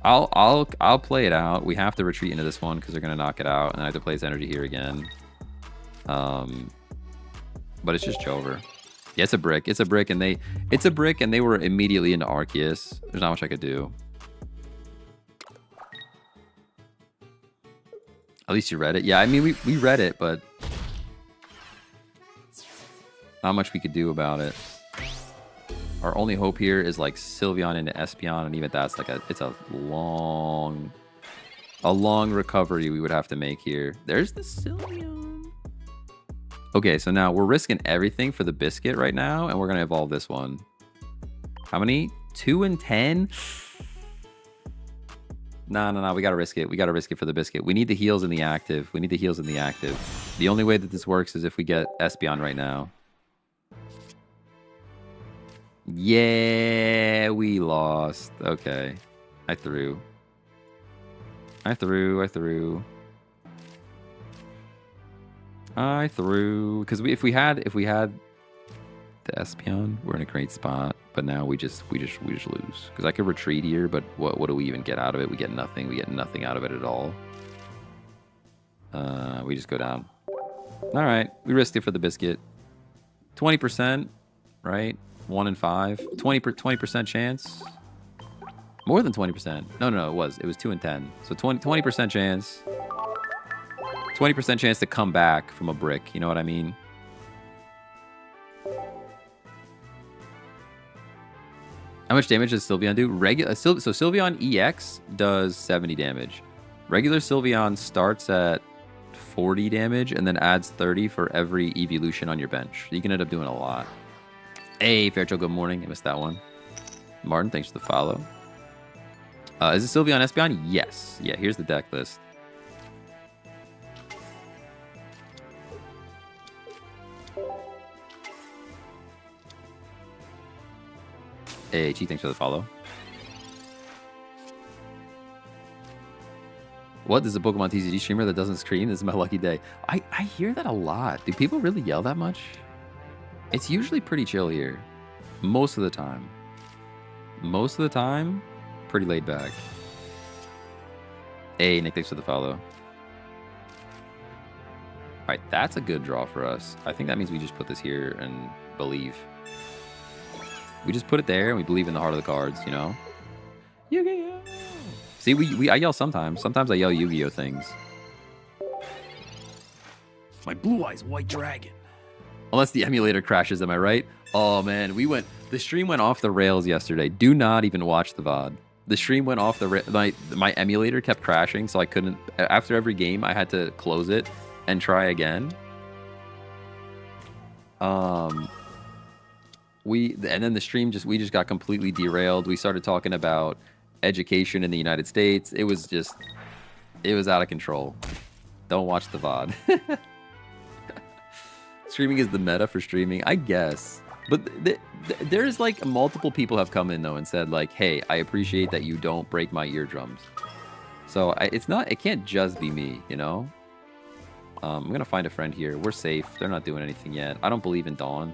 I'll play it out. We have to retreat into this one because they're gonna knock it out, and I have to place energy here again. But it's just Jover. Yeah, it's a brick. It's a brick, and they were immediately into Arceus. There's not much I could do. At least you read it. Yeah, I mean we read it, but not much we could do about it. Our only hope here is like Sylveon into Espeon, and even that's like it's a long recovery we would have to make here. There's the Sylveon. Okay, so now we're risking everything for the biscuit right now, and we're gonna evolve this one. How many? 2 and 10? No, we gotta risk it. We gotta risk it for the biscuit. We need the heals in the active. We need the heals in the active. The only way that this works is if we get Espeon right now. Yeah, we lost. Okay. I threw. Because if we had the Espeon, we're in a great spot. But now we just lose. Because I could retreat here, but what do we even get out of it? We get nothing. We get nothing out of it at all. We just go down. All right, we risked it for the biscuit. 20%, right? 1 in 5. 20% chance. More than 20%. No, it was 2 in 10. So 20% chance. 20% chance to come back from a brick. You know what I mean? How much damage does Sylveon do? So Sylveon EX does 70 damage. Regular Sylveon starts at 40 damage and then adds 30 for every evolution on your bench. You can end up doing a lot. Hey, Fairchild, good morning. I missed that one. Martin, thanks for the follow. Is it Sylveon Espeon? Yes. Yeah, here's the deck list. Hey, Chi, thanks for the follow. What? There's a Pokemon TCG streamer that doesn't scream? This is my lucky day. I hear that a lot. Do people really yell that much? It's usually pretty chill here. Most of the time. Most of the time, pretty laid back. Hey, Nick, thanks for the follow. Alright, that's a good draw for us. I think that means we just put this here and believe. We just put it there and we believe in the heart of the cards, you know? Yu-Gi-Oh! See, I yell sometimes. Sometimes I yell Yu-Gi-Oh things. My blue eyes white dragon. Unless the emulator crashes, am I right? Oh man, the stream went off the rails yesterday. Do not even watch the VOD. The stream went off the my emulator kept crashing, so I couldn't. After every game, I had to close it and try again. And then the stream we just got completely derailed. We started talking about education in the United States. It was out of control. Don't watch the VOD. Streaming is the meta for streaming, I guess. But there's like multiple people have come in though and said like, hey, I appreciate that you don't break my eardrums. So it can't just be me, you know? I'm gonna find a friend here. We're safe. They're not doing anything yet. I don't believe in Dawn.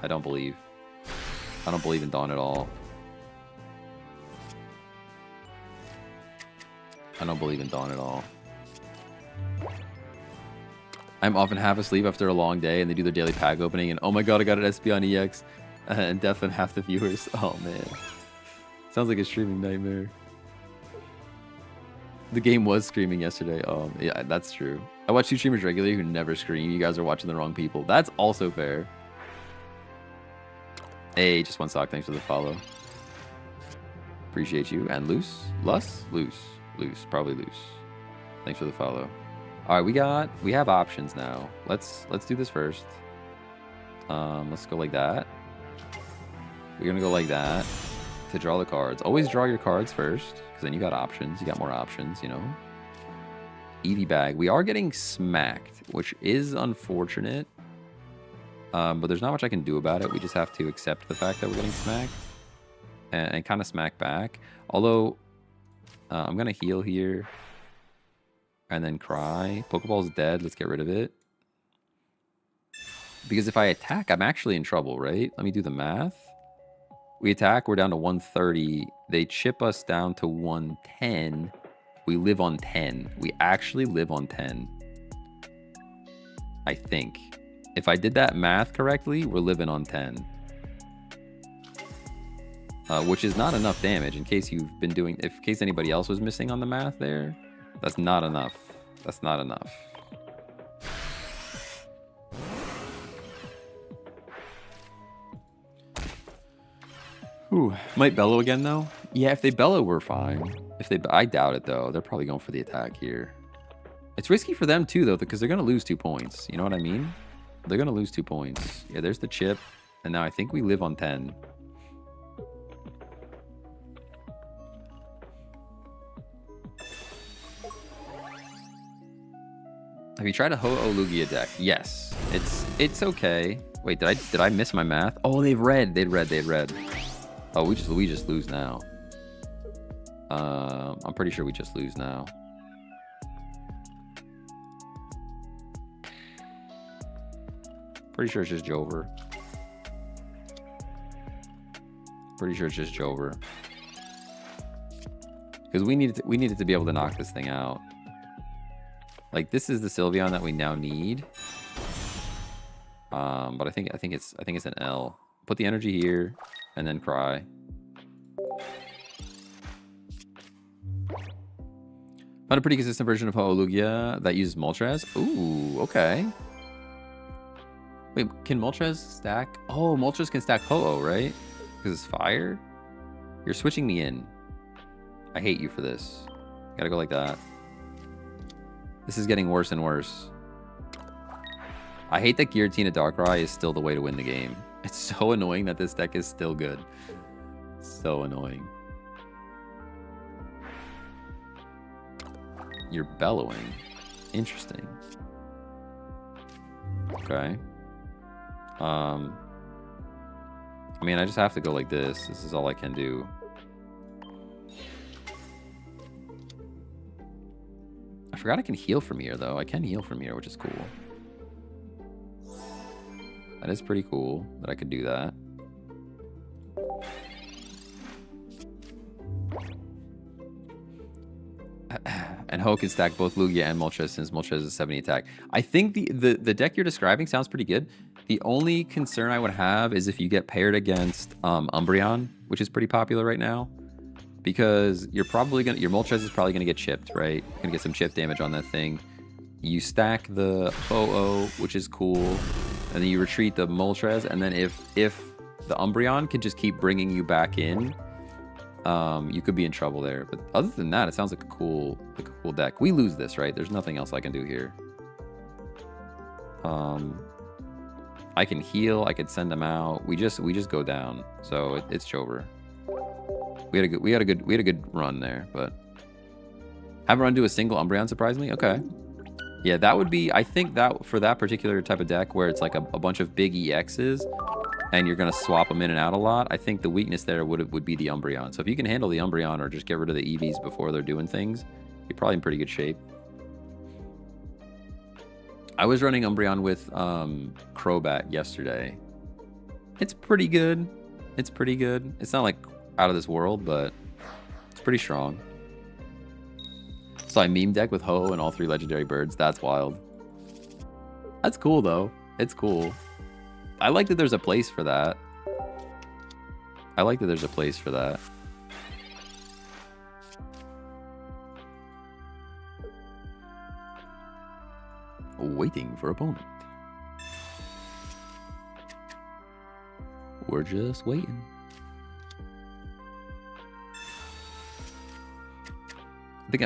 I don't believe in Dawn at all. I don't believe in Dawn at all. I'm often half asleep after a long day and they do their daily pack opening and oh my god, I got an Espeon EX and deafen half the viewers. Oh man. Sounds like a streaming nightmare. The game was screaming yesterday. Yeah, that's true. I watch 2 streamers regularly who never scream. You guys are watching the wrong people. That's also fair. Hey, just one sock. Thanks for the follow. Appreciate you. And loose? Loose. Probably loose. Thanks for the follow. All right, we have options now. Let's do this first. Let's go like that. We're gonna go like that to draw the cards. Always draw your cards first, because then you got options. You got more options, you know. Eevee bag. We are getting smacked, which is unfortunate. But there's not much I can do about it. We just have to accept the fact that we're getting smacked and kind of smack back. Although I'm gonna heal here. And then cry. Pokeball's dead. Let's get rid of it. Because if I attack, I'm actually in trouble, right? Let me do the math. We attack, we're down to 130. They chip us down to 110. We live on 10. We actually live on 10. I think. If I did that math correctly, we're living on 10. Which is not enough damage in case you've been doing... in case anybody else was missing on the math there. That's not enough. That's not enough. Ooh, might bellow again though. Yeah, if they bellow, we're fine. I doubt it though. They're probably going for the attack here. It's risky for them too though, because they're gonna lose 2 points. You know what I mean? They're gonna lose 2 points. Yeah, there's the chip, and now I think we live on 10. Have you tried a Ho-Oh Lugia deck? Yes. It's okay. Wait, did I miss my math? Oh, they've read. They'd read. Oh, we just lose now. I'm pretty sure we just lose now. Pretty sure it's just Jover. Because we needed to be able to knock this thing out. Like, this is the Sylveon that we now need. But I think it's an L. Put the energy here and then cry. Found a pretty consistent version of Ho-Oh Lugia that uses Moltres. Ooh, okay. Wait, can Moltres stack? Oh, Moltres can stack Ho-Oh, right? Because it's fire? You're switching me in. I hate you for this. Gotta go like that. This is getting worse and worse. I hate that Giratina Darkrai is still the way to win the game. It's so annoying that this deck is still good. So annoying. You're bellowing. Interesting. Okay. I mean, I just have to go like this. This is all I can do. I forgot I can heal from here, though. I can heal from here, which is cool. That is pretty cool that I could do that. And Ho can stack both Lugia and Moltres since Moltres is a 70 attack. I think the deck you're describing sounds pretty good. The only concern I would have is if you get paired against Umbreon, which is pretty popular right now. because you're probably gonna, your Moltres is probably gonna get chipped, right? You're gonna get some chip damage on that thing. You stack the Ho-Oh, which is cool, and then you retreat the Moltres, and then if the Umbreon can just keep bringing you back in, you could be in trouble there. But other than that, it sounds like a cool deck. We lose this, right? There's nothing else I can do here. I can heal. I could send them out. We just go down. So it's over. We had a good run there, but haven't run into a single Umbreon, surprisingly. Okay. Yeah, that would be, I think that for that particular type of deck where it's like a bunch of big EXs and you're going to swap them in and out a lot, I think the weakness there would be the Umbreon. So if you can handle the Umbreon or just get rid of the EVs before they're doing things, you're probably in pretty good shape. I was running Umbreon with Crobat yesterday. It's pretty good. It's pretty good. It's not like out of this world, but it's pretty strong. So I meme deck with Ho and all 3 legendary birds. That's wild. That's cool though. It's cool. I like that there's a place for that. I like that there's a place for that. Waiting for opponent. We're just waiting.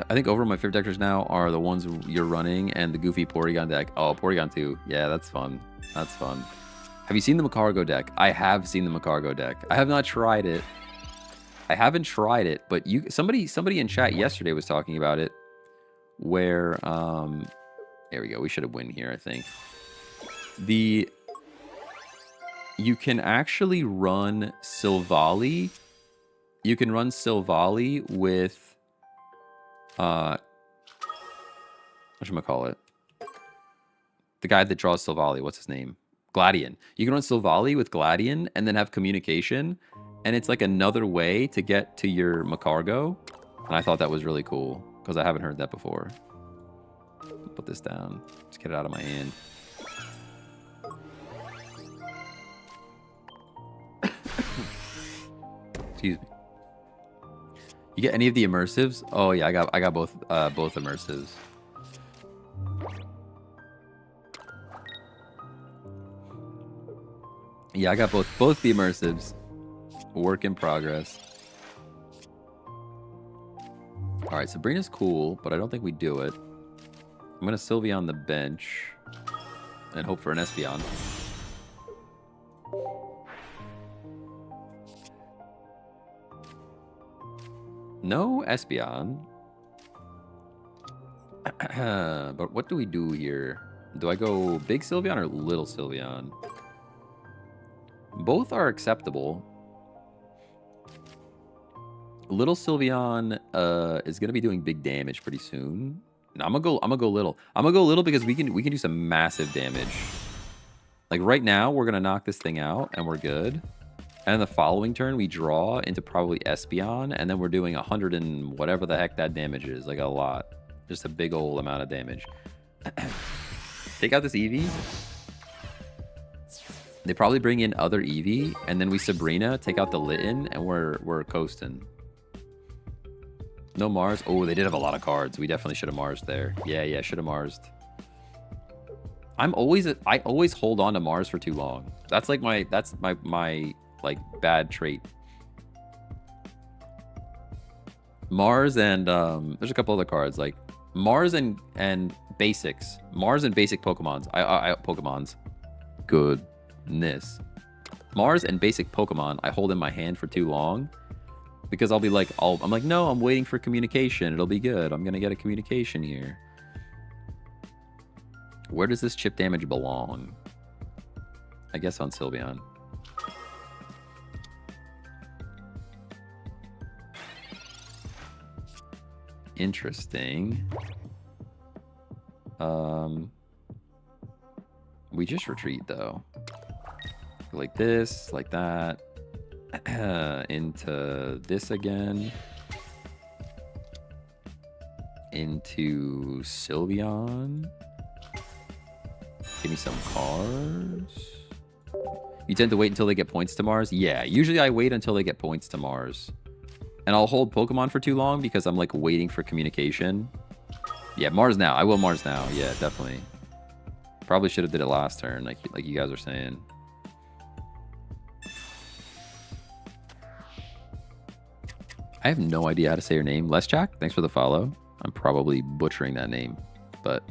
I think over my favorite deckers now are the ones you're running and the goofy Porygon deck. Oh, Porygon 2. Yeah, that's fun. That's fun. Have you seen the Macargo deck? I have seen the Macargo deck. I have not tried it. I haven't tried it, but somebody in chat yesterday was talking about it where there we go. We should have win here, I think. You can actually run Silvally. You can run Silvally with whatchamacallit? The guy that draws Silvally, what's his name? Gladion. You can run Silvally with Gladion and then have communication, and it's like another way to get to your Macargo. And I thought that was really cool because I haven't heard that before. Put this down. Just get it out of my hand. Excuse me. You get any of the immersives? Oh yeah, I got both immersives. Yeah, I got both the immersives. Work in progress. All right, Sabrina's cool, but I don't think we do it. I'm gonna Sylvie on the bench and hope for an Espeon. No Espeon. But what do we do here? Do I go big Sylveon or little Sylveon? Both are acceptable. Little Sylveon is gonna be doing big damage pretty soon. No, I'm gonna go little. I'm gonna go little because we can do some massive damage. Like right now, we're gonna knock this thing out and we're good. And the following turn, we draw into probably Espeon, and then we're doing 100 and whatever the heck that damage is. Like a lot. Just a big old amount of damage. Take out this Eevee. They probably bring in other Eevee, and then we Sabrina, take out the Litten, and we're coasting. No Mars. Oh, they did have a lot of cards. We definitely should have Mars there. Yeah, should have Marsed. I always hold on to Mars for too long. That's like my like bad trait. Mars and there's a couple other cards like Mars and basics. Mars and basic Pokemons. Pokemons. Goodness. Mars and basic Pokemon I hold in my hand for too long because I'll be like I'm like, no, I'm waiting for communication. It'll be good. I'm gonna get a communication here. Where does this chip damage belong? I guess on Sylveon. Interesting. We just retreat though. Like this, like that. Into this again. Into Sylveon. Give me some cards. You tend to wait until they get points to Mars? Yeah, usually I wait until they get points to Mars. And I'll hold Pokemon for too long because I'm like waiting for communication. Yeah, Mars now. I will Mars now. Yeah, definitely. Probably should have did it last turn, like you guys are saying. I have no idea how to say your name. Les Jack, thanks for the follow. I'm probably butchering that name, but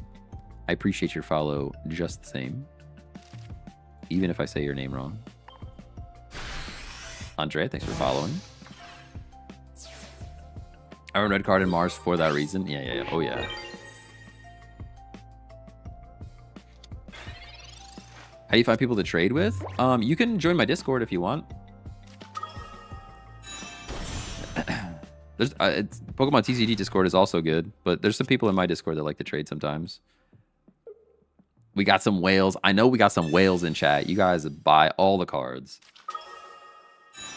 I appreciate your follow just the same, even if I say your name wrong. Andre, thanks for following. I run red card in Mars for that reason. Yeah. Oh, yeah. How do you find people to trade with? You can join my Discord if you want. Pokemon TCG Discord is also good, but there's some people in my Discord that like to trade sometimes. We got some whales. I know we got some whales in chat. You guys buy all the cards.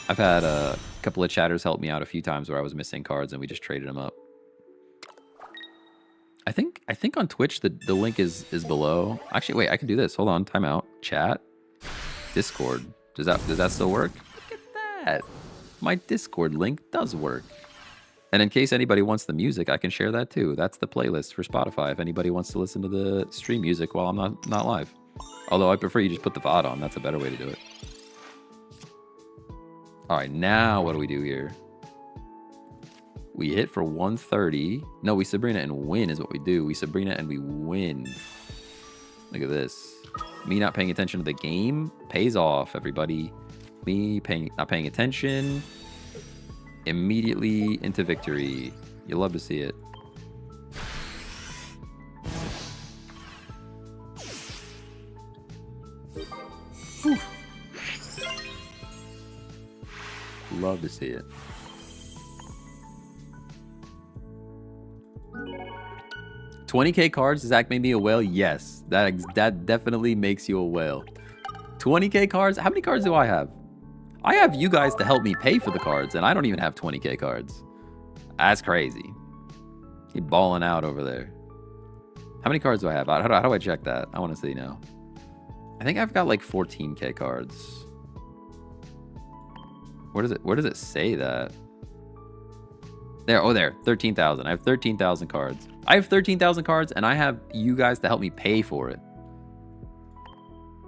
I've had a couple of chatters help me out a few times where I was missing cards and we just traded them up. I think on Twitch the link is below. Actually, wait, I can do this. Hold on, time out. Chat, Discord. Does that still work? Look at that. My Discord link does work. And in case anybody wants the music, I can share that too. That's the playlist for Spotify if anybody wants to listen to the stream music while I'm not live. Although I prefer you just put the VOD on. That's a better way to do it. All right, now what do we do here? We hit for 130. No, we Sabrina and win is what we do. We Sabrina and we win. Look at this. Me not paying attention to the game pays off, everybody. Me not paying attention. Immediately into victory. You love to see it. Whew. Love to see it. $20K cards, does that make me a whale? Yes, that definitely makes you a whale. 20K cards? How many cards do I have? I have you guys to help me pay for the cards, and I don't even have 20K cards. That's crazy. Keep balling out over there. How many cards do I have? How do I check that? I want to see now. I think I've got like 14K cards. Where does it say that? There, oh there, 13,000. I have 13,000 cards. I have 13,000 cards, and I have you guys to help me pay for it.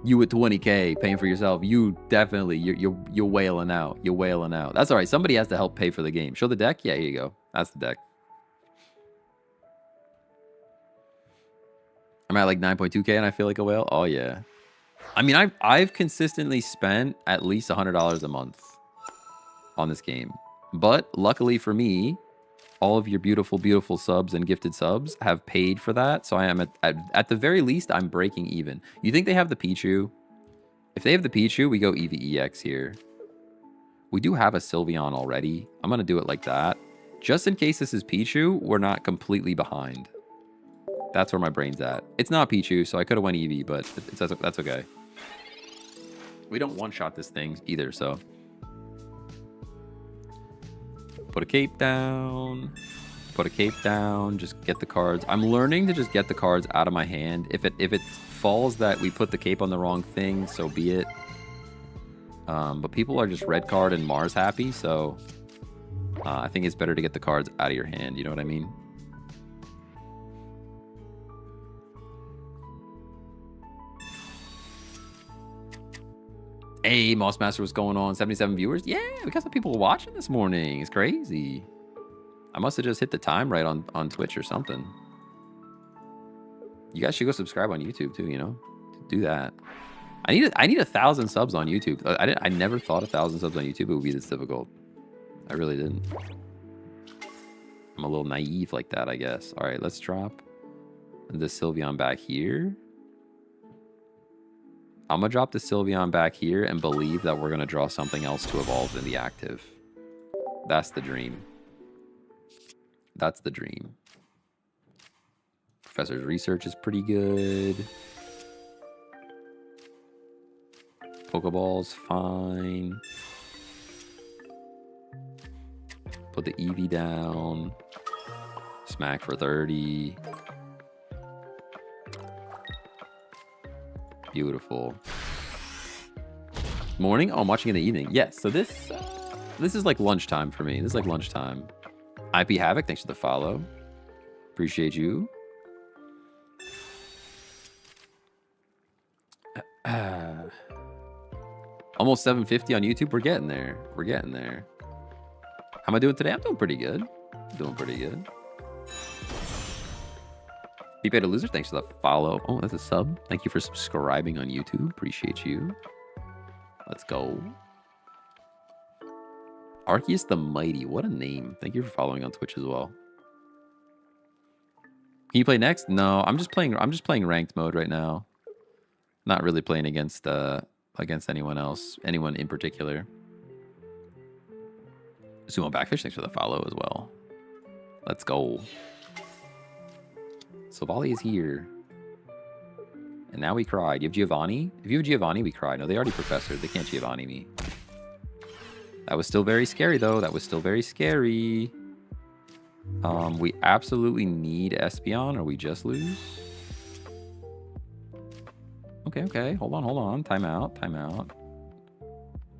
You with 20K paying for yourself, you definitely, you're wailing out. You're wailing out. That's all right. Somebody has to help pay for the game. Show the deck? Yeah, here you go. That's the deck. I'm at like 9.2K and I feel like a whale. Oh yeah. I mean, I've consistently spent at least $100 a month on this game. But luckily for me, all of your beautiful, beautiful subs and gifted subs have paid for that. So I am at the very least, I'm breaking even. You think they have the Pichu? If they have the Pichu, we go EVEX here. We do have a Sylveon already. I'm going to do it like that. Just in case this is Pichu, we're not completely behind. That's where my brain's at. It's not Pichu, so I could have went Eevee, but that's okay. We don't one-shot this thing either, so... Put a cape down. Put a cape down. Just get the cards. I'm learning to just get the cards out of my hand. If it falls that we put the cape on the wrong thing, so be it. But people are just red card and Mars happy, so I think it's better to get the cards out of your hand. You know what I mean? Hey, Moss Master, what's going on? 77 viewers? Yeah, we got some people watching this morning. It's crazy. I must have just hit the time right on Twitch or something. You guys should go subscribe on YouTube too, you know? Do that. I need 1,000 subs on YouTube. I never thought 1,000 subs on YouTube would be this difficult. I really didn't. I'm a little naive like that, I guess. All right, let's drop the Sylveon back here. I'm going to drop the Sylveon back here and believe that we're going to draw something else to evolve in the active. That's the dream. That's the dream. Professor's research is pretty good. Pokeball's fine. Put the Eevee down. Smack for 30. Beautiful. Morning? Oh, I'm watching in the evening. Yes, so this This is like lunchtime for me. This is like lunchtime. IP Havoc, thanks for the follow. Appreciate you. Almost 750 on YouTube. We're getting there. We're getting there. How am I doing today? I'm doing pretty good. Doing pretty good. Be Paid a Loser, thanks for the follow. Oh, that's a sub. Thank you for subscribing on YouTube. Appreciate you. Let's go. Arceus the Mighty. What a name. Thank you for following on Twitch as well. Can you play next? No, I'm just playing ranked mode right now. Not really playing against anyone else, anyone in particular. Sumo Backfish, thanks for the follow as well. Let's go. Savali is here. And now we cried. You have Giovanni? If you have Giovanni, we cry. No, they already Professor. They can't Giovanni me. That was still very scary, though. That was still very scary. We absolutely need Espeon, or we just lose. Okay. Hold on. Time out.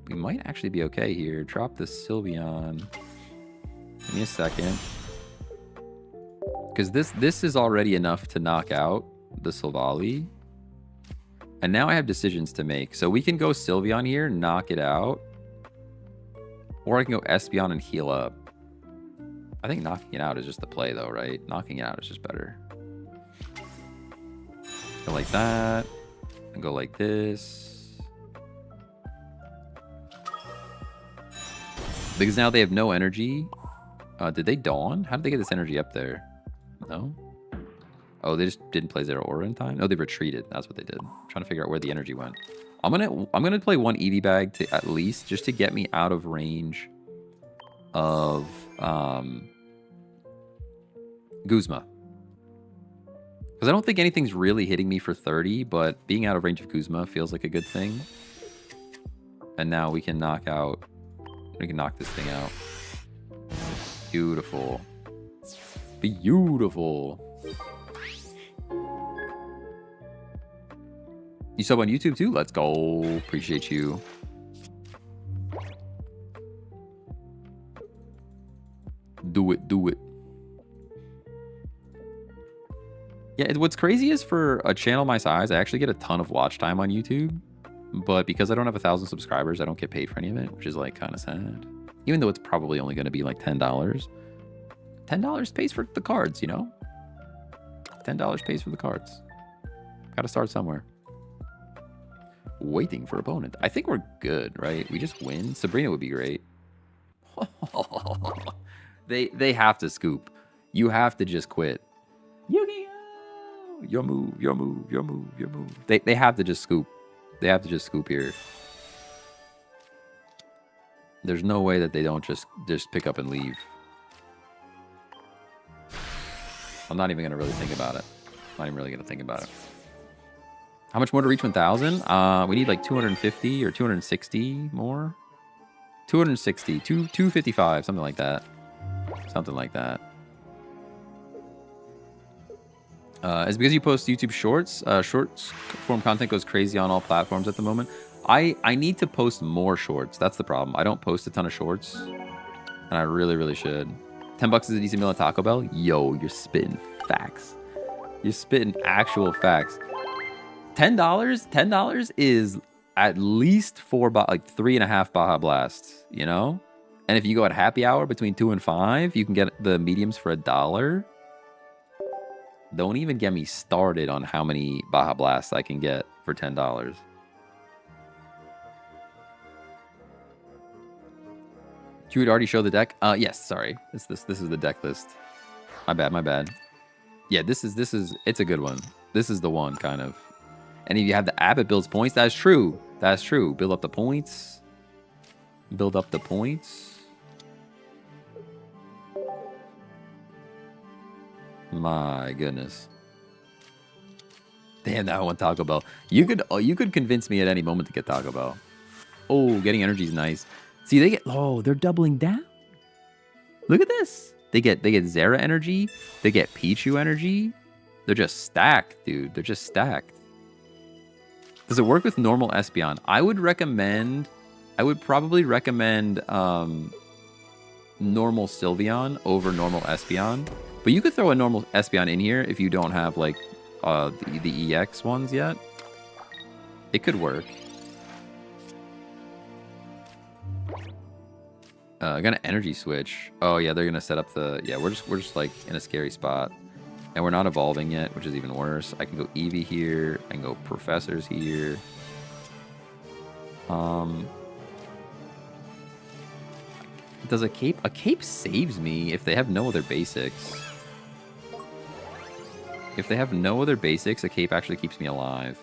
We might actually be okay here. Drop the Sylveon. Give me a second. Because this is already enough to knock out the Silvally. And now I have decisions to make. So we can go Sylveon here, knock it out. Or I can go Espeon and heal up. I think knocking it out is just the play, though, right? Knocking it out is just better. Go like that. And go like this. Because now they have no energy. Did they dawn? How did they get this energy up there? No? Oh, they just didn't play their aura in time? No, they retreated. That's what they did. I'm trying to figure out where the energy went. I'm gonna play one Eevee bag to at least just to get me out of range of Guzma. Because I don't think anything's really hitting me for 30, but being out of range of Guzma feels like a good thing. And now we can knock this thing out. Beautiful. Beautiful. You sub on YouTube too? Let's go. Appreciate you. Do it. Yeah, what's crazy is for a channel my size, I actually get a ton of watch time on YouTube. But because I don't have 1,000 subscribers, I don't get paid for any of it, which is like kind of sad. Even though it's probably only going to be like $10. $10 pays for the cards, you know? $10 pays for the cards. Gotta start somewhere. Waiting for opponent. I think we're good, right? We just win. Sabrina would be great. They have to scoop. You have to just quit. Yu-Gi-Oh! Your move. They have to just scoop. They have to just scoop here. There's no way that they don't just pick up and leave. I'm not even going to really think about it. Not even really going to think about it. How much more to reach 1,000? We need like 250 or 260 more. 260, 255, something like that. Something like that. It's because you post YouTube shorts. Shorts form content goes crazy on all platforms at the moment. I need to post more shorts. That's the problem. I don't post a ton of shorts. And I really, really should. $10 is a decent meal at Taco Bell. Yo, you're spitting facts. You're spitting actual facts. $10 is at least 3.5 Baja Blasts, you know? And if you go at happy hour between 2 and 5, you can get the mediums for $1. Don't even get me started on how many Baja Blasts I can get for $10. You would already show the deck? Yes, sorry. This is the deck list. My bad. Yeah, this is it's a good one. This is the one, kind of. And if you have the app, it builds points. That's true. That's true. Build up the points. Build up the points. My goodness. Damn, that one Taco Bell. You could convince me at any moment to get Taco Bell. Oh, getting energy is nice. See, they're doubling down. Look at this. They get Zera energy. They get Pichu energy. They're just stacked, dude. They're just stacked. Does it work with normal Espeon? I would recommend I would probably recommend normal Sylveon over normal Espeon. But you could throw a normal Espeon in here if you don't have, like, the EX ones yet. It could work. Gonna energy switch. Oh yeah, they're gonna set up the. Yeah, we're just like in a scary spot, and we're not evolving yet, which is even worse. I can go Eevee here. I can go Professors here. Does a cape? A cape saves me if they have no other basics. If they have no other basics, a cape actually keeps me alive.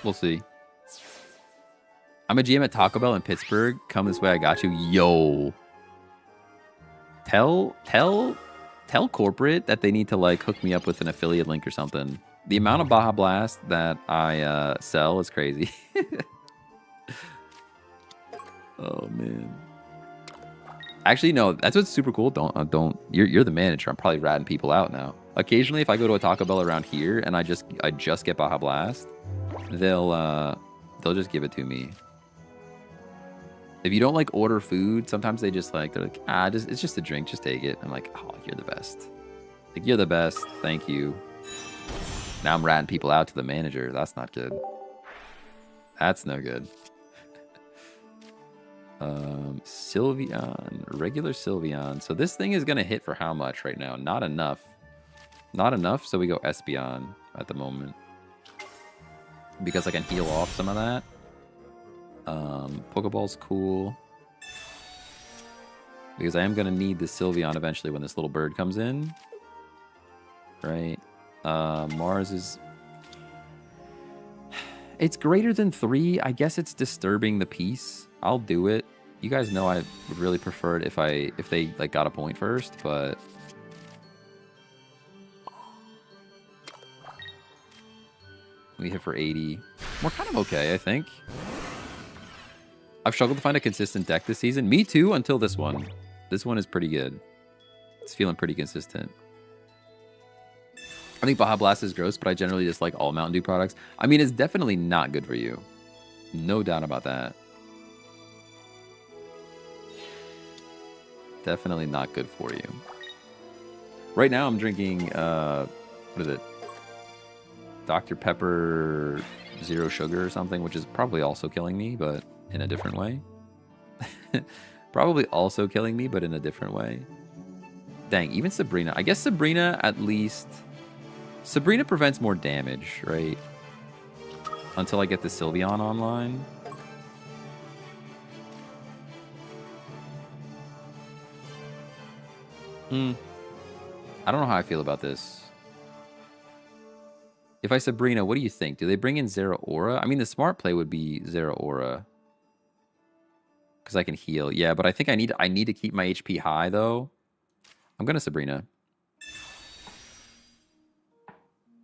We'll see. I'm a GM at Taco Bell in Pittsburgh. Come this way, I got you. Yo. Tell corporate that they need to, like, hook me up with an affiliate link or something. The amount of Baja Blast that I sell is crazy. Oh man. Actually, no. That's what's super cool. Don't. You're the manager. I'm probably ratting people out now. Occasionally, if I go to a Taco Bell around here and I just get Baja Blast, they'll just give it to me. If you don't, like, order food, sometimes they're like, it's just a drink, just take it. I'm like, oh, you're the best. Like, you're the best. Thank you. Now I'm ratting people out to the manager. That's not good. That's no good. Sylveon, regular Sylveon. So this thing is gonna hit for how much right now? Not enough. Not enough, so we go Espeon at the moment. Because I can heal off some of that. Pokeball's cool. Because I am going to need the Sylveon eventually when this little bird comes in. Right. Mars is... It's greater than 3. I guess it's disturbing the peace. I'll do it. You guys know I would really prefer it if they, like, got a point first, but... We hit for 80. We're kind of okay, I think. I've struggled to find a consistent deck this season. Me too, until this one. This one is pretty good. It's feeling pretty consistent. I think Baja Blast is gross, but I generally just like all Mountain Dew products. I mean, it's definitely not good for you. No doubt about that. Definitely not good for you. Right now, I'm drinking, what is it? Dr. Pepper Zero Sugar or something, which is probably also killing me, but in a different way. Probably also killing me, but in a different way. Dang, even Sabrina. I guess Sabrina, at least... Sabrina prevents more damage, right? Until I get the Sylveon online. I don't know how I feel about this. If I Sabrina, what do you think? Do they bring in Zero Aura? I mean, the smart play would be Zero Aura. Because I can heal. Yeah, but I think I need to keep my HP high, though. I'm going to Sabrina.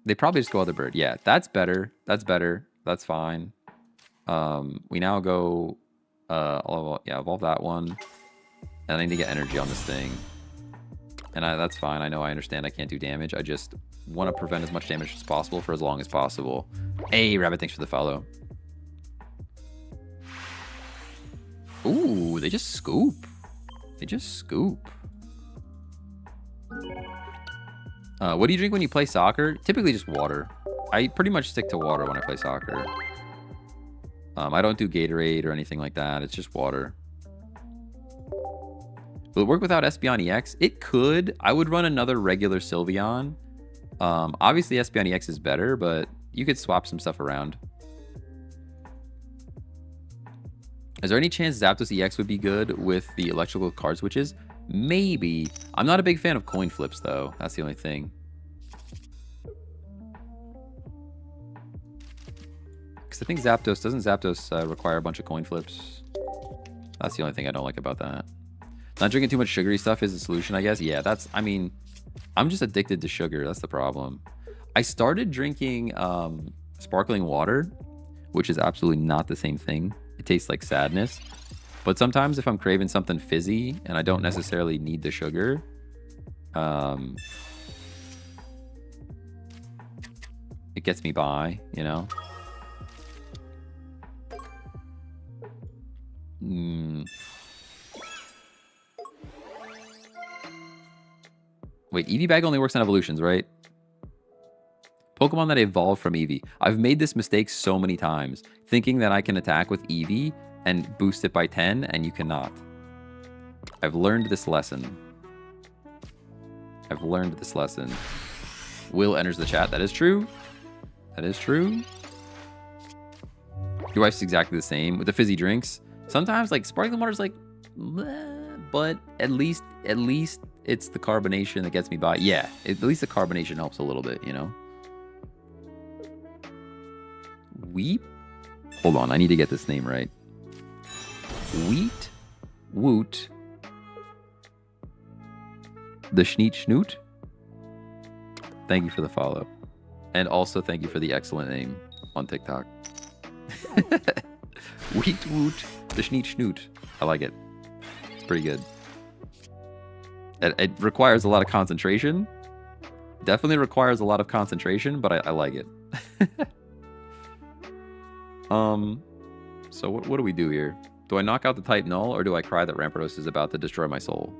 They probably just go Other Bird. Yeah, that's better. That's better. That's fine. We now go... evolve that one. And I need to get energy on this thing. And that's fine. I know, I understand I can't do damage. I just want to prevent as much damage as possible for as long as possible. Hey, Rabbit, thanks for the follow. Ooh, they just scoop. They just scoop. What do you drink when you play soccer? Typically just water. I pretty much stick to water when I play soccer. I don't do Gatorade or anything like that. It's just water. Will it work without Espeon EX? It could. I would run another regular Sylveon. Obviously, Espeon EX is better, but you could swap some stuff around. Is there any chance Zapdos EX would be good with the electrical card switches? Maybe. I'm not a big fan of coin flips, though. That's the only thing. Because I think doesn't Zapdos require a bunch of coin flips? That's the only thing I don't like about that. Not drinking too much sugary stuff is the solution, I guess. Yeah, I mean, I'm just addicted to sugar. That's the problem. I started drinking sparkling water, which is absolutely not the same thing. It tastes like sadness. But sometimes if I'm craving something fizzy and I don't necessarily need the sugar, it gets me by, you know? Wait, Eevee Bag only works on evolutions, right? Pokemon that evolve from Eevee. I've made this mistake so many times, thinking that I can attack with Eevee and boost it by 10, and you cannot. I've learned this lesson. I've learned this lesson. Will enters the chat. That is true. That is true. Your wife's exactly the same with the fizzy drinks. Sometimes, like, sparkling water's like, bleh, but at least it's the carbonation that gets me by. Yeah, at least the carbonation helps a little bit, you know? Weep? Hold on, I need to get this name right. Wheat? Woot? The Schneet Schnoot? Thank you for the follow. And also thank you for the excellent name on TikTok. Wheat Woot? The Schneet Schnoot. I like it. It's pretty good. It requires a lot of concentration. Definitely requires a lot of concentration, but I like it. So what do we do here? Do I knock out the type null, or do I cry that Rampardos is about to destroy my soul?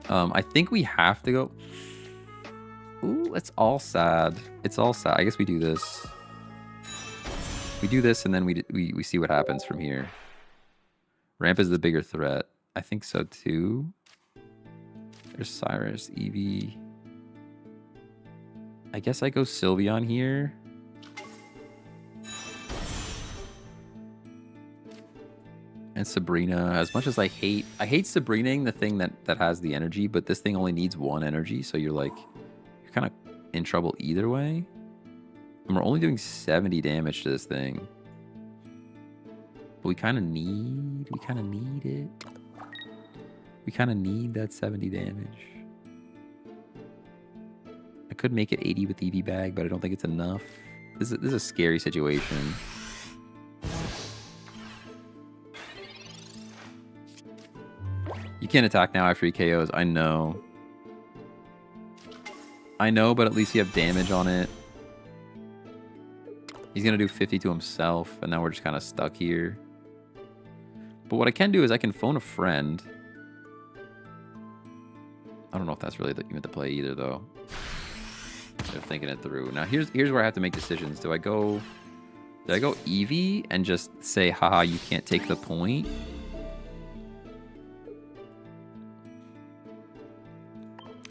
I think we have to go... Ooh, it's all sad. It's all sad. I guess we do this. We do this, and then we see what happens from here. Ramp is the bigger threat. I think so, too. There's Cyrus, Eevee. I guess I go Sylveon here. And Sabrina. As much as I hate Sabrinaing the thing that has the energy, but this thing only needs 1 energy, so you're like, you're kind of in trouble either way. And we're only doing 70 damage to this thing. But we kind of need it. We kind of need that 70 damage. I could make it 80 with Eevee Bag, but I don't think it's enough. This is a scary situation. You can't attack now after he KOs. I know. I know, but at least you have damage on it. He's going to do 50 to himself, and now we're just kind of stuck here. But what I can do is I can phone a friend. I don't know if that's really even the play either, though. They're thinking it through. Now, here's where I have to make decisions. Do I go Eevee and just say, haha, you can't take the point?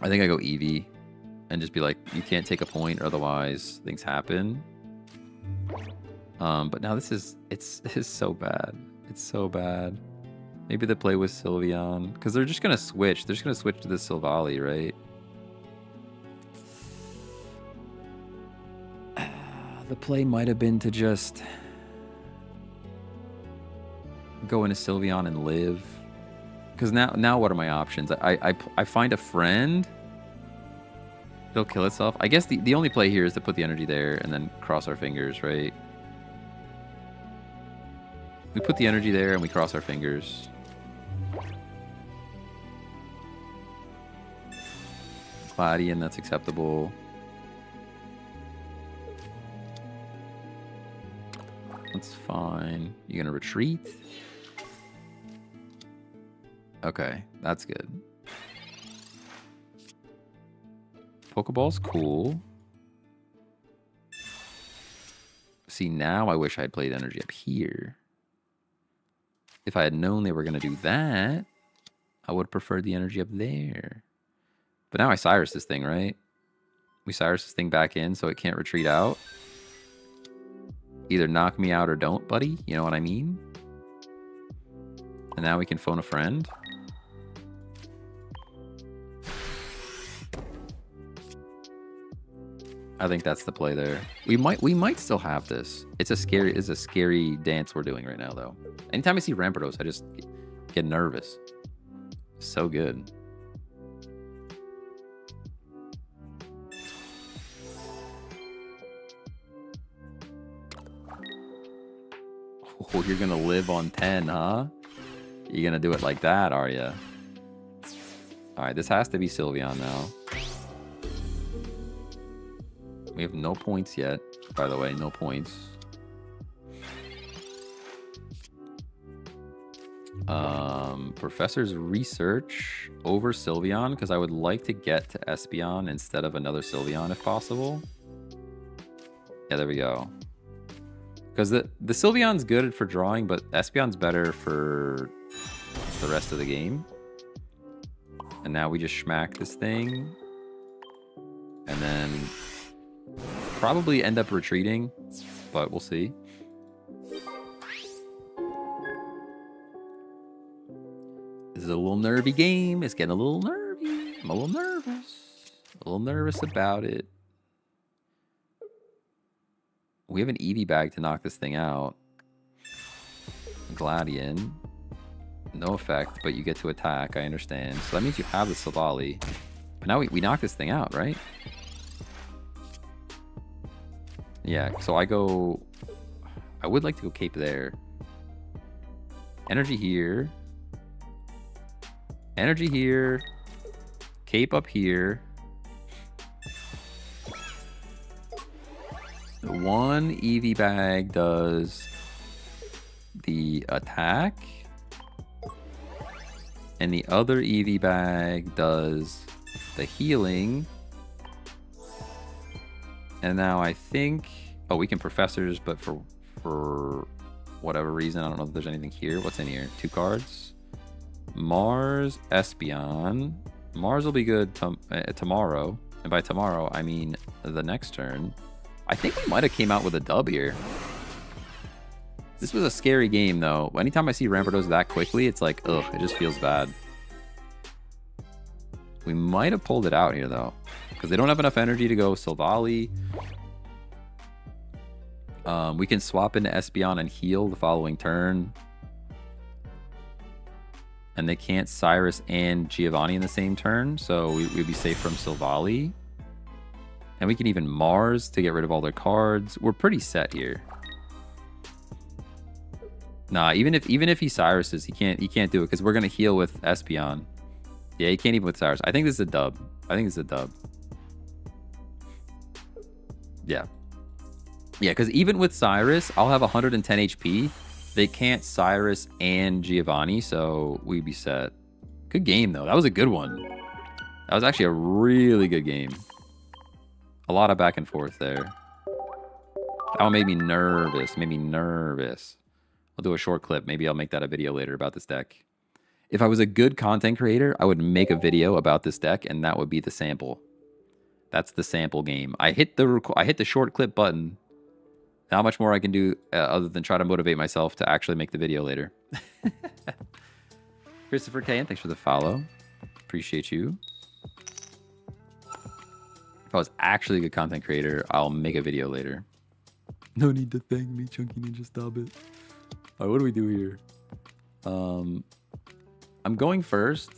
I think I go Eevee and just be like, you can't take a point, or otherwise things happen. But now this is so bad. It's so bad. Maybe the play was Sylveon, because they're just gonna switch. They're just gonna switch to the Silvally, right? The play might have been to just go into Sylveon and live. Because now what are my options? I find a friend. It'll kill itself. I guess the only play here is to put the energy there and then cross our fingers, right? We put the energy there and we cross our fingers. Gladian, that's acceptable. That's fine. You gonna retreat? Okay, that's good. Pokeball's cool. See, now I wish I had played energy up here. If I had known they were going to do that, I would have preferred the energy up there. But now I Cyrus this thing, right? We Cyrus this thing back in so it can't retreat out. Either knock me out or don't, buddy. You know what I mean? And now we can phone a friend. I think that's the play there. We might still have this. It's a scary dance we're doing right now, though. Anytime I see Rampardos, I just get nervous. So good. Oh, you're gonna live on 10, huh? You're gonna do it like that, are you? Alright, this has to be Sylveon now. We have no points yet, by the way, no points. Professor's Research over Sylveon, because I would like to get to Espeon instead of another Sylveon if possible. Yeah, there we go. Because the Sylveon's good for drawing, but Espeon's better for the rest of the game. And now we just schmack this thing. And then probably end up retreating, but we'll see. This is a little nervy game. It's getting a little nervy. I'm a little nervous. A little nervous about it. We have an Eevee bag to knock this thing out. Gladian. No effect, but you get to attack. I understand. So that means you have the Savali. But now we knock this thing out, right? Yeah, so I would like to go Cape there. Energy here. Energy here. Cape up here. The one Eevee bag does the attack. And the other Eevee bag does the healing. And now I think... Oh, we can Professors, but for whatever reason, I don't know if there's anything here. What's in here? 2 cards. Mars, Espeon. Mars will be good tomorrow. And by tomorrow, I mean the next turn. I think we might have came out with a dub here. This was a scary game, though. Anytime I see Rampardos that quickly, it's like, ugh, it just feels bad. We might have pulled it out here, though. Because they don't have enough energy to go Silvally. We can swap into Espeon and heal the following turn. And they can't Cyrus and Giovanni in the same turn, so we'd be safe from Silvally. And we can even Mars to get rid of all their cards. We're pretty set here. Nah, even if he Cyruses, he can't do it because we're gonna heal with Espeon. Yeah, he can't even with Cyrus. I think this is a dub. Yeah. Yeah, because even with Cyrus, I'll have 110 HP. They can't Cyrus and Giovanni, so we'd be set. Good game, though. That was a good one. That was actually a really good game. A lot of back and forth there. That one made me nervous. I'll do a short clip. Maybe I'll make that a video later about this deck. If I was a good content creator, I would make a video about this deck, and that would be the sample. That's the sample game. I hit the short clip button. Not much more I can do other than try to motivate myself to actually make the video later. Christopher K, and thanks for the follow. Appreciate you. If I was actually a good content creator, I'll make a video later. No need to thank me, Chunky Ninja. Stop it. All right, what do we do here? I'm going first.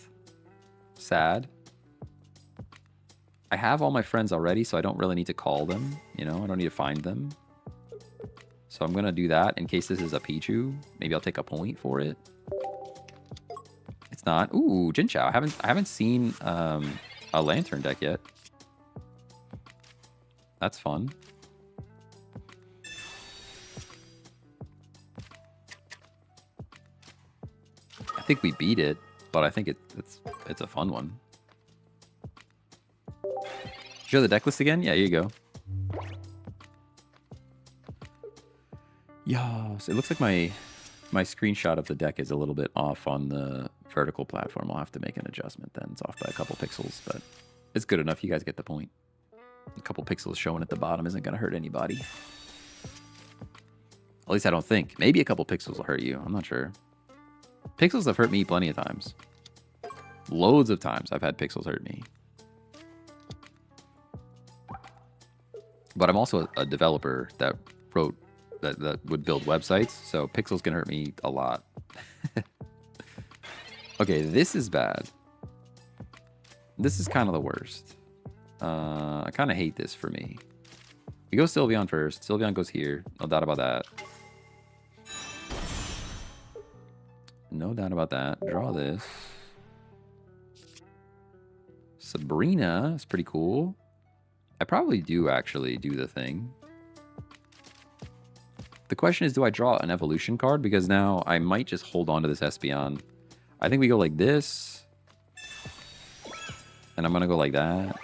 Sad. I have all my friends already, so I don't really need to call them. You know, I don't need to find them. So I'm going to do that in case this is a Pichu. Maybe I'll take a point for it. It's not. Ooh, Jinchao. I haven't seen a Lantern deck yet. That's fun. I think we beat it, but I think it's a fun one. Show the deck list again? Yeah, here you go. Yes, it looks like my screenshot of the deck is a little bit off on the vertical platform. I'll have to make an adjustment then. It's off by a couple pixels, but it's good enough. You guys get the point. A couple pixels showing at the bottom isn't going to hurt anybody. At least I don't think. Maybe a couple pixels will hurt you. I'm not sure. Pixels have hurt me plenty of times. Loads of times I've had pixels hurt me. But I'm also a developer that wrote... that would build websites, so pixels can hurt me a lot. Okay, this is bad. This is kind of the worst. I kind of hate this for me. We go Sylveon first. Sylveon goes here. No doubt about that. No doubt about that. Draw this. Sabrina is pretty cool. I probably do actually do the thing. The question is, do I draw an evolution card? Because now I might just hold on to this Espeon. I think we go like this. And I'm going to go like that.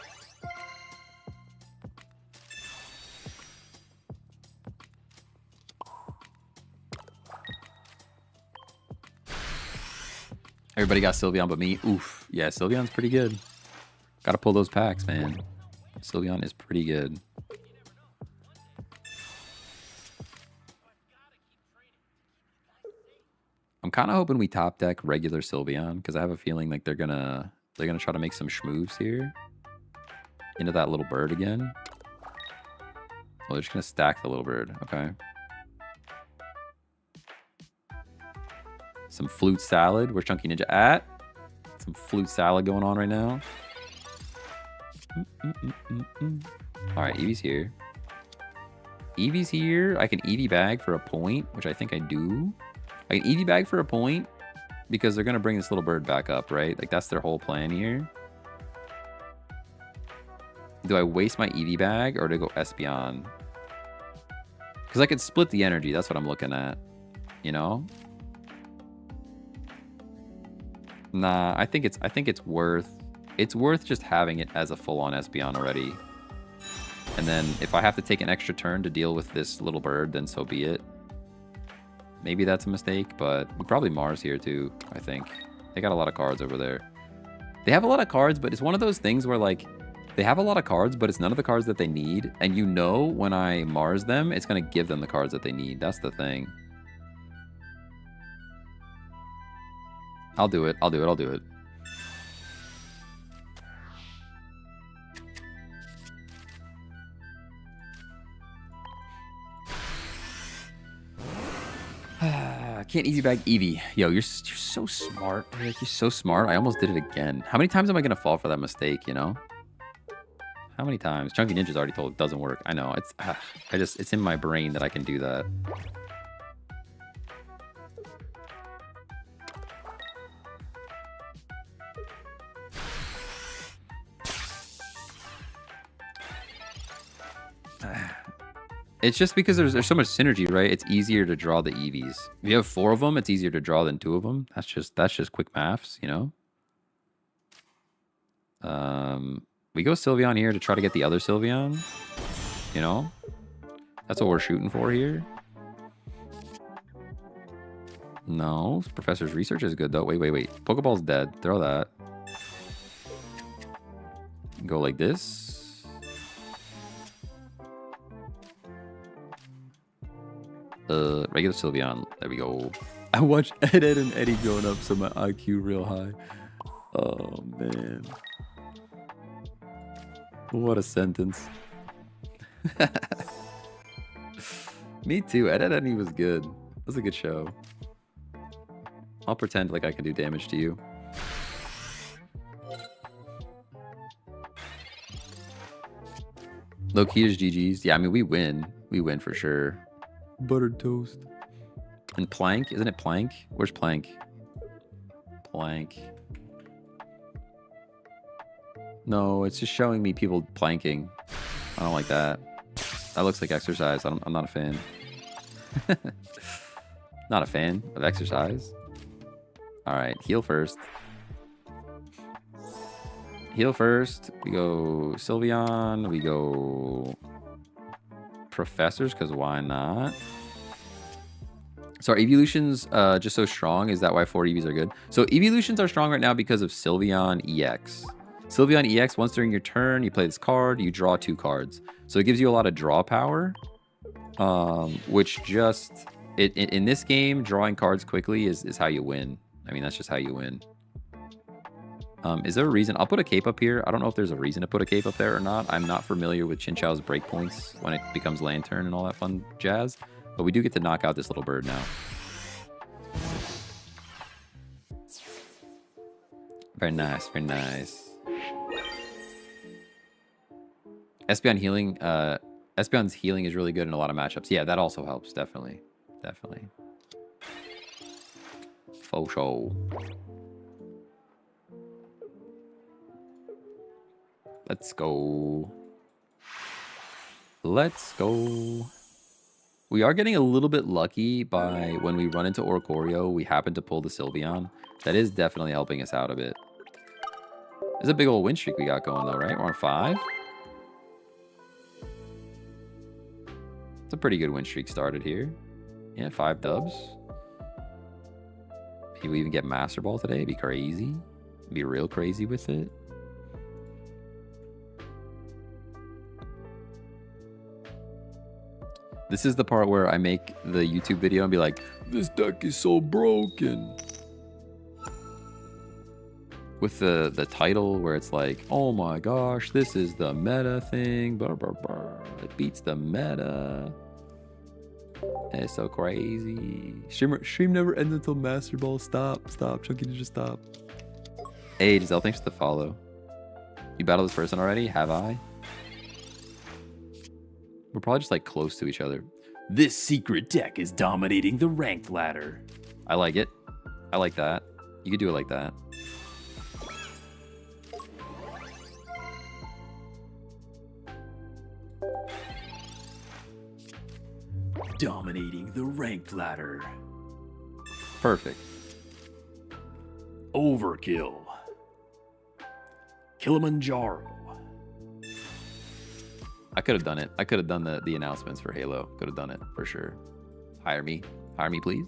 Everybody got Sylveon but me. Oof. Yeah, Sylveon's pretty good. Gotta pull those packs, man. Sylveon is pretty good. I'm kind of hoping we top deck regular Sylveon because I have a feeling like they're gonna try to make some schmoves here into that little bird again. Oh, they're just gonna stack the little bird. Okay. Some flute salad. Where's Chunky Ninja at? Some flute salad going on right now. All right, Eevee's here. Eevee's here. I can Eevee bag for a point, which I think I do. I can Eevee bag for a point because they're going to bring this little bird back up, right? Like, that's their whole plan here. Do I waste my Eevee bag or do I go Espeon? Because I could split the energy. That's what I'm looking at, you know? Nah, I think it's worth just having it as a full-on Espeon already. And then if I have to take an extra turn to deal with this little bird, then so be it. Maybe that's a mistake, but we probably Mars here too, I think. They got a lot of cards over there. They have a lot of cards, but it's one of those things where, like, they have a lot of cards, but it's none of the cards that they need. And you know when I Mars them, it's going to give them the cards that they need. That's the thing. I'll do it. I'll do it. I'll do it. Can't Eevee bag Eevee. Yo, you're so smart, Rick. You're so smart. I almost did it again. How many times am I going to fall for that mistake, you know? How many times? Chunky Ninja's already told it doesn't work. I know. It's in my brain that I can do that. It's just because there's so much synergy, right? It's easier to draw the Eevees. If you have 4 of them, it's easier to draw than 2 of them. That's just quick maths, you know? We go Sylveon here to try to get the other Sylveon. You know? That's what we're shooting for here. No, Professor's research is good though. Wait. Pokeball's dead. Throw that. Go like this. Regular Sylveon. There we go. I watched Ed and Eddie growing up, so my IQ real high. Oh, man. What a sentence. Me too. Ed and Eddie was good. It was a good show. I'll pretend like I can do damage to you. Low key is GG's. Yeah, I mean, we win. We win for sure. Buttered toast. And Plank? Isn't it Plank? Where's Plank? Plank. No, it's just showing me people planking. I don't like that. That looks like exercise. I'm not a fan. Not a fan of exercise. Alright, heal first. Heal first. We go Sylveon. We go Professors, because why not? So are evolutions just so strong? Is that why 4 EVs are good? So evolutions are strong right now because of Sylveon EX. Sylveon EX, once during your turn, you play this card, you draw 2 cards. So it gives you a lot of draw power, which just, in this game, drawing cards quickly is how you win. I mean, that's just how you win. Is there a reason? I'll put a cape up here. I don't know if there's a reason to put a cape up there or not. I'm not familiar with Chinchao's breakpoints when it becomes Lantern and all that fun jazz. But we do get to knock out this little bird now. Very nice, very nice. Espeon healing, Espeon's healing is really good in a lot of matchups. Yeah, that also helps, definitely. Definitely. For sure. Let's go. Let's go. We are getting a little bit lucky by when we run into Oricorio, we happen to pull the Sylveon. That is definitely helping us out a bit. There's a big old win streak we got going though, right? We're on 5. It's a pretty good win streak started here. Yeah, 5 dubs. Maybe we even get Master Ball today. It'd be crazy. Be real crazy with it. This is the part where I make the YouTube video and be like, this deck is so broken. With the title where it's like, oh my gosh, this is the meta thing. Blah, blah, blah. It beats the meta. And it's so crazy. Stream never ends until Master Ball. Stop. Chunky Ninja, stop. Hey, Giselle, thanks for the follow. You battled this person already? Have I? We're probably just like close to each other. This secret deck is dominating the ranked ladder. I like it. I like that. You could do it like that. Dominating the ranked ladder. Perfect. Overkill. Kilimanjaro. I could have done it. I could have done the announcements for Halo. Could have done it for sure. Hire me. Hire me, please.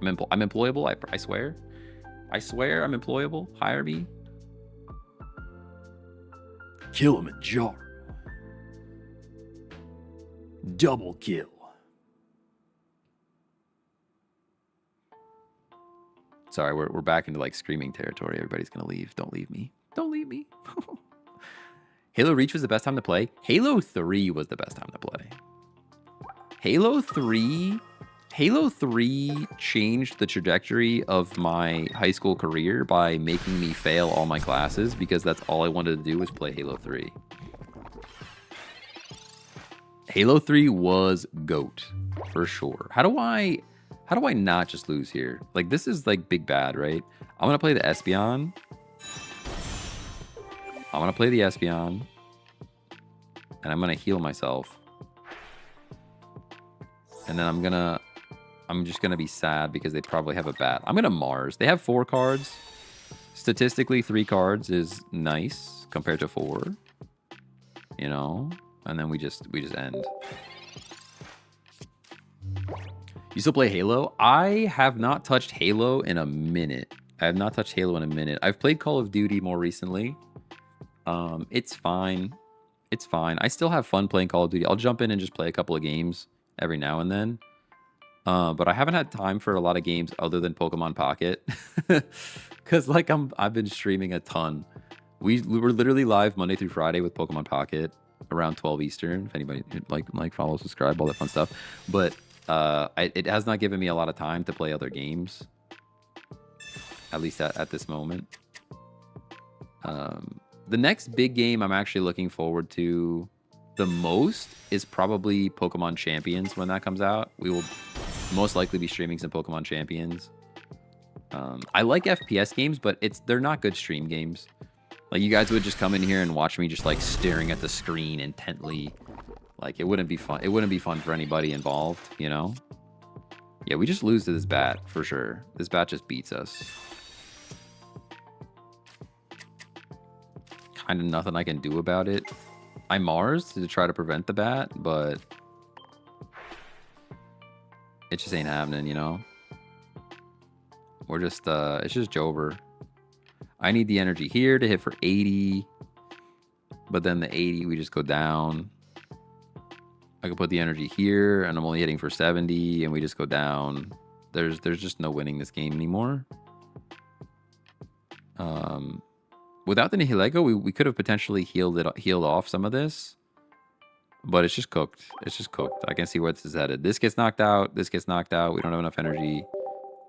I'm employable. I swear. I swear I'm employable. Hire me. Kilimanjaro. Double kill. Sorry, we're back into like screaming territory. Everybody's gonna leave. Don't leave me. Don't leave me. Halo Reach was the best time to play. Halo 3 was the best time to play. Halo 3 changed the trajectory of my high school career by making me fail all my classes because that's all I wanted to do was play Halo 3. Halo 3 was GOAT for sure. How do I not just lose here? Like, this is like big bad, right? I'm gonna play the Espeon. I'm gonna play the Espeon, and I'm gonna heal myself, and then I'm just gonna be sad because they probably have a bat. I'm gonna Mars. They have 4 cards. Statistically, 3 cards is nice compared to 4. You know, and then we just end. You still play Halo? I have not touched Halo in a minute. I've played Call of Duty more recently. It's fine. It's fine. I still have fun playing Call of Duty. I'll jump in and just play a couple of games every now and then. But I haven't had time for a lot of games other than Pokemon Pocket. Cause like I've been streaming a ton. We were literally live Monday through Friday with Pokemon Pocket around 12 Eastern. If anybody like follow, subscribe, all that fun stuff. But it has not given me a lot of time to play other games. At least at this moment. The next big game I'm actually looking forward to the most is probably Pokemon Champions when that comes out. We will most likely be streaming some Pokemon Champions. I like FPS games, but they're not good stream games. Like, you guys would just come in here and watch me just like staring at the screen intently. Like, it wouldn't be fun. It wouldn't be fun for anybody involved, you know? Yeah, we just lose to this bat for sure. This bat just beats us. Kind of nothing I can do about it. I Mars to try to prevent the bat, but it just ain't happening, you know? We're just, it's just Jover. I need the energy here to hit for 80, but then the 80, we just go down. I can put the energy here, and I'm only hitting for 70, and we just go down. There's just no winning this game anymore. Without the Nihilego, we could have potentially healed off some of this, but it's just cooked. It's just cooked. I can see where this is headed. This gets knocked out. This gets knocked out. We don't have enough energy.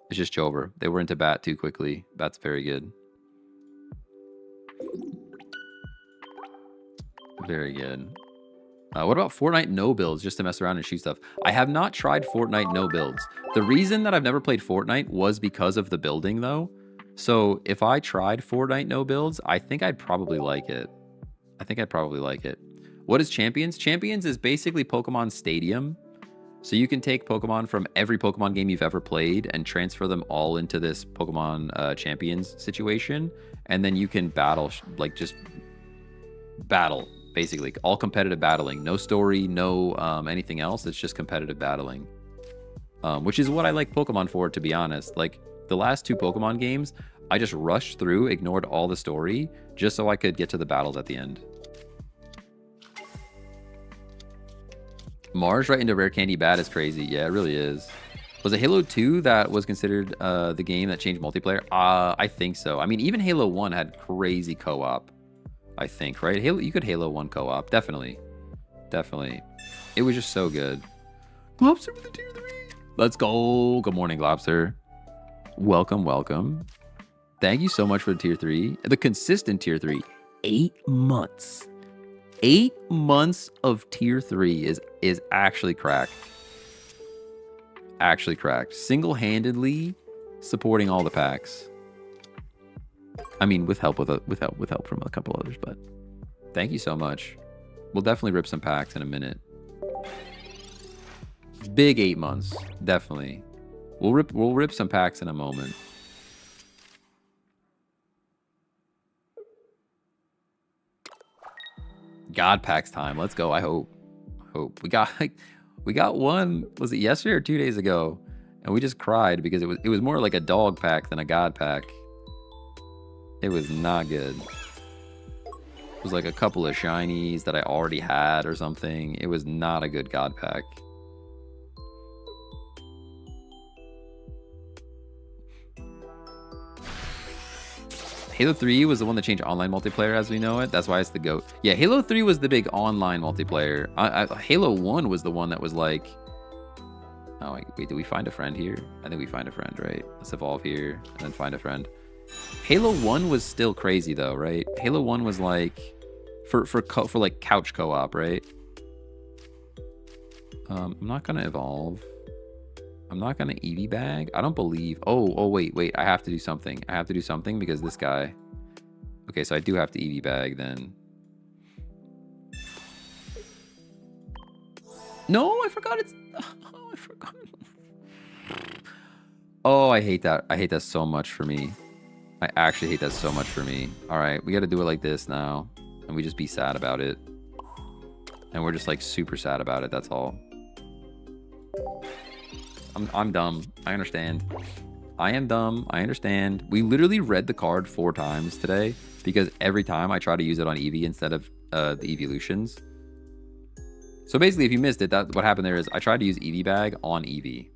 It's just Jover. They were into bat too quickly. Bat's very good. Very good. What about Fortnite no builds just to mess around and shoot stuff? I have not tried Fortnite no builds. The reason that I've never played Fortnite was because of the building though. So if I tried Fortnite no builds, I think I'd probably like it. What is Champions? Champions is basically Pokemon Stadium. So you can take Pokemon from every Pokemon game you've ever played and transfer them all into this Pokemon Champions situation. And then you can battle, like just battle, basically. All competitive battling. No story, no anything else. It's just competitive battling. Which is what I like Pokemon for, to be honest. Like, the last 2 Pokemon games, I just rushed through, ignored all the story, just so I could get to the battles at the end. Mars right into Rare Candy Bad is crazy. Yeah, it really is. Was it Halo 2 that was considered the game that changed multiplayer? I think so. I mean, even Halo 1 had crazy co-op, I think, right? You could Halo 1 co-op. Definitely. It was just so good. Globster with the tier 3. Let's go. Good morning, Globster. Welcome. Thank you so much for the tier 3. The consistent tier 3. 8 months. 8 months of tier 3 is actually cracked. Single-handedly supporting all the packs. I mean, with help from a couple others, but thank you so much. We'll definitely rip some packs in a minute. Big 8 months, definitely. We'll rip some packs in a moment. God packs time. Let's go. I hope. We got one. Was it yesterday or 2 days ago? And we just cried because it was more like a dog pack than a God pack. It was not good. It was like a couple of shinies that I already had or something. It was not a good God pack. Halo 3 was the one that changed online multiplayer as we know it. That's why it's the GOAT. Yeah, Halo 3 was the big online multiplayer. Halo 1 was the one that was like... Oh, wait, did we find a friend here? I think we find a friend, right? Let's evolve here and then find a friend. Halo 1 was still crazy though, right? Halo 1 was like... For like couch co-op, right? I'm not gonna evolve. I'm not gonna EV bag. I don't believe. Oh, wait. I have to do something. Because this guy. Okay, so I do have to EV bag then. No, I forgot it's. Oh, I forgot. Oh, I hate that. I hate that so much for me. I actually hate that so much for me. All right, we got to do it like this now, and we just be sad about it. And we're just like super sad about it. That's all. I'm dumb. I understand. I am dumb. I understand. We literally read the card 4 times today because every time I try to use it on Eevee instead of the evolutions. So basically, if you missed it, what happened there is I tried to use Eevee bag on Eevee,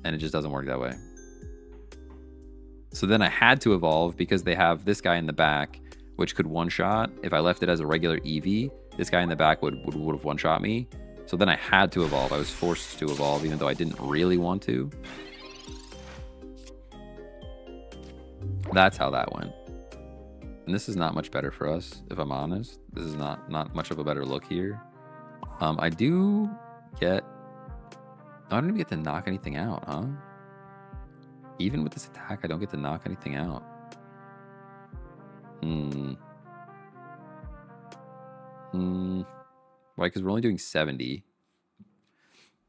and it just doesn't work that way. So then I had to evolve because they have this guy in the back, which could one-shot. If I left it as a regular Eevee, this guy in the back would have one-shot me. So then I had to evolve. I was forced to evolve, even though I didn't really want to. That's how that went. And this is not much better for us, if I'm honest. This is not much of a better look here. I do get... I don't even get to knock anything out, huh? Even with this attack, I don't get to knock anything out. Right, because we're only doing 70,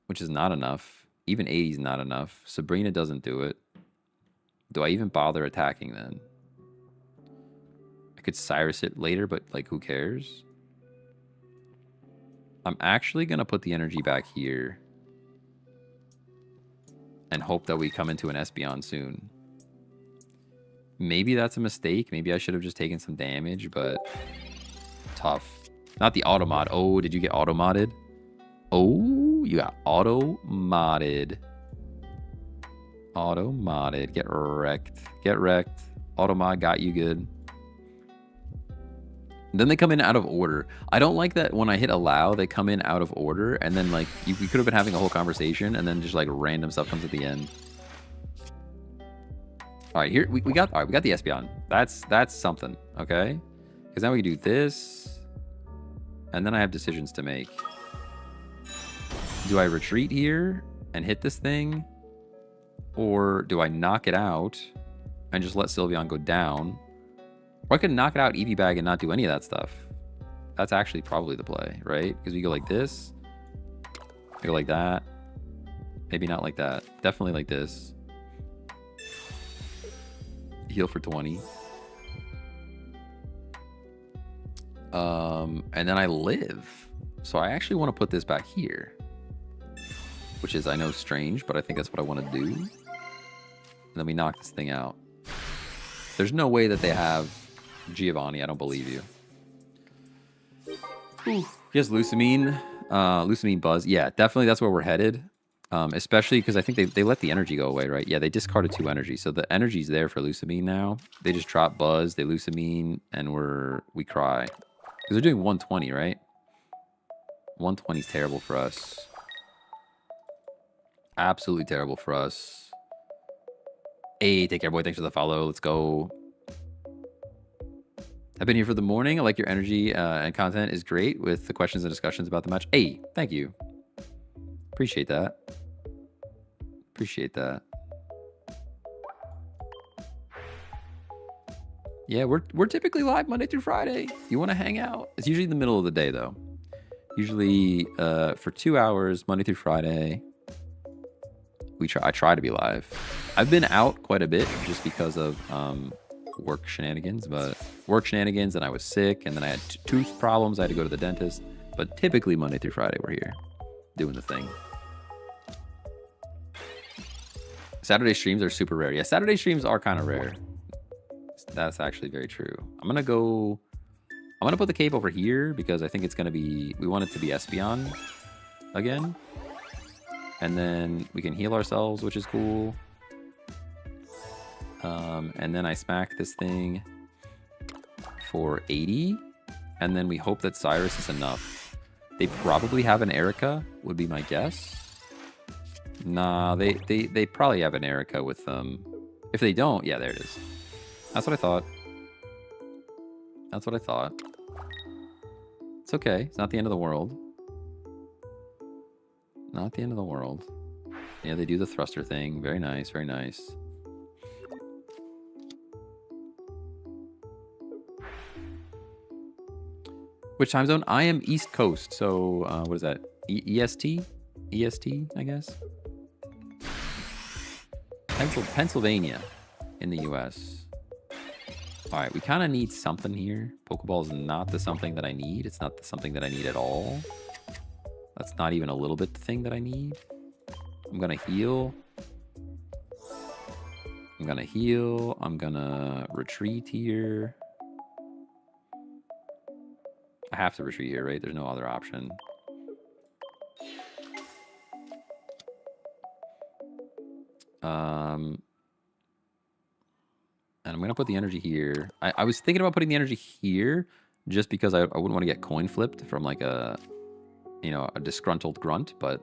which is not enough. Even 80 is not enough. Sabrina doesn't do it. Do I even bother attacking then? I could Cyrus it later, but like, who cares? I'm actually going to put the energy back here and hope that we come into an Espeon soon. Maybe that's a mistake. Maybe I should have just taken some damage, but tough. Not the auto mod. Oh, did you get auto modded? Oh, you got auto modded. Auto modded. Get wrecked. Get wrecked. Auto mod got you good. And then they come in out of order. I don't like that when I hit allow, they come in out of order, and then like we could have been having a whole conversation, and then just like random stuff comes at the end. All right, here we got the Espeon. That's something, okay? Because now we can do this. And then I have decisions to make. Do I retreat here and hit this thing? Or do I knock it out and just let Sylveon go down? Or I could knock it out, EV bag, and not do any of that stuff. That's actually probably the play, right? Because we go like this. I go like that. Maybe not like that. Definitely like this. Heal for 20. And then I live. So I actually want to put this back here. Which is, I know, strange, but I think that's what I want to do. And then we knock this thing out. There's no way that they have Giovanni. I don't believe you. Ooh. He has Lucamine. Lucamine Buzz. Yeah, definitely that's where we're headed. Especially because I think they let the energy go away, right? Yeah, they discarded 2 energy. So the energy's there for Lucamine now. They just drop Buzz, they Lucamine, and we cry. Because they're doing 120, right? 120 is terrible for us. Absolutely terrible for us. Hey, take care, boy. Thanks for the follow. Let's go. I've been here for the morning. I like your energy and content is great with the questions and discussions about the match. Hey, thank you. Appreciate that. Appreciate that. Yeah, we're typically live Monday through Friday. You want to hang out? It's usually in the middle of the day, though. Usually for 2 hours, Monday through Friday. I try to be live. I've been out quite a bit just because of work shenanigans, and I was sick, and then I had tooth problems. I had to go to the dentist. But typically Monday through Friday, we're here doing the thing. Saturday streams are super rare. Yeah, Saturday streams are kind of rare. That's actually very true. I'm gonna put the cape over here because I think it's gonna be. We want it to be Espeon again. And then we can heal ourselves, which is cool. And then I smack this thing for 80. And then we hope that Cyrus is enough. They probably have an Erica, would be my guess. Nah, they probably have an Erica with them. If they don't, yeah, there it is. That's what I thought. That's what I thought. It's okay. It's not the end of the world. Not the end of the world. Yeah, they do the thruster thing. Very nice, very nice. Which time zone? I am East Coast, so what is that? EST? EST, I guess? Pennsylvania in the US. Alright, we kind of need something here. Pokeball is not the something that I need. It's not the something that I need at all. That's not even a little bit the thing that I need. I'm gonna heal. I'm gonna retreat here. I have to retreat here, right? There's no other option. And I'm gonna put the energy here. I was thinking about putting the energy here just because I wouldn't want to get coin flipped from like a disgruntled grunt, but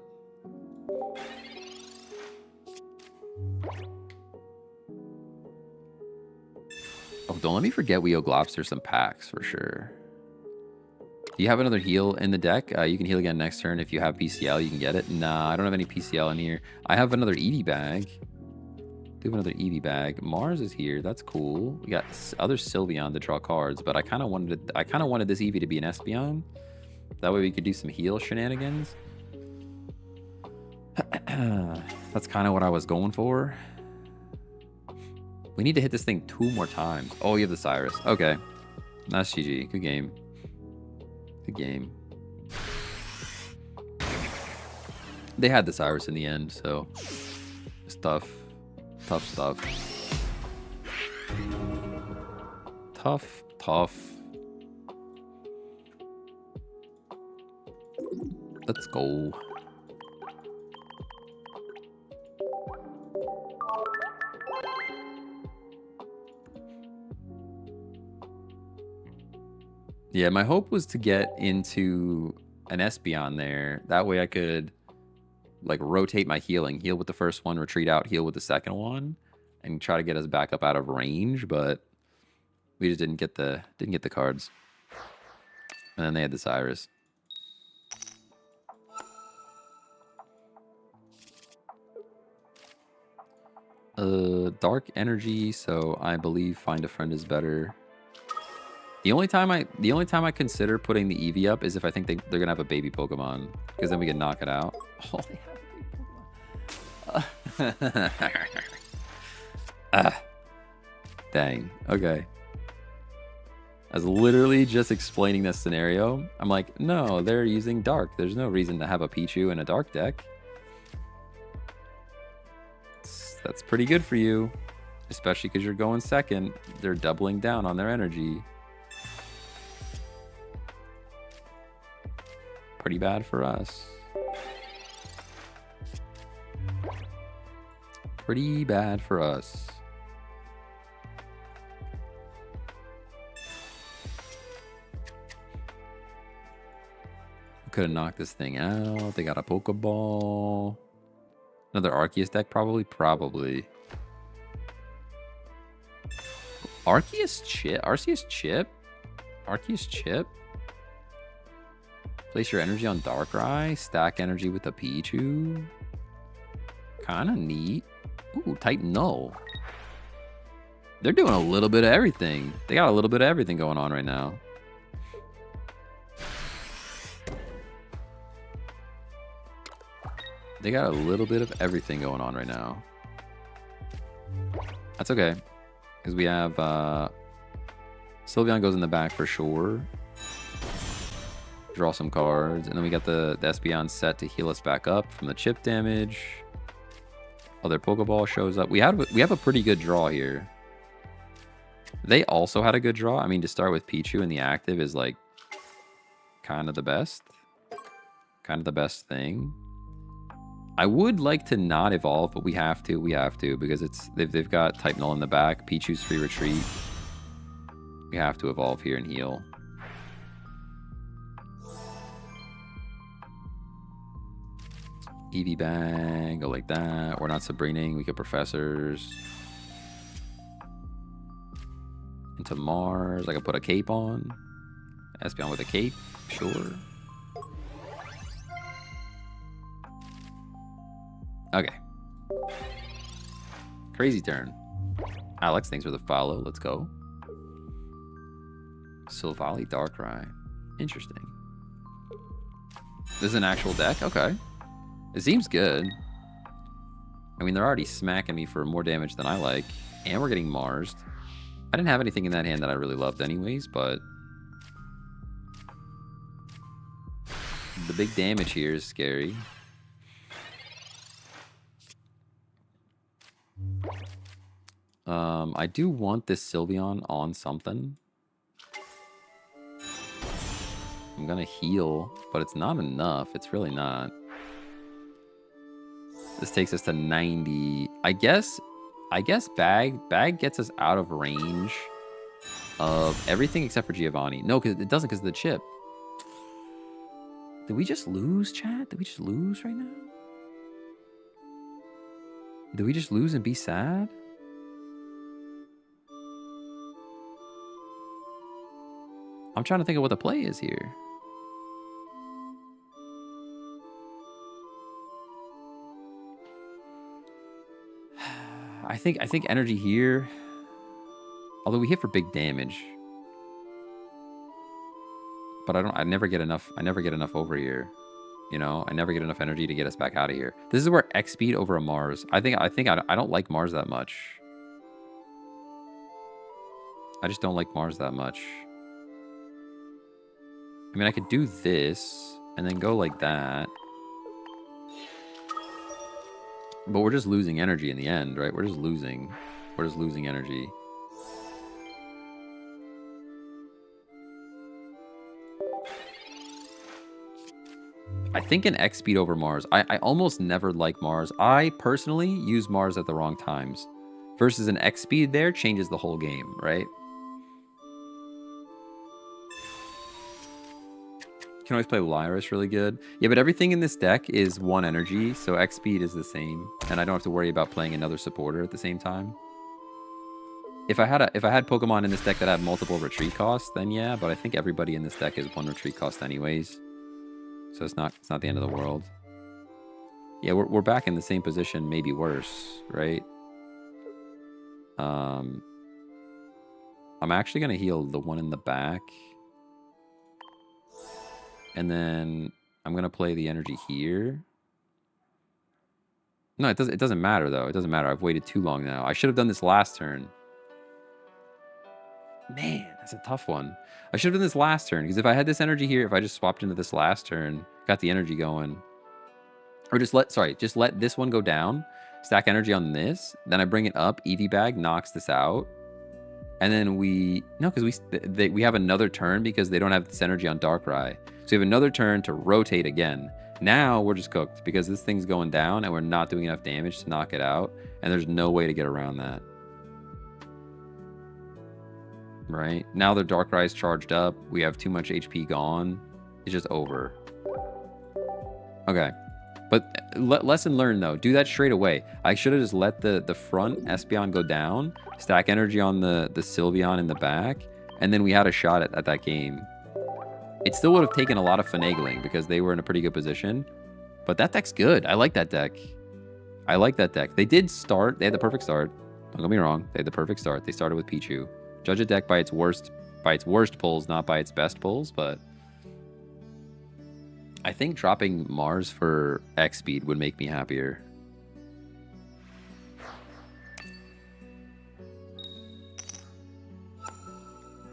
oh, don't let me forget we owe Globster some packs for sure. Do you have another heal in the deck? You can heal again next turn. If you have PCL, you can get it. Nah, I don't have any PCL in here. I have another Eevee bag. Do have another Eevee bag. Mars is here. That's cool. We got other Sylveon to draw cards, but I kind of wanted this Eevee to be an Espeon. That way we could do some heal shenanigans. That's kind of what I was going for. We need to hit this thing 2 more times. Oh, you have the Cyrus. Okay. That's GG. Good game. Good game. They had the Cyrus in the end, so it's tough. Tough stuff. Tough. Let's go. Yeah, my hope was to get into an Espeon there. That way I could like rotate my healing. Heal with the first one, retreat out, heal with the second one, and try to get us back up out of range, but we just didn't get the cards. And then they had the Cyrus. Dark energy, so I believe find a friend is better. The only time I consider putting the Eevee up is if I think they're gonna have a baby Pokemon, because then we can knock it out. Oh, they have a baby Pokemon. Dang. Okay. I was literally just explaining this scenario. I'm like, no, they're using Dark. There's no reason to have a Pichu in a Dark deck. That's pretty good for you, especially because you're going second. They're doubling down on their energy. Pretty bad for us. Pretty bad for us. Could have knocked this thing out. They got a Pokeball. Another Arceus deck, probably? Probably. Arceus Chip? Arceus Chip? Arceus Chip? Place your energy on Darkrai. Stack energy with a Pichu. Kinda neat. Ooh, Titan Null. They're doing a little bit of everything. They got a little bit of everything going on right now. They got a little bit of everything going on right now. That's okay. Because we have... Sylveon goes in the back for sure. Draw some cards. And then we got the Espeon set to heal us back up from the chip damage. Other Pokeball shows up. We have a pretty good draw here. They also had a good draw. I mean, to start with Pichu in the active is like... kind of the best. Kind of the best thing. I would like to not evolve, but we have to. We have to because they've got Type Null in the back. Pichu's free retreat. We have to evolve here and heal. Eevee bang, go like that. We're not Sabrining. We could Professors. Into Mars. I could put a cape on. Espeon with a cape, sure. Okay. Crazy turn. Alex, thanks for the follow. Let's go. Silvally Darkrai. Interesting. This is an actual deck? Okay. It seems good. I mean, they're already smacking me for more damage than I like. And we're getting Marsed. I didn't have anything in that hand that I really loved anyways, but... the big damage here is scary. I do want this Sylveon on something. I'm gonna heal, but it's not enough. It's really not. This takes us to 90. I guess Bag gets us out of range of everything except for Giovanni. No, because it doesn't because of the chip. Did we just lose, chat? Did we just lose right now? Did we just lose and be sad? I'm trying to think of what the play is here. I think energy here. Although we hit for big damage. But I never get enough over here. You know, I never get enough energy to get us back out of here. This is where X speed over a Mars. I don't like Mars that much. I just don't like Mars that much. I mean, I could do this and then go like that. But we're just losing energy in the end, right? We're just losing. We're just losing energy. I think an X speed over Mars. I almost never like Mars. I personally use Mars at the wrong times. Versus an X speed there changes the whole game, right? Can always play Lyris really good. Yeah, but everything in this deck is 1 energy, so X speed is the same. And I don't have to worry about playing another supporter at the same time. If I had Pokemon in this deck that had multiple retreat costs, then yeah, but I think everybody in this deck is 1 retreat cost anyways. So it's not the end of the world. Yeah, we're back in the same position, maybe worse, right? I'm actually going to heal the one in the back. And then I'm going to play the energy here. No, it doesn't matter, though. It doesn't matter. I've waited too long now. I should have done this last turn. Man, that's a tough one. I should have done this last turn, because if I had this energy here, if I just swapped into this last turn, got the energy going, or just let this one go down, stack energy on this, then I bring it up, EV bag knocks this out, and then we have another turn because they don't have this energy on Darkrai. So we have another turn to rotate again. Now we're just cooked because this thing's going down and we're not doing enough damage to knock it out, and there's no way to get around that. Right? Now the Darkrai's charged up. We have too much HP gone. It's just over. Okay. But lesson learned, though. Do that straight away. I should have just let the front Espeon go down, stack energy on the Sylveon in the back, and then we had a shot at that game. It still would have taken a lot of finagling because they were in a pretty good position. But that deck's good. I like that deck. I like that deck. They did start. They had the perfect start. Don't get me wrong. They had the perfect start. They started with Pichu. Judge a deck by its worst pulls, not by its best pulls, but I think dropping Mars for X speed would make me happier.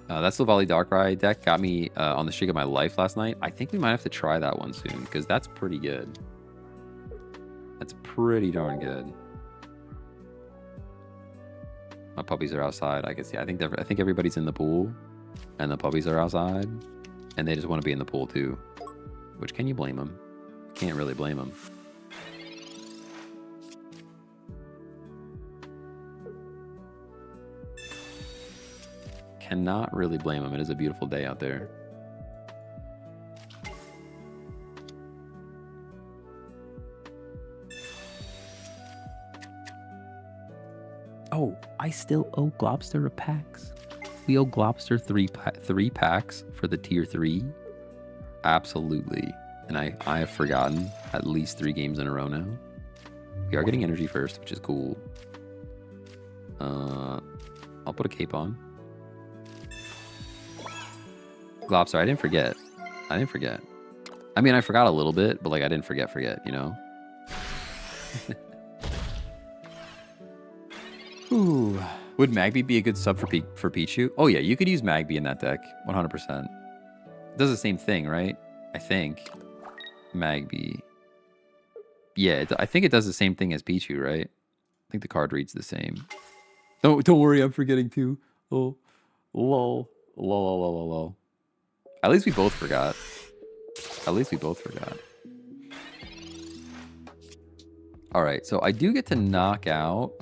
That Silvally Darkrai deck got me on the streak of my life last night. I think we might have to try that one soon because that's pretty good. That's pretty darn good. My puppies are outside. I can see. I think everybody's in the pool, and the puppies are outside, and they just want to be in the pool too. Which, can you blame them? Can't really blame them. Cannot really blame them. It is a beautiful day out there. Oh, I still owe Globster a packs. We owe Globster three packs for the tier 3. Absolutely. And I have forgotten at least 3 games in a row now. We are getting energy first, which is cool. I'll put a cape on. Globster, I didn't forget. I mean, I forgot a little bit, but like I didn't forget, you know? Ooh. Would Magby be a good sub for Pichu? Oh yeah, you could use Magby in that deck, 100%. It does the same thing, right? I think. Magby. Yeah, I think it does the same thing as Pichu, right? I think the card reads the same. Don't worry, I'm forgetting too. Oh, lol. Lol. At least we both forgot. All right, so I do get to knock out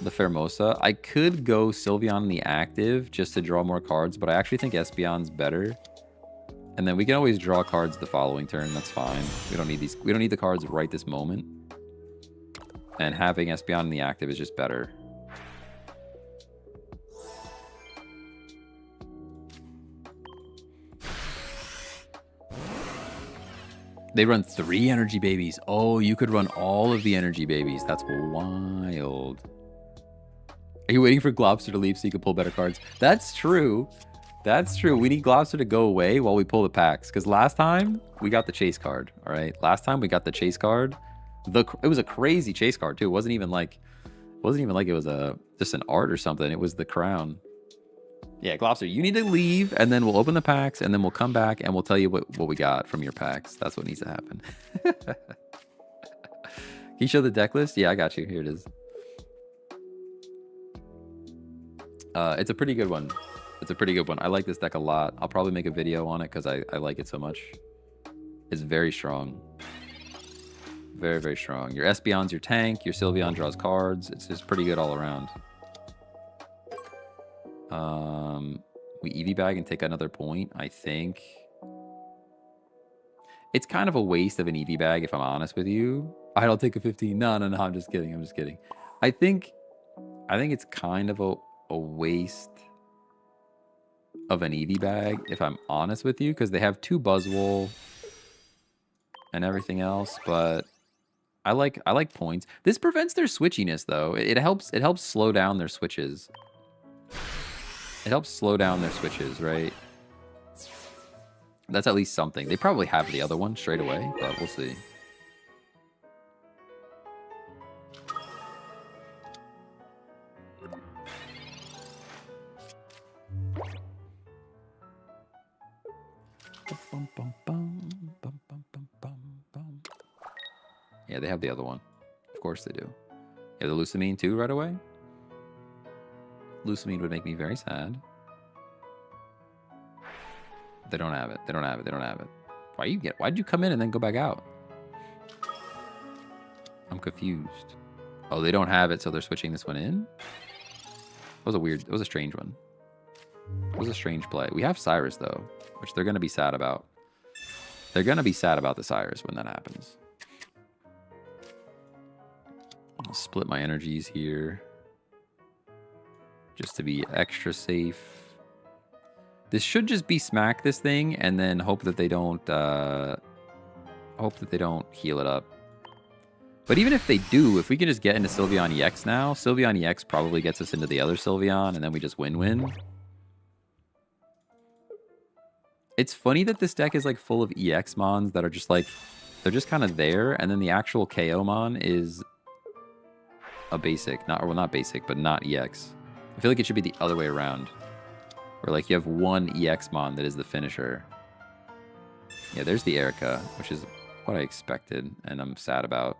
the Pheromosa. I could go Sylveon in the active just to draw more cards, but I actually think Espeon's better. And then we can always draw cards the following turn. That's fine. We don't need these. We don't need the cards right this moment. And having Espeon in the active is just better. They run 3 energy babies. Oh, you could run all of the energy babies. That's wild. Are you waiting for Globster to leave so you can pull better cards? That's true. That's true. We need Globster to go away while we pull the packs. Because last time, we got the chase card. All right? Last time, we got the chase card. It was a crazy chase card, too. It wasn't even like it was just an art or something. It was the crown. Yeah, Globster, you need to leave, and then we'll open the packs, and then we'll come back, and we'll tell you what we got from your packs. That's what needs to happen. Can you show the deck list? Yeah, I got you. Here it is. It's a pretty good one. I like this deck a lot. I'll probably make a video on it because I like it so much. It's very strong. Very, very strong. Your Espeon's your tank. Your Sylveon draws cards. It's just pretty good all around. We EV bag and take another point, I think. It's kind of a waste of an EV bag, if I'm honest with you. I don't take a 15. No, I'm just kidding. I think it's kind of a waste of an EV bag, if I'm honest with you, because they have 2 Buzzwole and everything else, but I like points. This prevents their switchiness though. It helps slow down their switches. It helps slow down their switches, right? That's at least something. They probably have the other one straight away, but we'll see. Yeah, they have the other one. Of course they do. Yeah, the Lucamine too right away. Lucamine would make me very sad. They don't have it. They don't have it. They don't have it. Why'd you come in and then go back out? I'm confused. Oh, they don't have it, so they're switching this one in? It was a strange one. It was a strange play. We have Cyrus though, which they're gonna be sad about. They're gonna be sad about the Cyrus when that happens. I'll split my energies here. Just to be extra safe. This should just be smack this thing and then hope that they don't heal it up. But even if they do, if we can just get into Sylveon EX now, Sylveon EX probably gets us into the other Sylveon and then we just win-win. It's funny that this deck is like full of EX mons that are just like, they're just kind of there, and then the actual KO mon is a basic, not basic, but not EX. I feel like it should be the other way around. Where like you have one EX mon that is the finisher. Yeah, there's the Erica, which is what I expected and I'm sad about.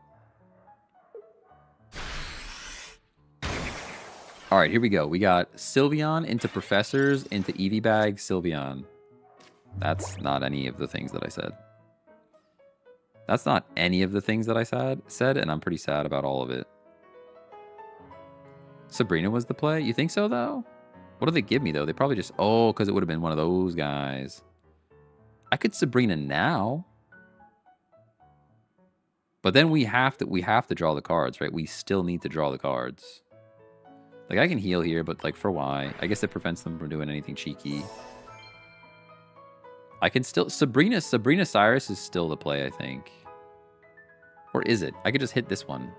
Alright, here we go. We got Sylveon into Professors, into Eevee Bag, Sylveon. That's not any of the things that I said. That's not any of the things that I said, and I'm pretty sad about all of it. Sabrina was the play? You think so, though? What do they give me, though? They probably just... Oh, because it would have been one of those guys. I could Sabrina now. But then we have to draw the cards, right? We still need to draw the cards. Like, I can heal here, but, like, for why? I guess it prevents them from doing anything cheeky. I can still... Sabrina Cyrus is still the play, I think. Or is it? I could just hit this one.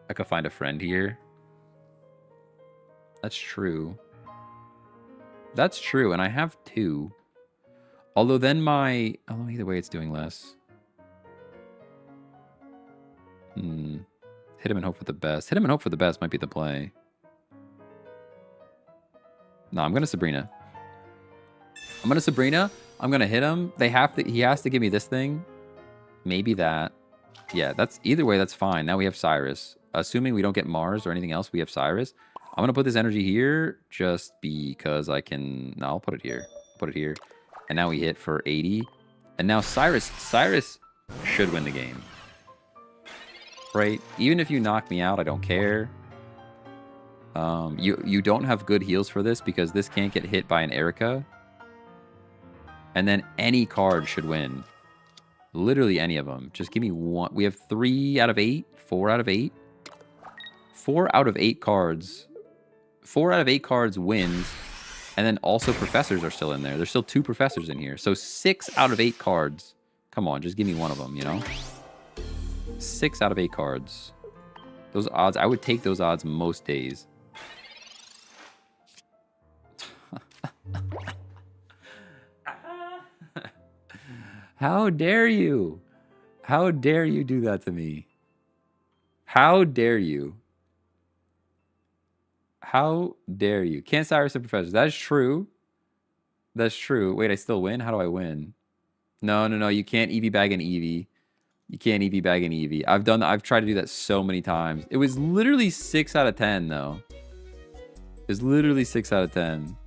I could find a friend here. That's true. That's true, and I have two. Although then my... Oh, either way, it's doing less. Hit him and hope for the best. Hit him and hope for the best might be the play. No, I'm going to Sabrina. I'm going to Sabrina. I'm going to hit him. He has to give me this thing. Maybe that. Yeah, that's... Either way, that's fine. Now we have Cyrus. Assuming we don't get Mars or anything else, we have Cyrus. I'm going to put this energy here just because I can... No, I'll put it here. Put it here. And now we hit for 80. And now Cyrus should win the game. Right? Even if you knock me out, I don't care. You don't have good heals for this because this can't get hit by an Erica. And then any card should win. Literally any of them. Just give me one. We have 3 out of 8. 4 out of 8. 4 out of 8 cards. 4 out of 8 cards wins. And then also Professors are still in there. There's still 2 Professors in here. So 6 out of 8 cards. Come on, just give me one of them, you know? 6 out of 8 cards. Those odds, I would take those odds most days. How dare you? How dare you do that to me? How dare you? How dare you? Can't Cyrus and Professors. That is true. That's true. Wait, I still win? How do I win? No. You can't Eevee bag an Eevee. You can't Eevee bag an Eevee. I've tried to do that so many times. It was literally 6 out of 10, though. It was literally 6 out of 10.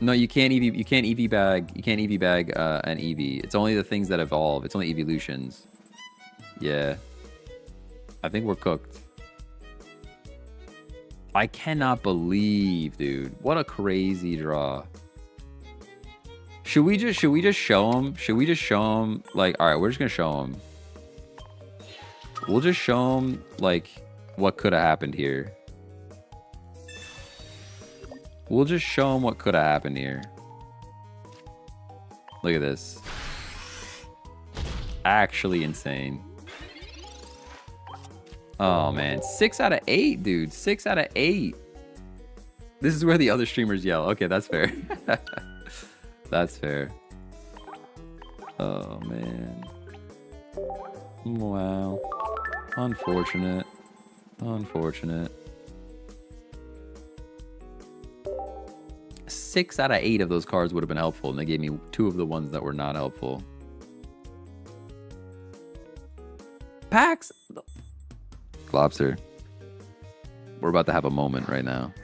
No, you can't Eevee bag an Eevee. It's only the things that evolve. It's only evolutions. Yeah. I think we're cooked. I cannot believe, dude. What a crazy draw. Should we just show him? Should we just show him? Like, all right, we're just gonna show him. We'll just show him like what could have happened here. We'll just show him what could have happened here. Look at this. Actually insane. Oh, man. 6 out of 8, dude. 6 out of 8. This is where the other streamers yell. Okay, that's fair. That's fair. Oh, man. Wow. Unfortunate. Unfortunate. 6 out of 8 of those cards would have been helpful, and they gave me 2 of the ones that were not helpful. Packs! Globster. We're about to have a moment right now.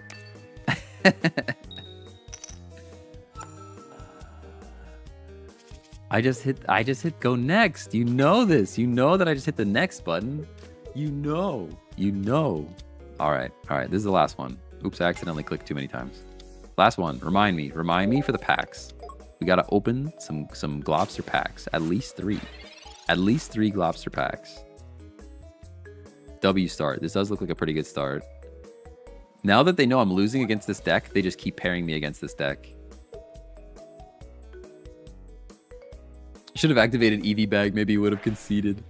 I just hit go next. You know this. You know that I just hit the next button. You know. All right. This is the last one. Oops, I accidentally clicked too many times. Last one. Remind me for the packs. We got to open some Globster packs. At least 3. At least 3 Globster packs. W start. This does look like a pretty good start. Now that they know I'm losing against this deck, they just keep pairing me against this deck. Should have activated EV bag. Maybe he would have conceded.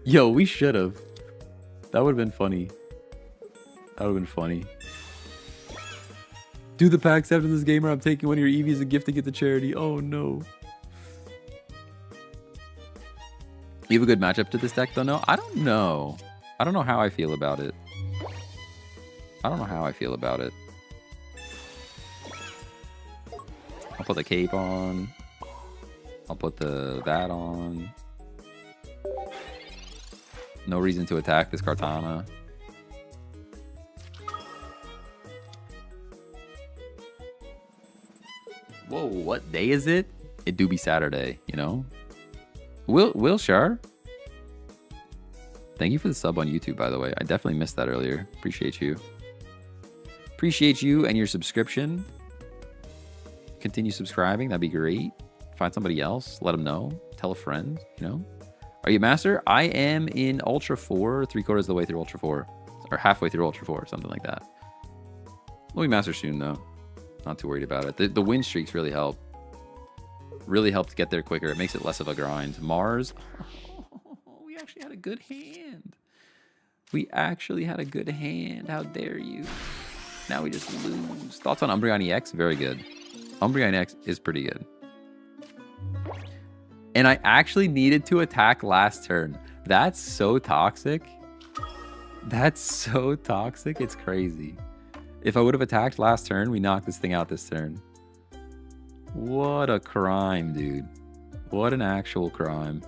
Yo, we should have. That would have been funny. That would have been funny. Do the packs after this game or I'm taking one of your EVs and gifting it to charity. Oh, no. You have a good matchup to this deck, though? No? I don't know. I don't know how I feel about it. I'll put the cape on. I'll put that on. No reason to attack this Kartana. Whoa, what day is it? It do be Saturday, you know? Will Shar? Thank you for the sub on YouTube, by the way. I definitely missed that earlier. Appreciate you. Appreciate you and your subscription. Continue subscribing. That'd be great. Find somebody else. Let them know. Tell a friend, you know? Are you Master? I am in Ultra 4, 3/4 of the way through Ultra 4. Or halfway through Ultra 4, something like that. We'll be Master soon, though. Not too worried about it. The win streaks really help. Really help to get there quicker. It makes it less of a grind. Mars. Oh, we actually had a good hand. How dare you? Now we just lose. Thoughts on Umbreon EX? Very good. Umbreon EX is pretty good. And I actually needed to attack last turn. That's so toxic. It's crazy. If I would have attacked last turn, we knocked this thing out this turn. What a crime, dude. What an actual crime.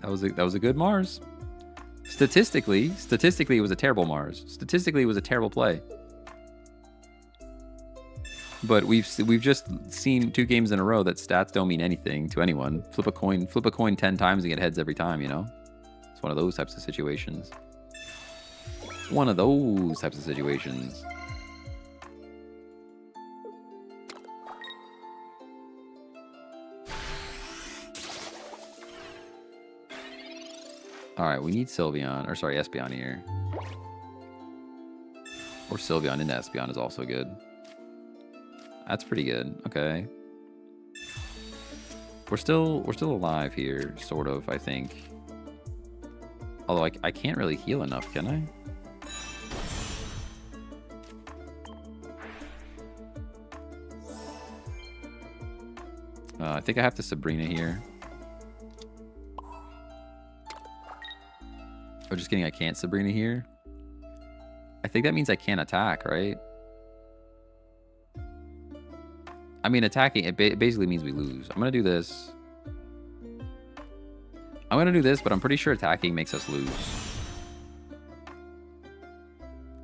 That was a good Mars. Statistically, it was a terrible Mars. Statistically, it was a terrible play. But we've just seen 2 games in a row that stats don't mean anything to anyone. Flip a coin 10 times and get heads every time, you know? It's one of those types of situations. All right, we need Sylveon, or sorry, Espeon here. Or Sylveon into Espeon is also good. That's pretty good. Okay. We're still alive here, sort of, I think. Although I can't really heal enough, can I? I think I have to Sabrina here. Oh, just kidding, I can't Sabrina here. I think that means I can't attack, right? I mean, attacking, it basically means we lose. I'm going to do this. But I'm pretty sure attacking makes us lose.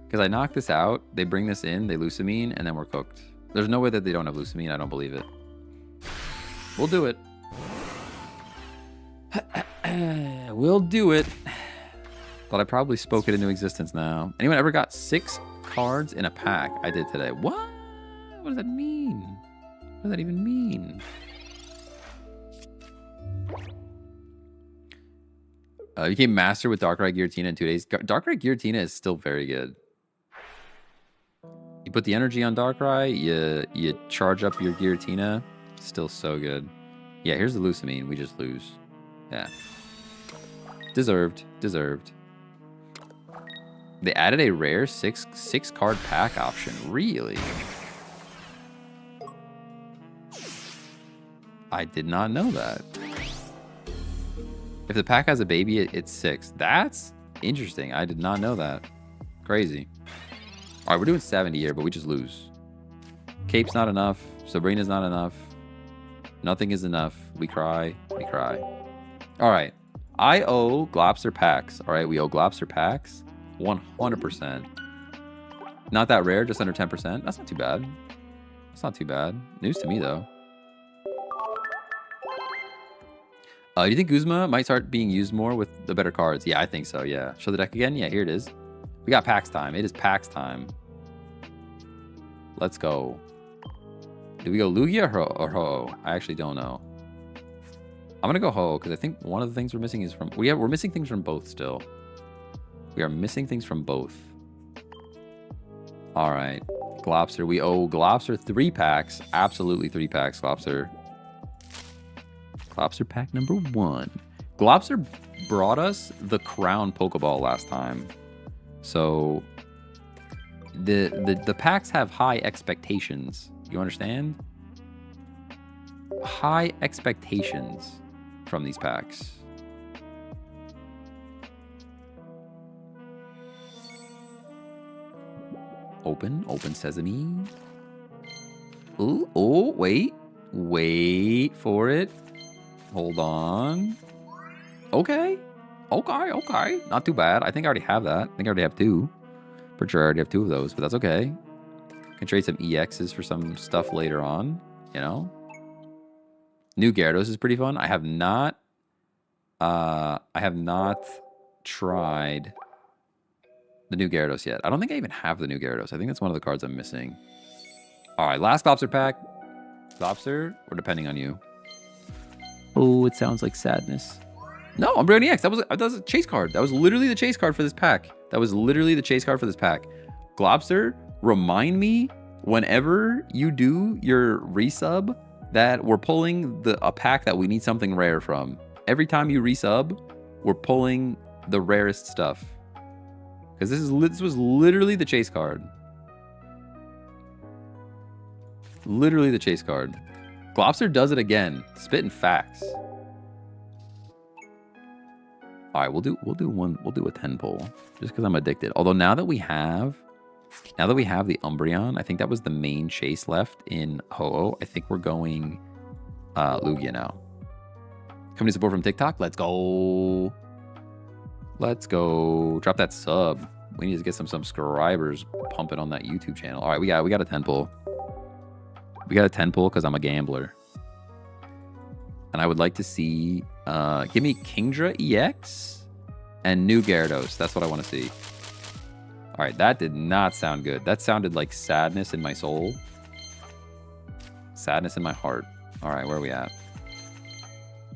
Because I knock this out, they bring this in, they Lucamine, and then we're cooked. There's no way that they don't have Lucamine, I don't believe it. We'll do it. We'll do it. But I probably spoke it into existence now. Anyone ever got 6 cards in a pack? I did today. What? What does that mean? What does that even mean? You became master with Darkrai Giratina in 2 days. Darkrai Giratina is still very good. You You put the energy on Darkrai, you charge up your Giratina. Still so good. Yeah, here's the Lusamine. We just lose. Yeah. Deserved. Deserved. They added a rare six card pack option. Really? I did not know that. If the pack has a baby, it's 6. That's interesting. I did not know that. Crazy. All right, we're doing 70 here, but we just lose. Cape's not enough. Sabrina's not enough. Nothing is enough. We cry. We cry. All right. I owe Glopster packs. All right, we owe Glopster packs. 100%. Not that rare, just under 10%. That's not too bad. That's not too bad. News to me, though. Do you think Guzma might start being used more with the better cards? Yeah, I think so, yeah. Show the deck again? Yeah, here it is. We got packs time. It is packs time. Let's go. Do we go Lugia or Ho? I actually don't know. I'm going to go Ho, because I think one of the things we're missing is from... We're missing things from both still. We are missing things from both. All right. Glopster. We owe Glopster 3 packs. Absolutely 3 packs, Glopster. Glopster pack number 1. Glopster brought us the Crown Pokeball last time. So the packs have high expectations. You understand? High expectations from these packs. Open sesame. Ooh, oh, wait for it. Hold on. Okay. Not too bad. I think I already have that. I think I already have 2. Pretty sure I already have 2 of those, but that's okay. Can trade some EXs for some stuff later on, you know? New Gyarados is pretty fun. I have not tried the new Gyarados yet. I don't think I even have the new Gyarados. I think that's one of the cards I'm missing. All right, last Glopster pack. Glopster, we're depending on you. Oh, it sounds like sadness. No, I'm Umbreon EX. That was a chase card. That was literally the chase card for this pack. Glopster, remind me whenever you do your resub that we're pulling a pack that we need something rare from. Every time you resub, we're pulling the rarest stuff. Because this was literally the chase card. Literally the chase card. Glopster does it again. Spitting facts. All right, we'll do a 10 pull just because I'm addicted. Although now that we have the Umbreon, I think that was the main chase left in Ho-Oh. I think we're going Lugia now. Company support from TikTok. Let's go. Let's go. Drop that sub. We need to get some subscribers pumping on that YouTube channel. All right, we got a 10 pull. We got a 10 pull because I'm a gambler. And I would like to see... give me Kingdra EX and new Gyarados. That's what I want to see. All right, that did not sound good. That sounded like sadness in my soul. Sadness in my heart. All right, where are we at?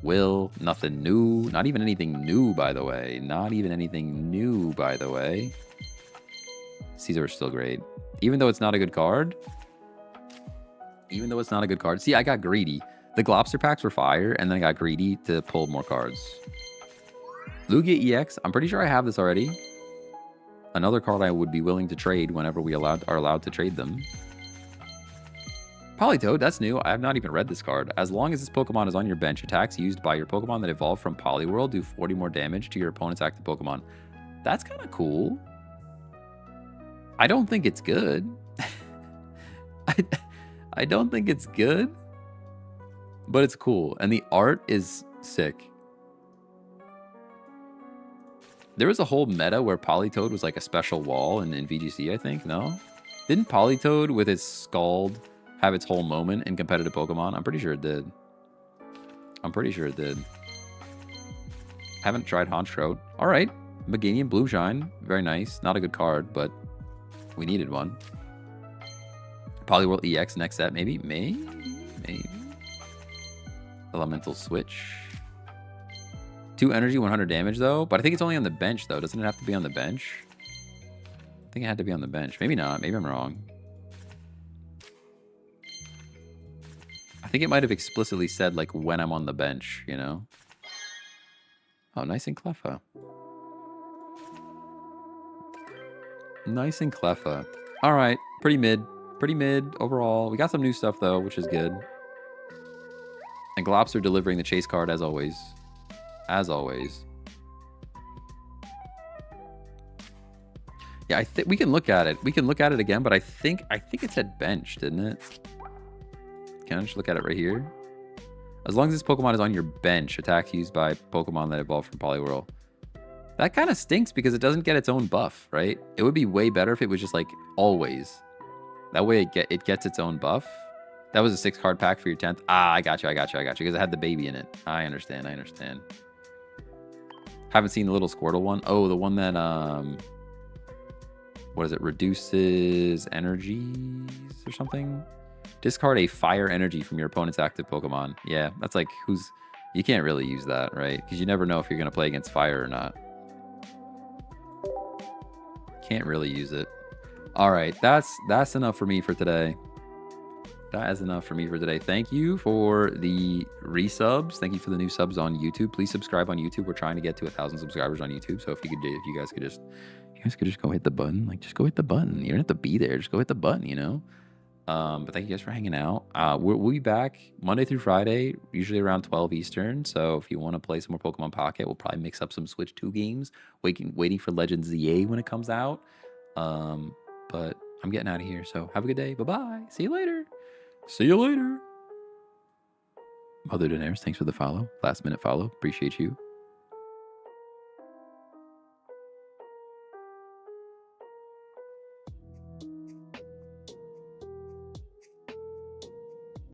Will, nothing new. Not even anything new, by the way. Not even anything new, by the way. Caesar is still great. Even though it's not a good card. See, I got greedy. The Glopster packs were fire, and then I got greedy to pull more cards. Lugia EX, I'm pretty sure I have this already. Another card I would be willing to trade whenever we are allowed to trade them. Politoed, that's new. I have not even read this card. As long as this Pokemon is on your bench, attacks used by your Pokemon that evolved from Poliwhirl do 40 more damage to your opponent's active Pokemon. That's kind of cool. I don't think it's good. I don't think it's good. But it's cool. And the art is sick. There was a whole meta where Politoed was like a special wall in VGC, I think. No? Didn't Politoed with its Scald have its whole moment in competitive Pokemon? I'm pretty sure it did. Haven't tried Honchkrow. All right. Meganium Blueshine. Very nice. Not a good card, but we needed one. Poliwhirl EX next set, maybe? Maybe. Elemental Switch. 2 energy, 100 damage, though. But I think it's only on the bench, though. Doesn't it have to be on the bench? I think it had to be on the bench. Maybe not. Maybe I'm wrong. think it might have explicitly said, like, when I'm on the bench, you know? Oh, nice and Cleffa. Nice and Cleffa. All right, pretty mid. Pretty mid overall. We got some new stuff, though, which is good. And Glops are delivering the chase card, as always. As always. Yeah, I think we can look at it. We can look at it again, but I think it said bench, didn't it? Can I just look at it right here? As long as this Pokemon is on your bench, attacks used by Pokemon that evolved from Poliwhirl. That kind of stinks because it doesn't get its own buff, right? It would be way better if it was just like always. That way it gets its own buff. That was a 6-card pack for your 10th. Ah, I got you. Because it had the baby in it. I understand. Haven't seen the little Squirtle one. Oh, the one that what is it? Reduces energies or something? Discard a fire energy from your opponent's active Pokemon. Yeah, that's like you can't really use that, right? Because you never know if you're going to play against fire or not. Can't really use it. All right, that's enough for me for today. That is enough for me for today. Thank you for the resubs. Thank you for the new subs on YouTube. Please subscribe on YouTube. We're trying to get to 1,000 subscribers on YouTube. So if you guys could just go hit the button. Like, just go hit the button. You don't have to be there. Just go hit the button, you know? But thank you guys for hanging out. We'll be back Monday through Friday, usually around 12 Eastern. So if you want to play some more Pokemon Pocket, we'll probably mix up some Switch 2 games. Waiting for Legends ZA when it comes out. But I'm getting out of here. So have a good day. Bye-bye. See you later. See you later. Mother Daenerys, thanks for the follow. Last minute follow. Appreciate you.